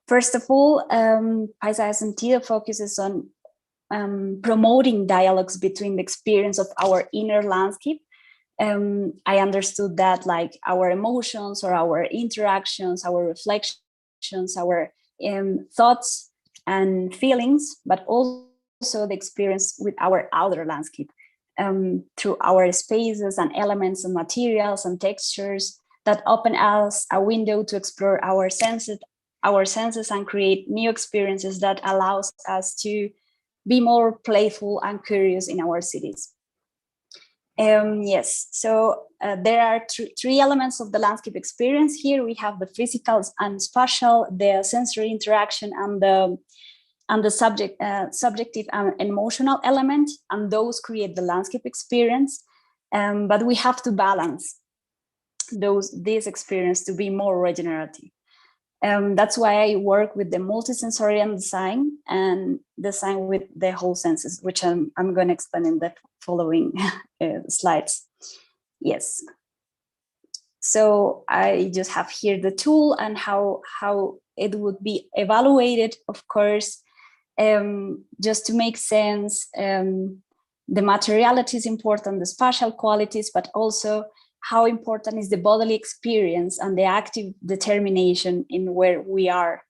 first of all, paisaje sentido focuses on promoting dialogues between the experience of our inner landscape. I understood that like our emotions or our interactions, our reflections, our thoughts and feelings, but also the experience with our outer landscape through our spaces and elements and materials and textures that open us a window to explore our senses and create new experiences that allows us to be more playful and curious in our cities. Yes, so there are 3 elements of the landscape experience here. We have the physical and spatial, the sensory interaction, and the subjective and emotional element, and those create the landscape experience. But we have to balance this experience to be more regenerative. That's why I work with the multisensorial design and design with the whole senses, which I'm going to explain in the following slides. Yes. So I just have here the tool and how it would be evaluated, of course, just to make sense. The materiality is important, the spatial qualities, but also how important is the bodily experience and the active determination in where we are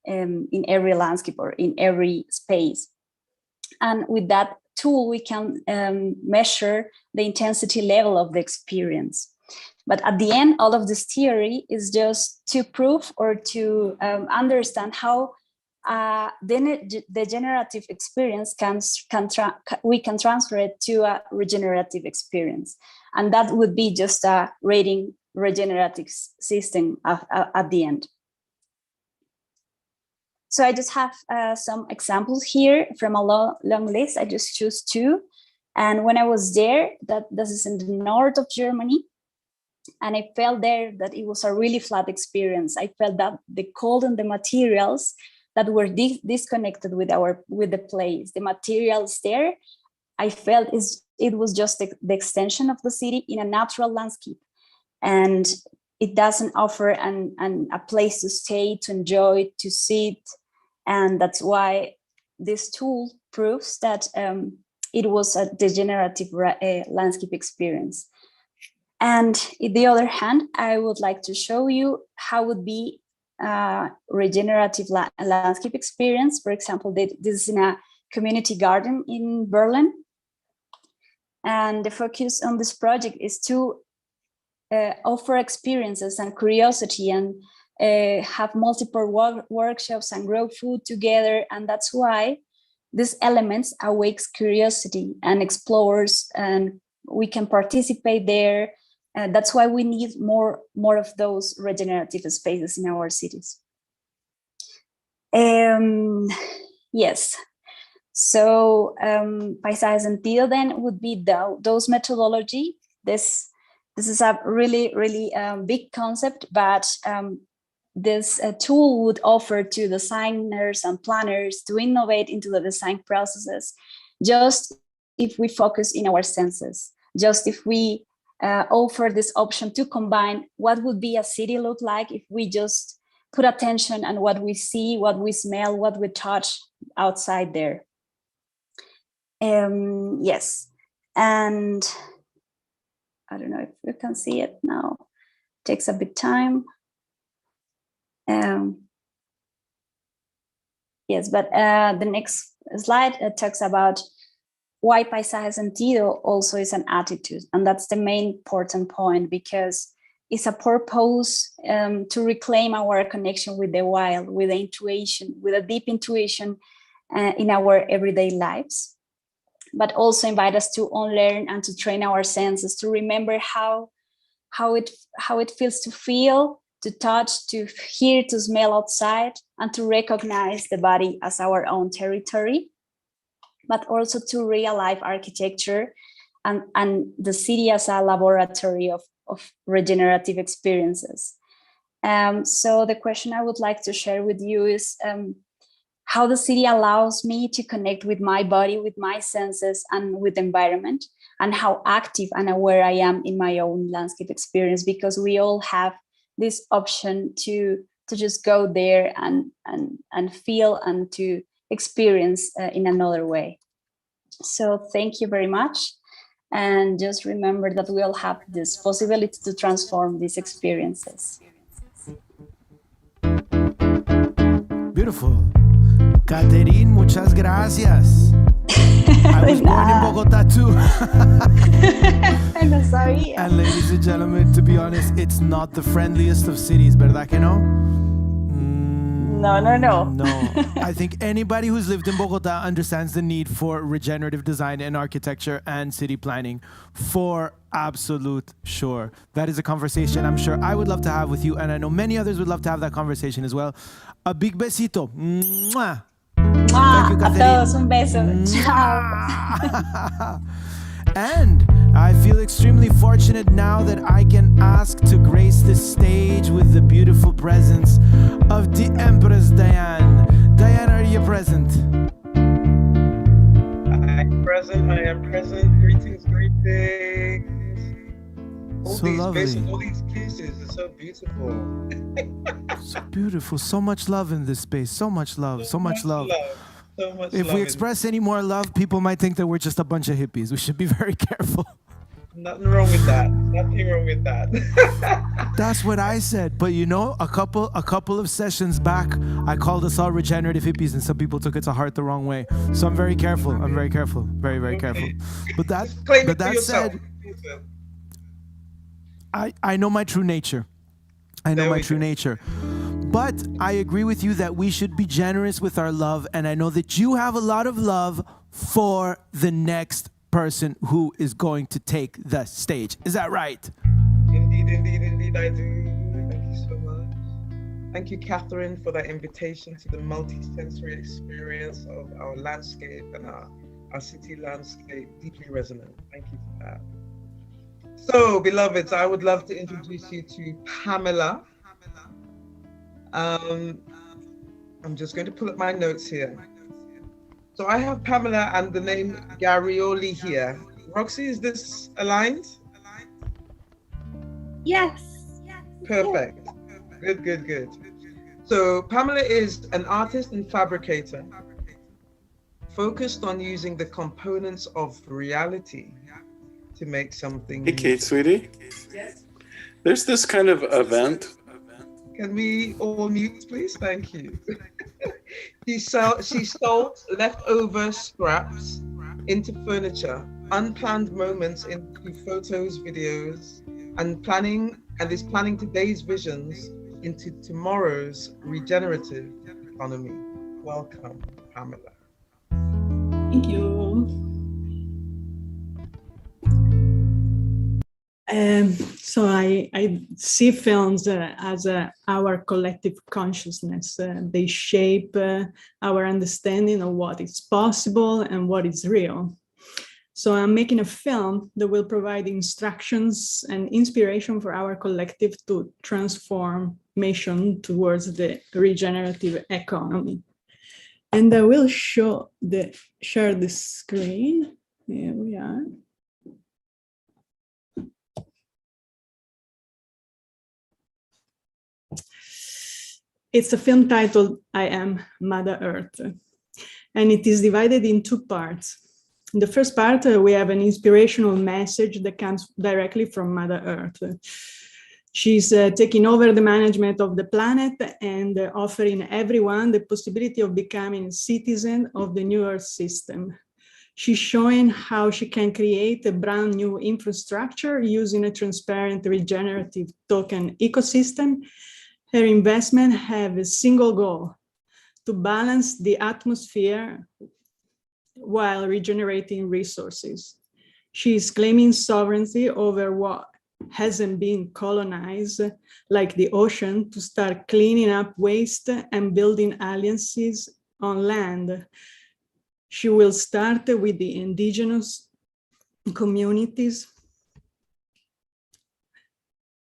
in every landscape or in every space. And with that tool, we can measure the intensity level of the experience. But at the end, all of this theory is just to prove or to understand how the generative experience we can transfer it to a regenerative experience, and that would be just a rating regenerative system at the end. So I just have some examples here from a long list. I just choose 2, and when I was there, this is in the north of Germany, and I felt there that it was a really flat experience. I felt that the cold and the materials that were disconnected with the place. The materials there, I felt it was just the extension of the city in a natural landscape, and it doesn't offer a place to stay, to enjoy, to sit, and that's why this tool proves that it was a degenerative landscape experience. And on the other hand, I would like to show you how would be regenerative landscape experience. For example, this is in a community garden in Berlin. And the focus on this project is to offer experiences and curiosity and have multiple workshops and grow food together. And that's why these elements awakes curiosity and explores, and we can participate there. That's why we need more of those regenerative spaces in our cities. Yes. So paisaje sentido then would be those methodology. This is a really big concept, but this tool would offer to designers and planners to innovate into the design processes, just if we focus in our senses, just if we offer this option to combine what would be a city look like if we just put attention on what we see, what we smell, what we touch outside there. Yes, and I don't know if you can see it now. It takes a bit time. Yes, but the next slide talks about why paisaje sentido also is an attitude. And that's the main important point, because it's a purpose to reclaim our connection with the wild, with the intuition, with a deep intuition in our everyday lives, but also invite us to unlearn and to train our senses, to remember how it feels to feel, to touch, to hear, to smell outside, and to recognize the body as our own territory, but also to real-life architecture and the city as a laboratory of regenerative experiences. So the question I would like to share with you is how the city allows me to connect with my body, with my senses, and with the environment, and how active and aware I am in my own landscape experience, because we all have this option to just go there and feel and to experience in another way. So thank you very much. And just remember that we all have this possibility to transform these experiences. Beautiful. Catherine, muchas gracias. I was born in Bogota too. No sabía. And ladies and gentlemen, to be honest, it's not the friendliest of cities, ¿verdad que no? No. I think anybody who's lived in Bogota understands the need for regenerative design and architecture and city planning, for absolute sure. That is a conversation I'm sure I would love to have with you, and I know many others would love to have that conversation as well. A big besito. Mwah. Thank you, Catherine. A todos un beso. Ciao. And I feel extremely fortunate now that I can ask to grace this stage with the beautiful presence of the Empress Diane. Diane, are you present? I am present. Greetings. All So these lovely. faces, all these kisses are so beautiful. So beautiful. So much love in this space. So much love. So much love. So much If love we in- express any more love, people might think that we're just a bunch of hippies. We should be very careful. Nothing wrong with that. Nothing wrong with that. That's what I said. But you know, a couple of sessions back, I called us all regenerative hippies, and some people took it to heart the wrong way. So I'm very careful. Very, very careful. But that said, I know my true nature. But I agree with you that we should be generous with our love, and I know that you have a lot of love for the next person who is going to take the stage. Is that right? Indeed, I do. Thank you so much. Thank you, Catherine, for that invitation to the multi-sensory experience of our landscape and our city landscape. Deeply resonant. Thank you for that. So, beloveds, I would love to introduce you to Pamela. I'm just going to pull up my notes here. So I have Pamela and the name Garioli here. Roxy, is this aligned? Yes. Perfect. Good. So Pamela is an artist and fabricator, focused on using the components of reality to make something. Hey, Kate, sweetie. Yes. There's this kind of event. Can we all mute, please? Thank you. She sold leftover scraps into furniture, unplanned moments into photos, videos, and is planning today's visions into tomorrow's regenerative economy. Welcome, Pamela. Thank you. So I see films as our collective consciousness. They shape our understanding of what is possible and what is real. So I'm making a film that will provide instructions and inspiration for our collective to transformation towards the regenerative economy. And I will share the screen. Here we are. It's a film titled I Am Mother Earth, and it is divided in two parts. In the first part, we have an inspirational message that comes directly from Mother Earth. She's taking over the management of the planet and offering everyone the possibility of becoming a citizen of the new Earth system. She's showing how she can create a brand new infrastructure using a transparent regenerative token ecosystem. Her investment have a single goal: to balance the atmosphere while regenerating resources. She is claiming sovereignty over what hasn't been colonized, like the ocean, to start cleaning up waste and building alliances on land. She will start with the indigenous communities,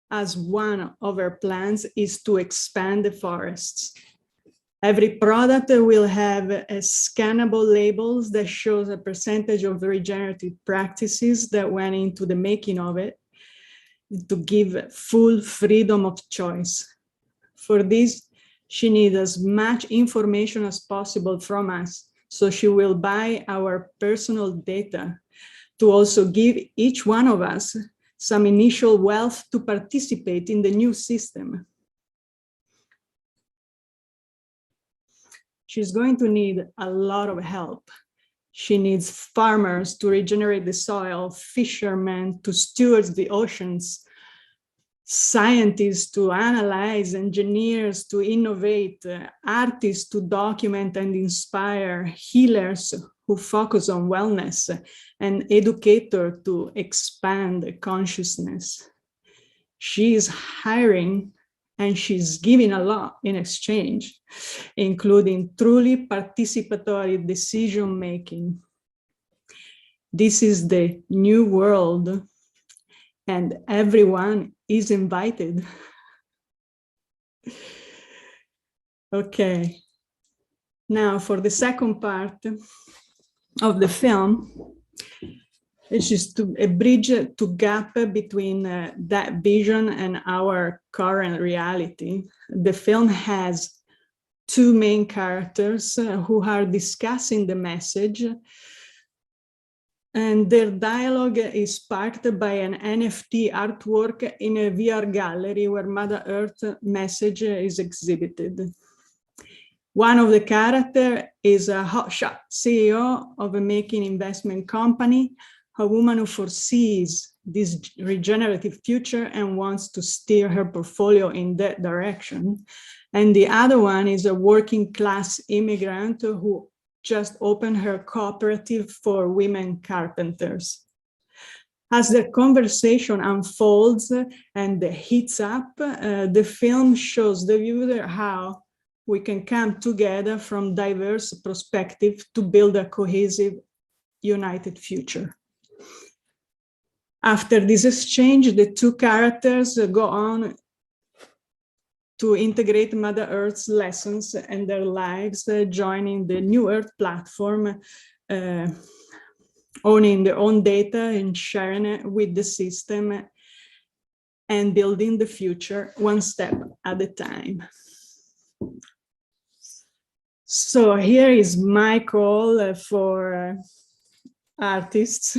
as one of her plans is to expand the forests. Every product will have a scannable labels that shows a percentage of regenerative practices that went into the making of it, to give full freedom of choice. For this, she needs as much information as possible from us, so she will buy our personal data to also give each one of us some initial wealth to participate in the new system. She's going to need a lot of help. She needs farmers to regenerate the soil, fishermen to steward the oceans, scientists to analyze, engineers to innovate, artists to document and inspire, healers who focus on wellness, and educators to expand consciousness. She is hiring and she's giving a lot in exchange, including truly participatory decision-making. This is the new world, and everyone is invited. Okay, now for the second part of the film, it's just a bridge to gap between that vision and our current reality. The film has two main characters who are discussing the message, and their dialogue is sparked by an NFT artwork in a VR gallery where Mother Earth message is exhibited. One of the characters is a hotshot CEO of a making investment company, a woman who foresees this regenerative future and wants to steer her portfolio in that direction. And the other one is a working class immigrant who just opened her cooperative for women carpenters. As the conversation unfolds and heats up, the film shows the viewer how we can come together from diverse perspectives to build a cohesive, united future. After this exchange, the two characters go on to integrate Mother Earth's lessons and their lives, joining the New Earth platform, owning their own data and sharing it with the system, and building the future one step at a time. So here is my call for artists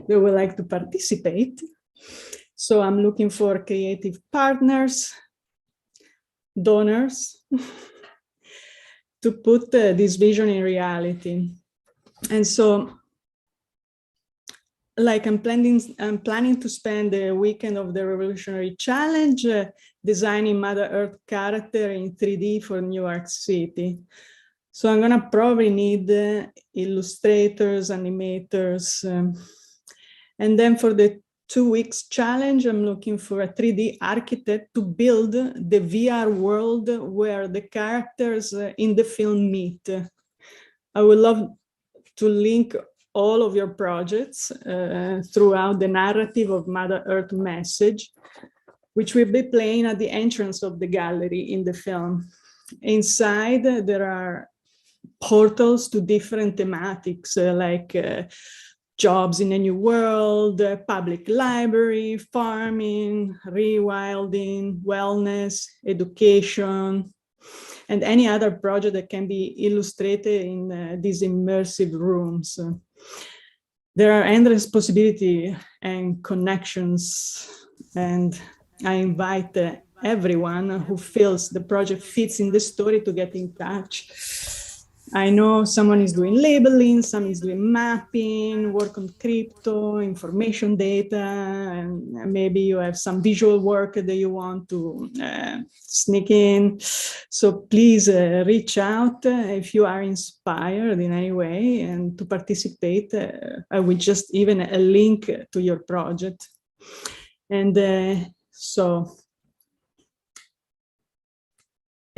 that would like to participate. So I'm looking for creative partners, donors, to put this vision in reality. And so, like I'm planning to spend the weekend of the Revolutionary Challenge designing Mother Earth character in 3D for New York City. So I'm gonna probably need illustrators, animators, and then for the 2 weeks challenge, I'm looking for a 3D architect to build the VR world where the characters in the film meet. I would love to link all of your projects throughout the narrative of Mother Earth message, which will be playing at the entrance of the gallery in the film. Inside, there are portals to different thematics like jobs in a new world, public library, farming, rewilding, wellness, education, and any other project that can be illustrated in these immersive rooms. There are endless possibilities and connections, and I invite everyone who feels the project fits in the story to get in touch. I know someone is doing labeling, some is doing mapping, work on crypto, information data, and maybe you have some visual work that you want to sneak in. So please reach out if you are inspired in any way and to participate. I will just even a link to your project. And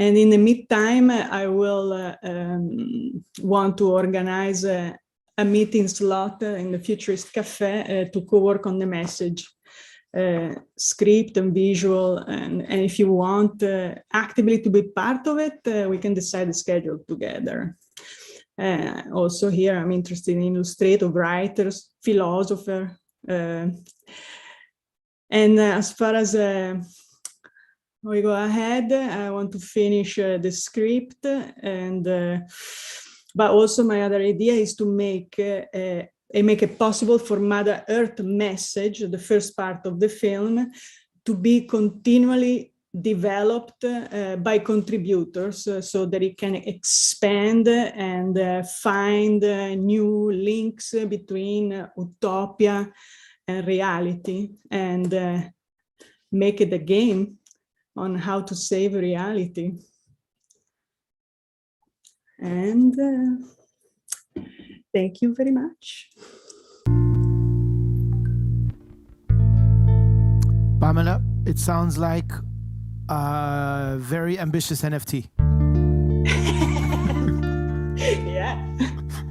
And in the meantime, I will want to organize a meeting slot in the Futurist Cafe to co-work on the message, script and visual. And if you want actively to be part of it, we can decide the schedule together. Also here, I'm interested in illustrative writers, philosopher. And as far as we go ahead, I want to finish the script, and but also my other idea is to make it possible for Mother Earth message, the first part of the film, to be continually developed by contributors, so that it can expand and find new links between utopia and reality, and make it a game on how to save reality. And thank you very much. Pamela, it sounds like a very ambitious NFT. Yeah.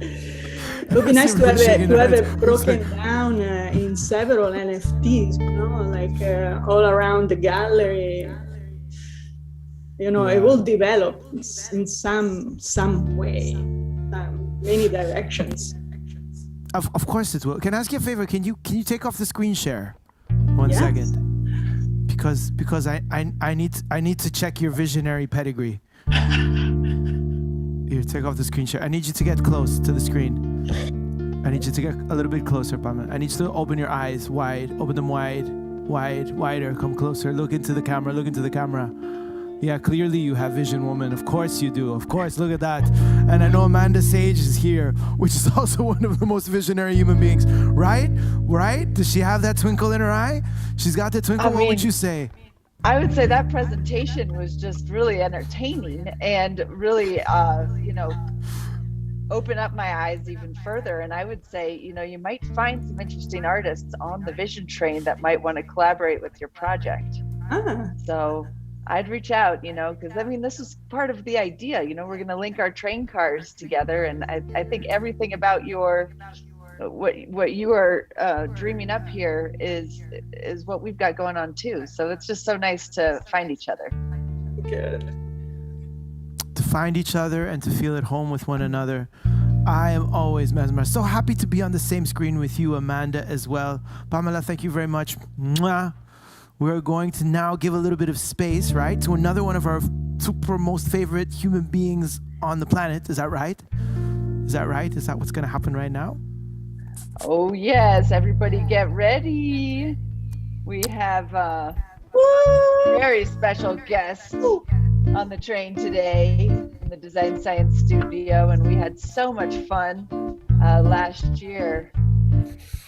It would be nice to have it broken down in several NFTs, you know, like all around the gallery. You know, it will develop in some way, many directions. Of course it will. Can I ask you a favor? Can you take off the screen share? One second. Because I need to check your visionary pedigree. Here, take off the screen share. I need you to get close to the screen. I need you to get a little bit closer, Pamela. I need you to open your eyes wide. Open them wide, wider. Come closer. Look into the camera. Look into the camera. Yeah, clearly you have vision, woman. Of course you do. Of course, look at that. And I know Amanda Sage is here, which is also one of the most visionary human beings. Right? Right? Does she have that twinkle in her eye? She's got the twinkle. What would you say? I would say that presentation was just really entertaining and really, you know, open up my eyes even further. And I would say, you know, you might find some interesting artists on the vision train that might want to collaborate with your project. So I'd reach out, you know, because I mean, this is part of the idea, you know, we're going to link our train cars together. And I think everything about what you are dreaming up here is what we've got going on too. So it's just so nice to find each other. Good. To find each other and to feel at home with one another. I am always mesmerized. So happy to be on the same screen with you, Amanda, as well. Pamela, thank you very much. Mwah. We're going to now give a little bit of space, right, to another one of our super most favorite human beings on the planet. Is that right? Is that right? Is that what's going to happen right now? Oh, yes. Everybody get ready. We have a very special guest on the train today in the Design Science Studio. And we had so much fun last year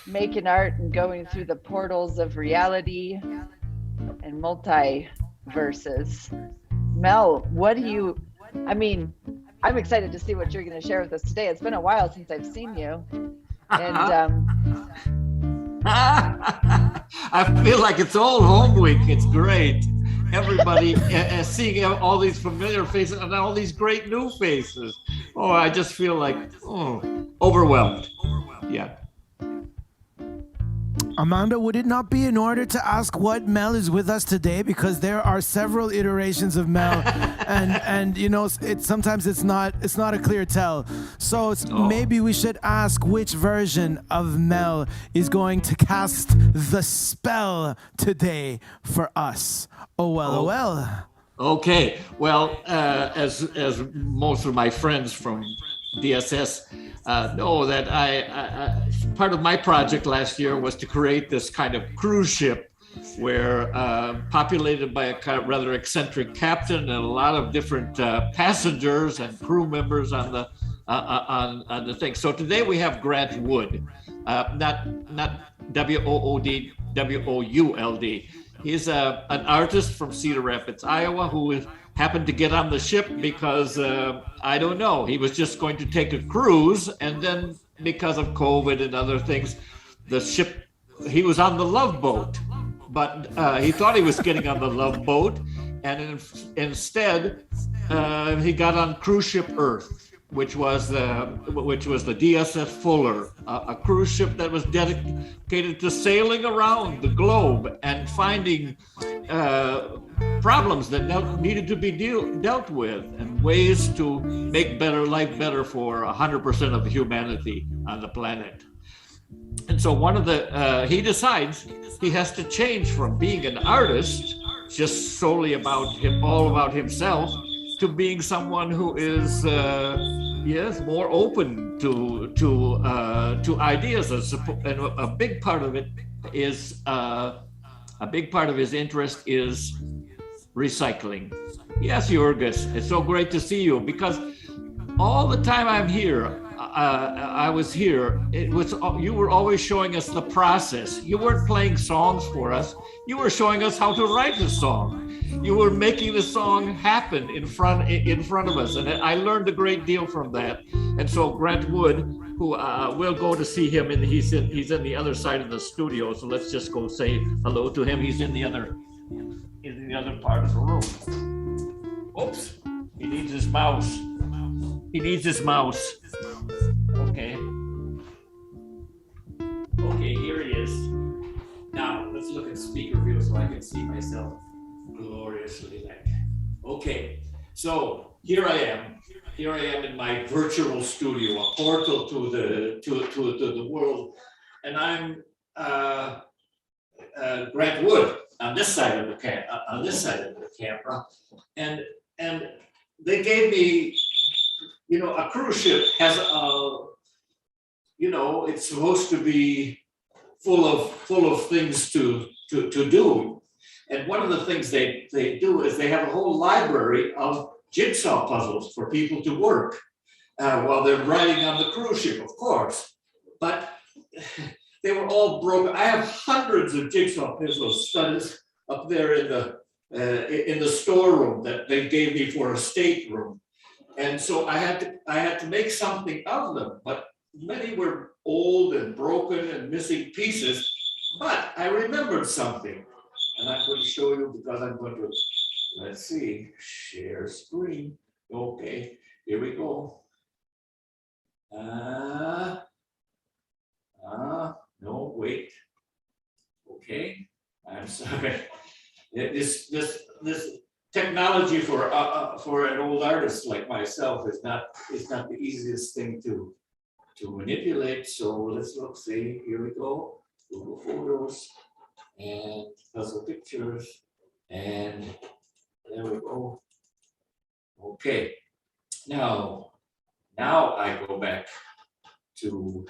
making art and going through the portals of reality and multiverses. Mel, I mean, I'm excited to see what you're going to share with us today. It's been a while since I've seen you. And I feel like it's all home week. It's great. Everybody seeing all these familiar faces and all these great new faces. Oh, I just feel like overwhelmed. Yeah. Amanda, would it not be in order to ask what Mel is with us today? Because there are several iterations of Mel, and you know, sometimes it's not a clear tell. So maybe we should ask which version of Mel is going to cast the spell today for us. Oh well. Okay. Well, as most of my friends from DSS know, that I part of my project last year was to create this kind of cruise ship where populated by a rather eccentric captain and a lot of different passengers and crew members on the thing. So today we have Grant Wood, not W-O-O-D, W-O-U-L-D. He's an artist from Cedar Rapids, Iowa, who happened to get on the ship because, I don't know, he was just going to take a cruise, and then because of COVID and other things, the ship, he was on the Love Boat, but he thought he was getting on the Love Boat, and instead he got on cruise ship Earth, which was the DSS Fuller, a cruise ship that was dedicated to sailing around the globe and finding problems that needed to be dealt with and ways to make life better for 100% of humanity on the planet. And so he decides he has to change from being an artist, just solely all about himself, to being someone who is more open to ideas, and a big part of it is a big part of his interest is recycling. Yes, Jurgis, it's so great to see you, because all the time I'm here, I was here, you were always showing us the process. You weren't playing songs for us. You were showing us how to write the song. You were making the song happen in front of us, and I learned a great deal from that. And so Grant Wood, who we'll go to see him, and he's in the other side of the studio. So let's just go say hello to him. He's in the other part of the room. Oops, he needs his mouse. Okay. Okay, here he is. Now let's look at speaker view so I can see myself gloriously. Okay, so here I am in my virtual studio, a portal to the world, and I'm Grant Wood on this side of the camera, and they gave me, a cruise ship has it's supposed to be full of things to do. And one of the things they do is they have a whole library of jigsaw puzzles for people to work while they're riding on the cruise ship, of course. But they were all broken. I have hundreds of jigsaw puzzles studies up there in the storeroom that they gave me for a stateroom. And so I had to make something of them, but many were old and broken and missing pieces. But I remembered something, and I'm going to show you, because I'm going to, let's see, share screen. Okay, here we go. No, wait. Okay, I'm sorry. This technology for an old artist like myself is not the easiest thing to manipulate. So let's see. Here we go. Google Photos and puzzle pictures, and there we go. Okay. Now I go back to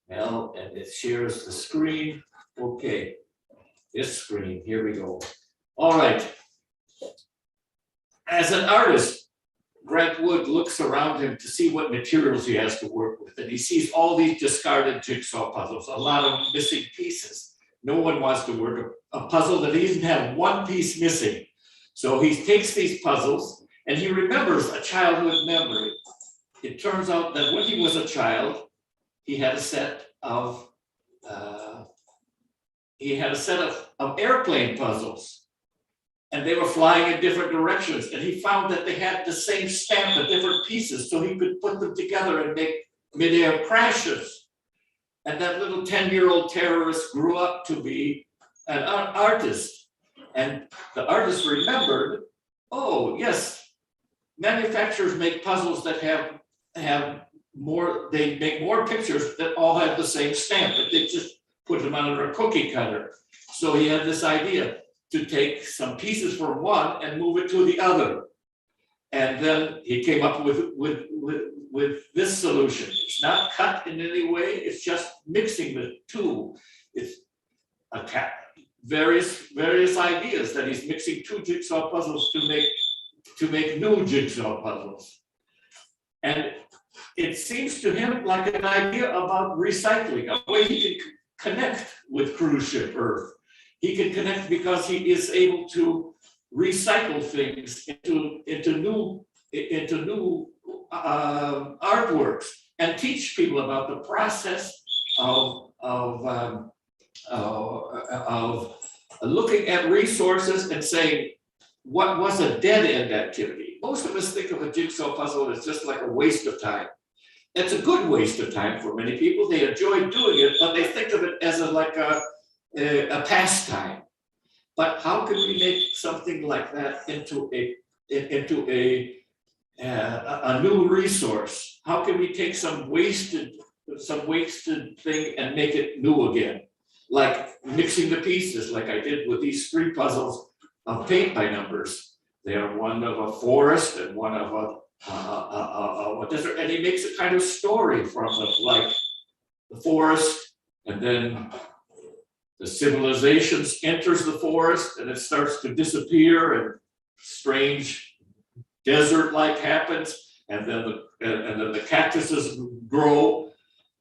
Mel, and it shares the screen. Okay, this screen. Here we go. All right. As an artist, Grant Wood looks around him to see what materials he has to work with, and he sees all these discarded jigsaw puzzles, a lot of missing pieces. No one wants to work a puzzle that he doesn't have one piece missing. So he takes these puzzles and he remembers a childhood memory. It turns out that when he was a child, he had a set of airplane puzzles. And they were flying in different directions. And he found that they had the same stamp but different pieces, so he could put them together and make mid-air crashes. And that little 10-year-old terrorist grew up to be an artist. And the artist remembered, oh, yes, manufacturers make puzzles that have more, they make more pictures that all have the same stamp, but they just put them under a cookie cutter. So he had this idea to take some pieces from one and move it to the other. And then he came up with this solution. It's not cut in any way, it's just mixing the two. It's various ideas that he's mixing two jigsaw puzzles to make new jigsaw puzzles. And it seems to him like an idea about recycling, a way he can connect with cruise ship Earth. He can connect because he is able to recycle things into new artworks and teach people about the process of looking at resources and saying, what was a dead end activity? Most of us think of a jigsaw puzzle as just like a waste of time. It's a good waste of time for many people. They enjoy doing it, but they think of it as a pastime. But how can we make something like that into a new resource? How can we take some wasted thing and make it new again? Like mixing the pieces, like I did with these 3 puzzles of paint by numbers. They are one of a forest and one of a desert, and he makes a kind of story from them, like the forest, and then the civilizations enters the forest, and it starts to disappear, and strange desert-like happens, and then the cactuses grow,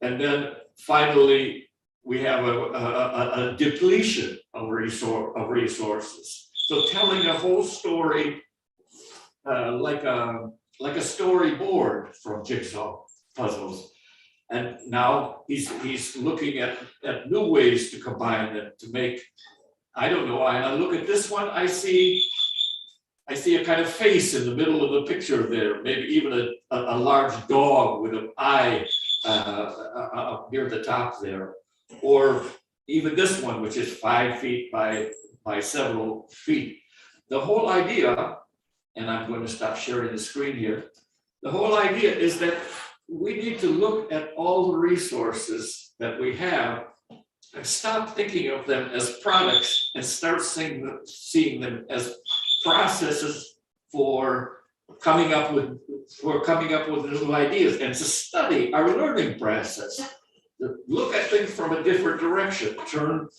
and then finally we have a depletion of resources. So telling a whole story like a storyboard from jigsaw puzzles. And now he's looking at new ways to combine them to make, I don't know, I look at this one, I see a kind of face in the middle of the picture there, maybe even a large dog with an eye near the top there. Or even this one, which is 5 feet by several feet. The whole idea, and I'm going to stop sharing the screen here, the whole idea is that we need to look at all the resources that we have and stop thinking of them as products and start seeing them as processes for coming up with new ideas, and to study our learning process. Look at things from a different direction, turn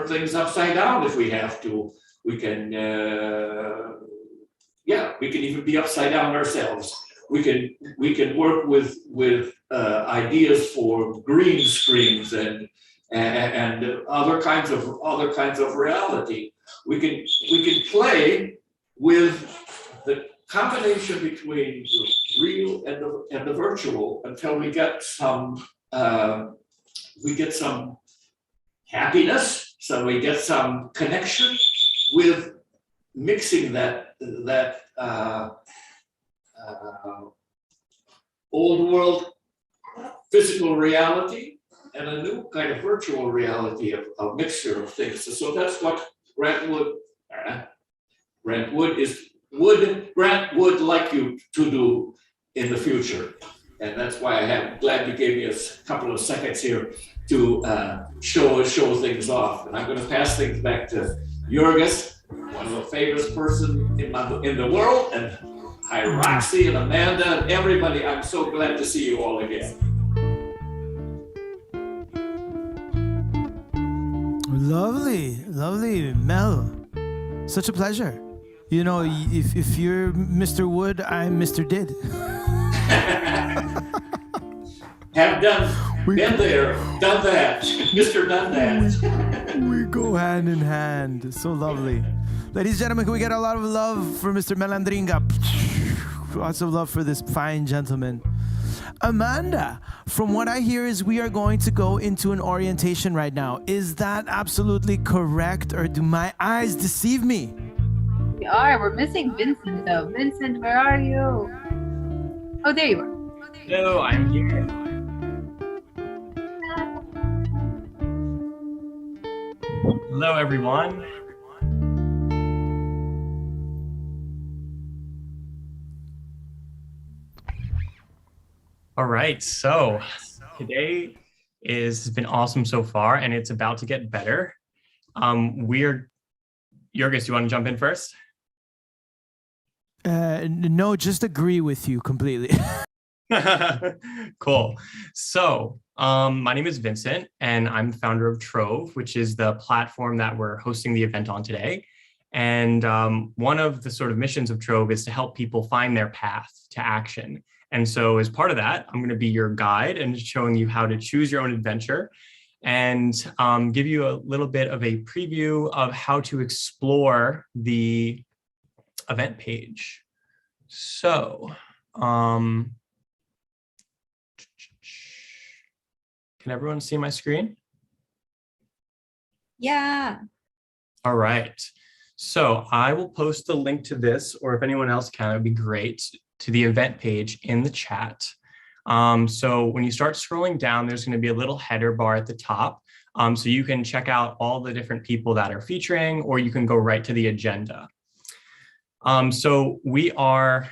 things upside down if we have to. We can even be upside down ourselves. We can work with ideas for green screens and other kinds of reality. We can play with the combination between the real and the virtual until we get some happiness, so we get some connection with mixing that old world physical reality and a new kind of virtual reality, a mixture of things. So that's what Grant would like you to do in the future. And that's why I'm glad you gave me a couple of seconds here to show things off. And I'm going to pass things back to Jurgis, one of the famous person in the world, and hi Roxy and Amanda and everybody. I'm so glad to see you all again. Lovely, Mel. Such a pleasure. You know, if you're Mr. Wood, I'm Mr. Did. Have been there, done that, Mr. Done That. We go hand in hand. So lovely. Ladies and gentlemen, can we get a lot of love for Mr. Melandringa? Lots of love for this fine gentleman. Amanda, from what I hear is we are going to go into an orientation right now. Is that absolutely correct, or do my eyes deceive me? We are. We're missing Vincent, though. Vincent, where are you? Oh, there you are. Hello, I'm here. Hello, everyone. All right, so today has been awesome so far, and it's about to get better. Jurgis, you want to jump in first? No, just agree with you completely. Cool. So My name is Vincent, and I'm the founder of Trove, which is the platform that we're hosting the event on today. And one of the sort of missions of Trove is to help people find their path to action. And so as part of that, I'm going to be your guide and showing you how to choose your own adventure and give you a little bit of a preview of how to explore the event page. So, can everyone see my screen? Yeah. All right. So I will post the link to this, or if anyone else can, it would be great, to the event page in the chat. So when you start scrolling down, there's going to be a little header bar at the top. So you can check out all the different people that are featuring, or you can go right to the agenda. So we are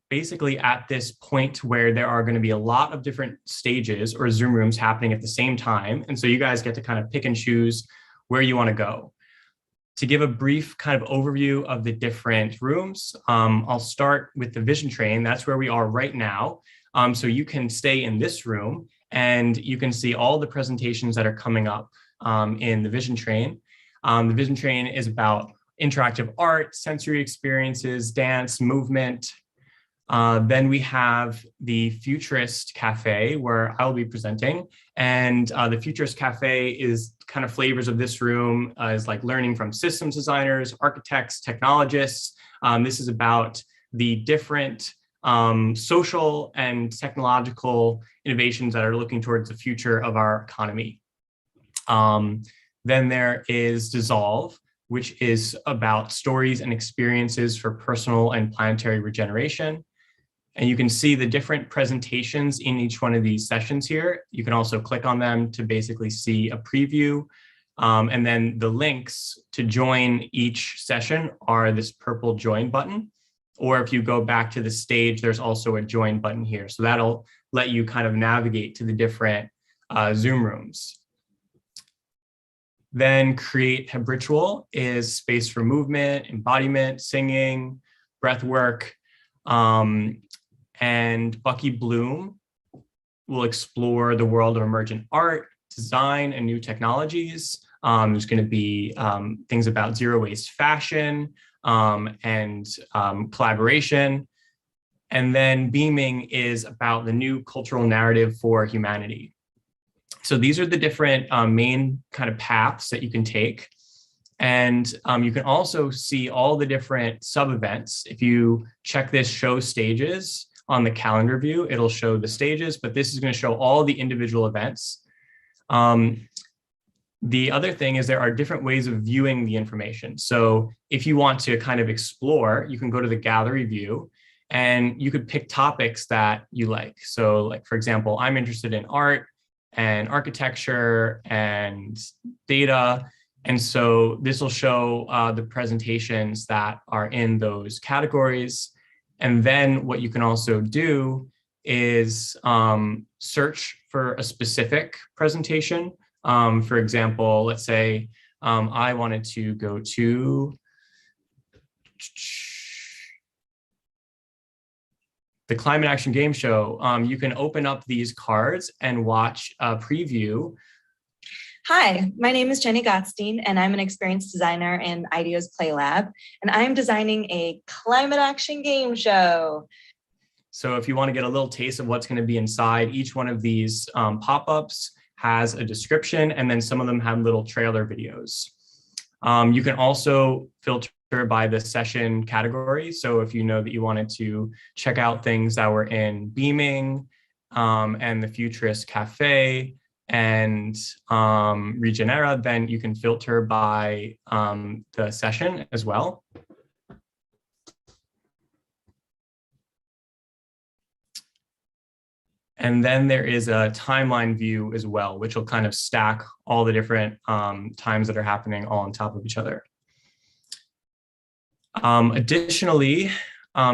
basically at this point where there are going to be a lot of different stages or Zoom rooms happening at the same time. And so you guys get to kind of pick and choose where you want to go. To give a brief kind of overview of the different rooms, I'll start with the vision train. That's where we are right now. So you can stay in this room and you can see all the presentations that are coming up in the vision train. The vision train is about interactive art, sensory experiences, dance, movement. Then we have the Futurist Cafe, where I'll be presenting. And the Futurist Cafe is kind of flavors of this room, is like learning from systems designers, architects, technologists. This is about the different social and technological innovations that are looking towards the future of our economy. Then there is Dissolve, which is about stories and experiences for personal and planetary regeneration. And you can see the different presentations in each one of these sessions here. You can also click on them to basically see a preview. And then the links to join each session are this purple join button. Or if you go back to the stage, there's also a join button here. So that'll let you kind of navigate to the different Zoom rooms. Then Create Habitual is space for movement, embodiment, singing, breath work. And Bucky Bloom will explore the world of emergent art, design, and new technologies. There's going to be things about zero waste fashion and collaboration. And then Beaming is about the new cultural narrative for humanity. So these are the different main kind of paths that you can take. And you can also see all the different sub-events. If you check this show stages on the calendar view, it'll show the stages, but this is going to show all the individual events. The other thing is there are different ways of viewing the information. So if you want to kind of explore, you can go to the gallery view and you could pick topics that you like. So like, for example, I'm interested in art and architecture and data. And so this will show the presentations that are in those categories. And then what you can also do is search for a specific presentation. For example, let's say I wanted to go to the Climate Action Game Show. You can open up these cards and watch a preview. Hi, my name is Jenny Gottstein, and I'm an experienced designer in Ideas Play Lab, and I'm designing a climate action game show. So if you want to get a little taste of what's going to be inside, each one of these pop-ups has a description, and then some of them have little trailer videos. You can also filter by the session category. So if you know that you wanted to check out things that were in Beaming and the Futurist Cafe, and Regeneration, then you can filter by the session as well. And then there is a timeline view as well, which will kind of stack all the different times that are happening all on top of each other. Additionally,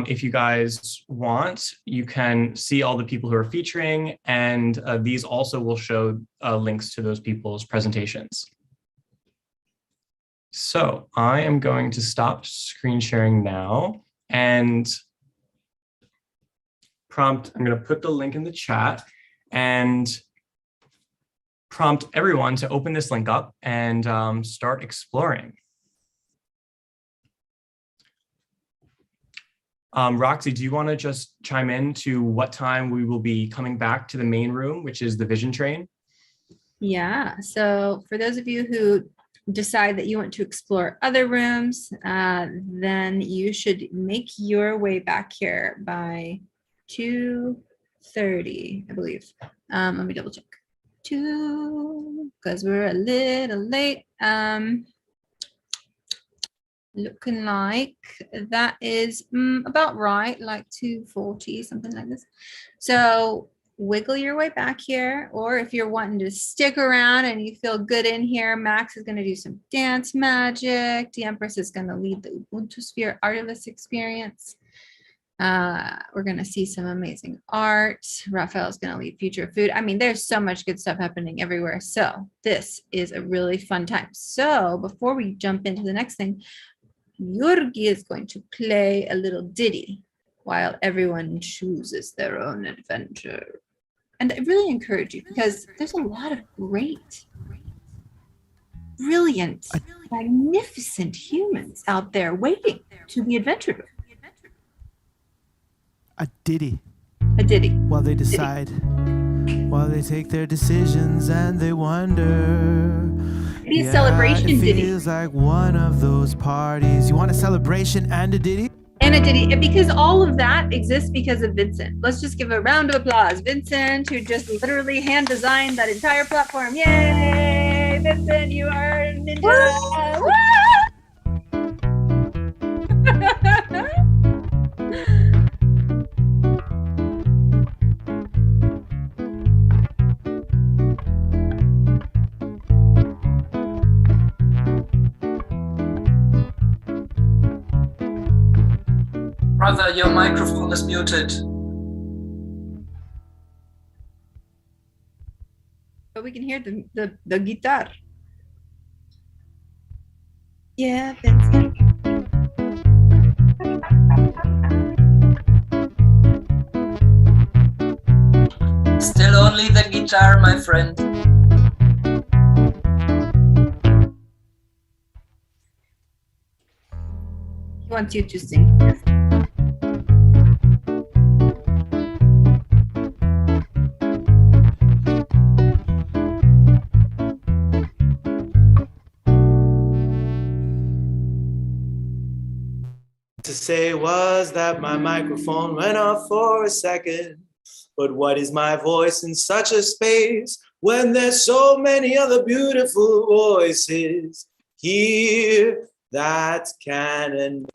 if you guys want, you can see all the people who are featuring, and these also will show links to those people's presentations. So I am going to stop screen sharing now and I'm going to put the link in the chat, and prompt everyone to open this link up and start exploring. Roxy, do you want to just chime in to what time we will be coming back to the main room, which is the vision train? Yeah, so for those of you who decide that you want to explore other rooms, then you should make your way back here by 2:30, I believe. Let me double check. 2, because we're a little late. Looking like that is about right, like 2:40, something like this. So wiggle your way back here, or if you're wanting to stick around and you feel good in here, Max is going to do some dance magic. The Empress is going to lead the Ubuntu Sphere Artless experience. We're going to see some amazing art. Raphael is going to lead future food. I mean, there's so much good stuff happening everywhere. So this is a really fun time. So before we jump into the next thing, Jurgi is going to play a little ditty while everyone chooses their own adventure. And I really encourage you, because there's a lot of great, brilliant, magnificent humans out there waiting to be adventured. A ditty. A ditty. While they decide, while they take their decisions and they wonder. Maybe a celebration it ditty. Feels like one of those parties. You want a celebration and a ditty? And a ditty, because all of that exists because of Vincent. Let's just give a round of applause. Vincent, who just literally hand designed that entire platform. Yay! Vincent, you are a ninja. Woo! Brother, your microphone is muted. But we can hear the guitar. Yeah, Vincent. Still only the guitar, my friend. He wants you to sing. To say was that my microphone went off for a second. But what is my voice in such a space when there's so many other beautiful voices here that can and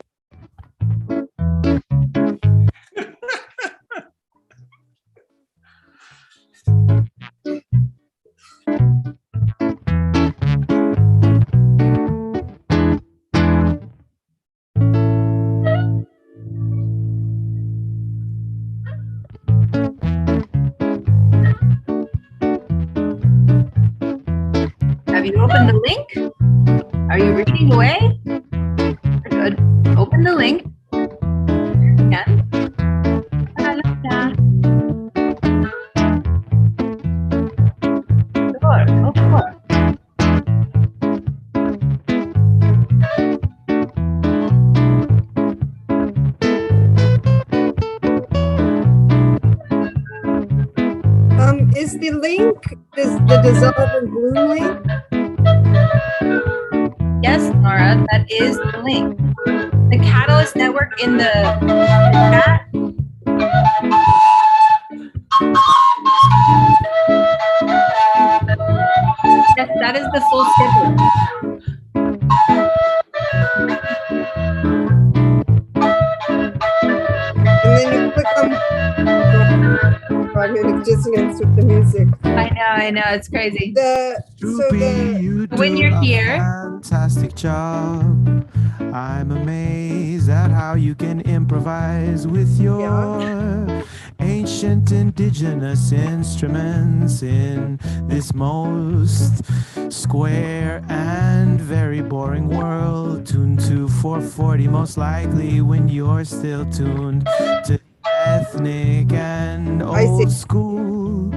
Have you opened the link? Are you reading away? Good. Open the link. Again. Sure, of course. Is the link the Dissolve and Bloom link? Yes, Nora, that is the link. The Catalyst Network in the chat. Yes, that is the full schedule. And then you click on. I'm hearing dissonance with the music. I know, it's crazy. when you're here, fantastic job. I'm amazed at how you can improvise with your ancient indigenous instruments in this most square and very boring world. Tuned to 440 most likely when you're still tuned to ethnic and old school.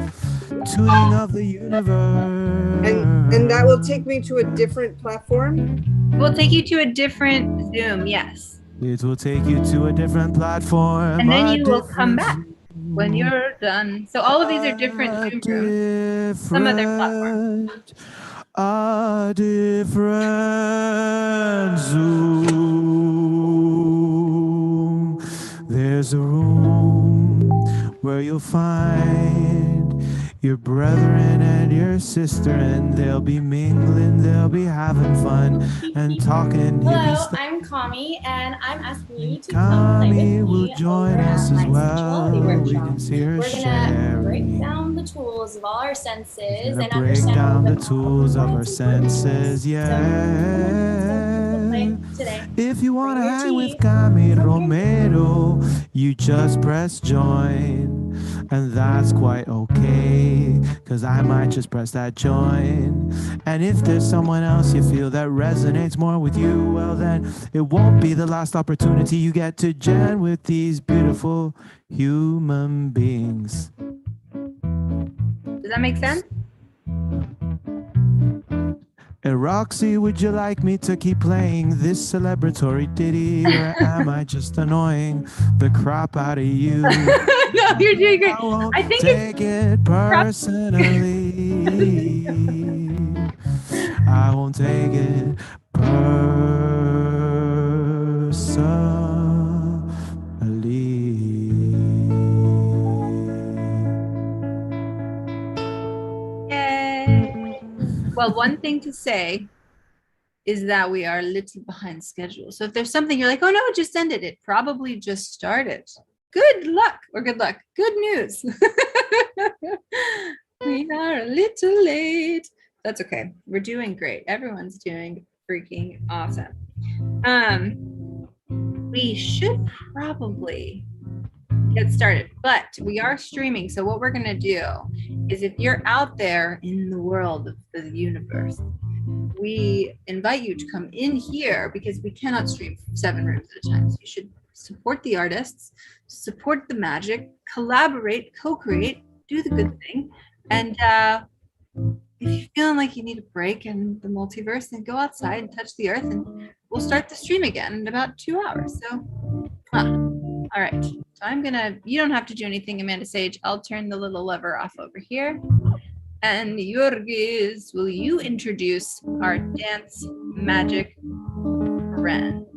tuning of the universe. And that will take me to a different platform? We'll take you to a different Zoom, yes. It will take you to a different platform. And then you will come back when you're done. So all of these are different Zoom rooms. Some other platforms. A different Zoom. There's a room where you'll find your brethren and your sister, and they'll be mingling, they'll be having fun and talking. Hello, I'm Kami, and I'm asking you to come play Kami with will me join over us at as my well. sexuality We workshop. can see her We're gonna sharing. break down the tools of all our senses and Break down understand the tools of our senses, yeah. today. If you want to hang with Kami Romero, you just press join. And that's quite okay, cause I might just press that join. And if there's someone else you feel that resonates more with you, well then it won't be the last opportunity you get to jam with these beautiful human beings. Does that make sense? Roxy, would you like me to keep playing this celebratory ditty, or am I just annoying the crap out of you? No, you're doing great. I think take it personally. I won't take it Yay. Well, one thing to say is that we are a little behind schedule. So if there's something you're like, oh no, it just ended, it probably just started. Good luck, or good luck, good news. We are a little late. That's okay. We're doing great. Everyone's doing freaking awesome. We should probably get started, but we are streaming. So what we're gonna do is, if you're out there in the world of the universe, we invite you to come in here, because we cannot stream 7 rooms at a time. So you should support the artists, support the magic, collaborate, co-create, do the good thing. And if you're feeling like you need a break in the multiverse, then go outside and touch the earth, and we'll start the stream again in about 2 hours. So, all right. So you don't have to do anything, Amanda Sage. I'll turn the little lever off over here. And Jurgis, will you introduce our dance magic friends?